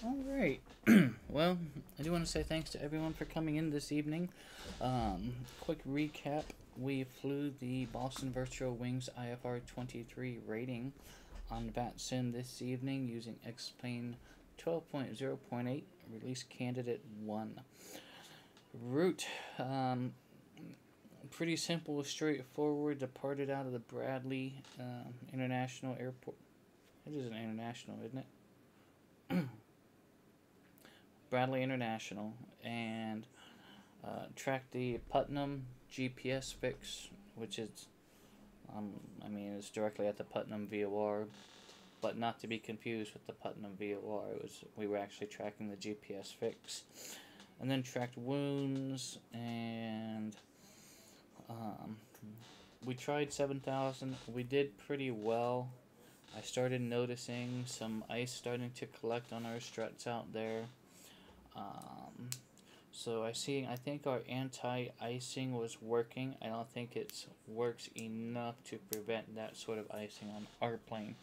Alright, well, I do want to say thanks to everyone for coming in this evening. Quick recap, we flew the Boston Virtual Wings IFR-23 rating on VATSIM this evening using X-Plane 12.0.8, release candidate 1. Route, pretty simple, straightforward, departed out of the Bradley International Airport. It is an international, isn't it? Bradley International, and tracked the Putnam GPS fix, which is, I mean, it's directly at the Putnam VOR, but not to be confused with the Putnam VOR. We were actually tracking the GPS fix, and then tracked wounds, and we tried 7,000. We did pretty well. I started noticing some ice starting to collect on our struts out there. So I think our anti-icing was working. I don't think it works enough to prevent that sort of icing on our plane,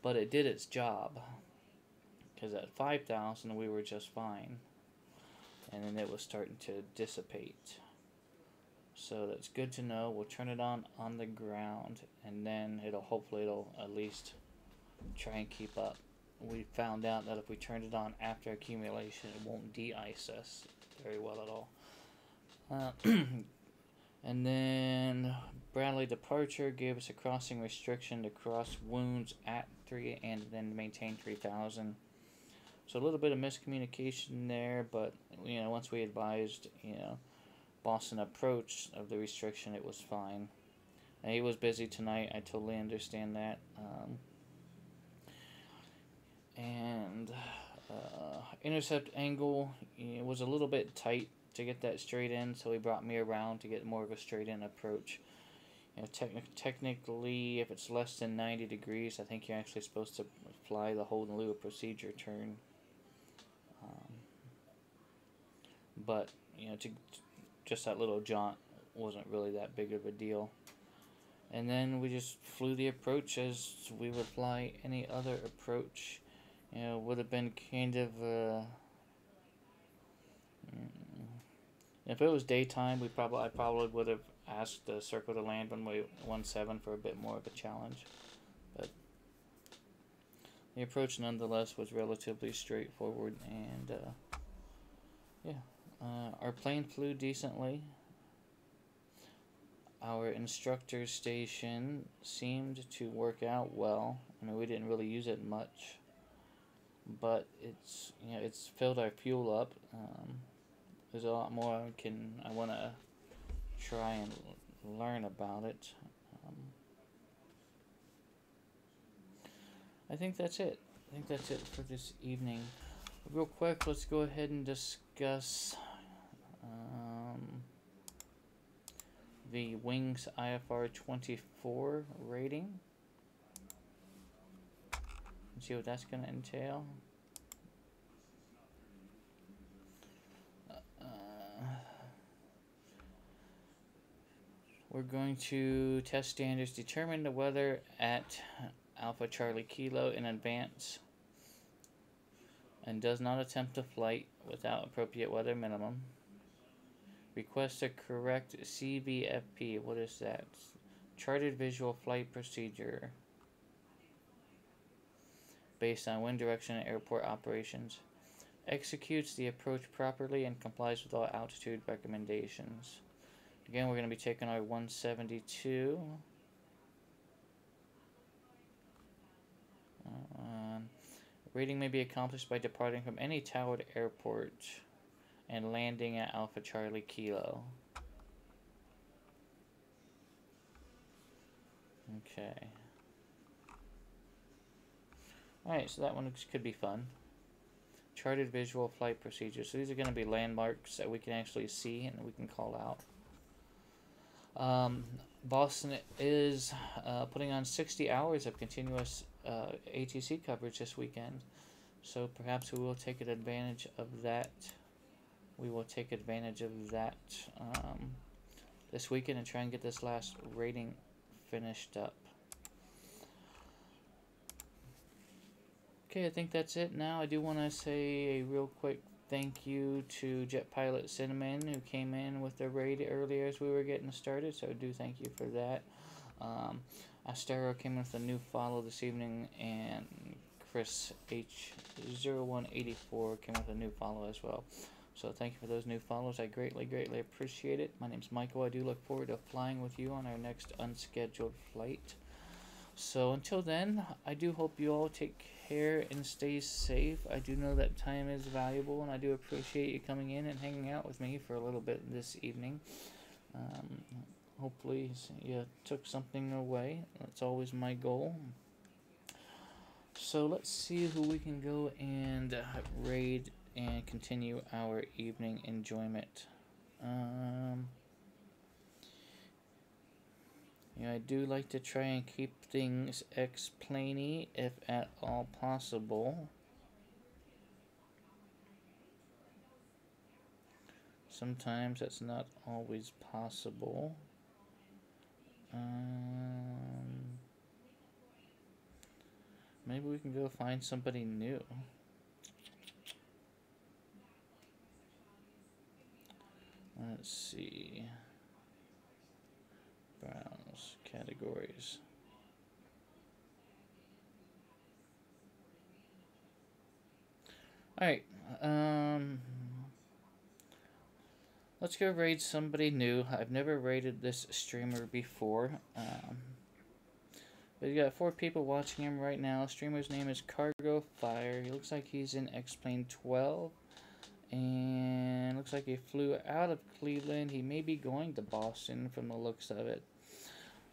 but it did its job, because at 5,000 we were just fine, and then it was starting to dissipate. So that's good to know. We'll turn it on the ground, and then hopefully it'll at least try and keep up. We found out that if we turned it on after accumulation, it won't de-ice us very well at all. And then Bradley departure gave us a crossing restriction to cross wounds at 3 and then maintain 3,000. So a little bit of miscommunication there, but once we advised Boston approach of the restriction, it was fine. And he was busy tonight. I totally understand that. And intercept angle was a little bit tight to get that straight in, so he brought me around to get more of a straight in approach. Technically, if it's less than 90 degrees, I think you're actually supposed to fly the hold in lieu of procedure turn. But just that little jaunt wasn't really that big of a deal. And then we just flew the approach as we would fly any other approach. Would have been kind of if it was daytime, I probably would have asked the Circle to land runway 17 for a bit more of a challenge, but the approach nonetheless was relatively straightforward, and yeah, Our plane flew decently. Our instructor station seemed to work out well. I mean, we didn't really use it much, but it's, you know, it's filled our fuel up. There's a lot more I want to try and learn about it. I think that's it. I think that's it for this evening. Real quick, let's go ahead and discuss the Wings IFR-23 rating. And see what that's going to entail. We're going to test standards, determine the weather at Alpha Charlie Kilo in advance, and does not attempt a flight without appropriate weather minimum. Request a correct CVFP. What is that? Charted Visual Flight Procedure. Based on wind direction and airport operations. Executes the approach properly and complies with all altitude recommendations. Again, we're going to be taking our 172. Rating may be accomplished by departing from any towered airport and landing at Alpha Charlie Kilo. Okay. Alright, so that one could be fun. Charted Visual Flight Procedures. So these are going to be landmarks that we can actually see and we can call out. Boston is putting on 60 hours of continuous ATC coverage this weekend, so perhaps we will take advantage of that. We will take advantage of that this weekend and try and get this last rating finished up. Okay, I think that's it now. I do want to say a real quick thank you to Jet Pilot Cinnamon, who came in with the raid earlier as we were getting started, so I do thank you for that. Astero came in with a new follow this evening, and Chris H0184 came with a new follow as well. So thank you for those new follows. I greatly appreciate it. My name's Michael. I do look forward to flying with you on our next unscheduled flight. So until then, I do hope you all take care and stay safe. I do know that time is valuable, and I do appreciate you coming in and hanging out with me for a little bit this evening. Hopefully you took something away. That's always my goal. So let's see who we can go and raid and continue our evening enjoyment. Yeah, I do like to try and keep things X-planey if at all possible. Sometimes that's not always possible. Maybe we can go find somebody new. Let's see. Browse categories. Alright, let's go raid somebody new. I've never raided this streamer before. But you got 4 people watching him right now. Streamer's name is Cargo Fire. He looks like he's in X-Plane 12. And looks like he flew out of Cleveland. He may be going to Boston from the looks of it.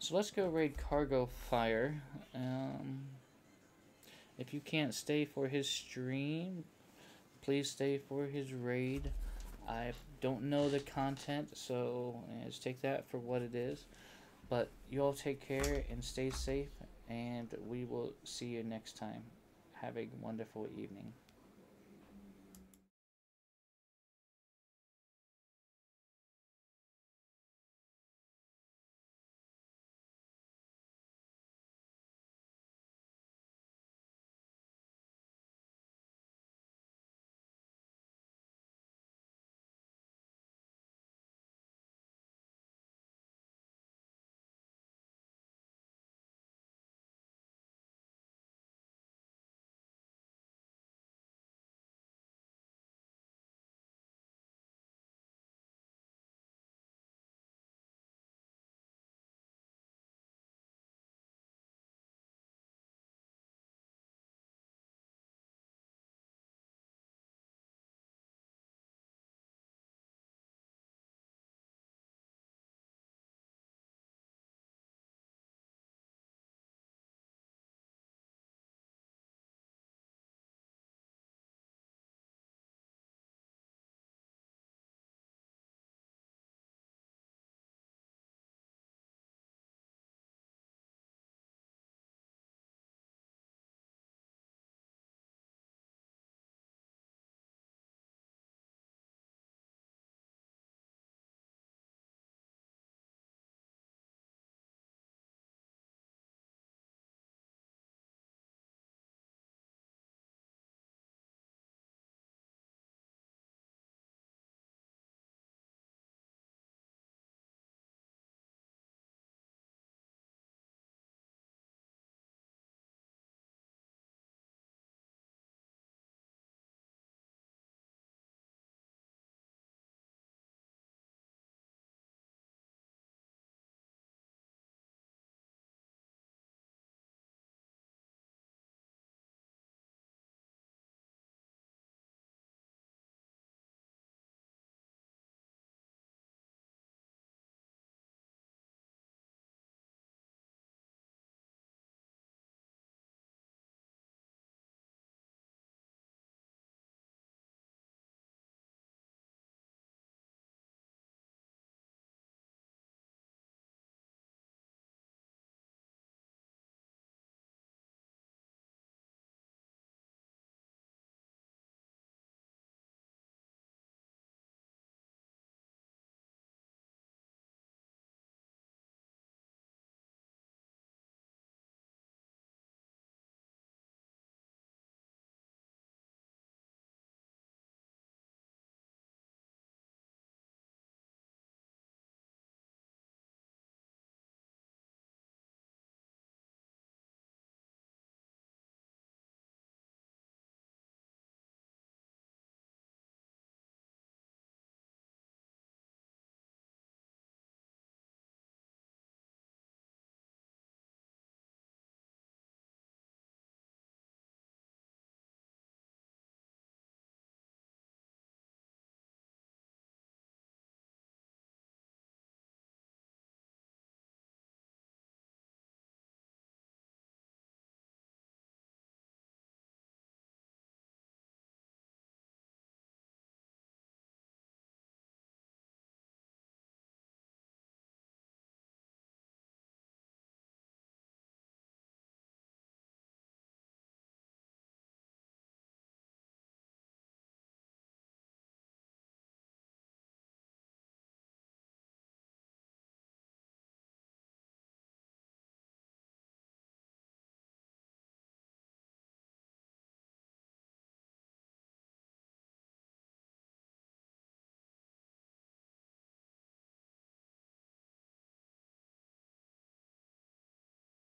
So let's go raid Cargo Fire. If you can't stay for his stream, please stay for his raid. I don't know the content, so just take that for what it is. But you all take care and stay safe, and we will see you next time. Have a wonderful evening.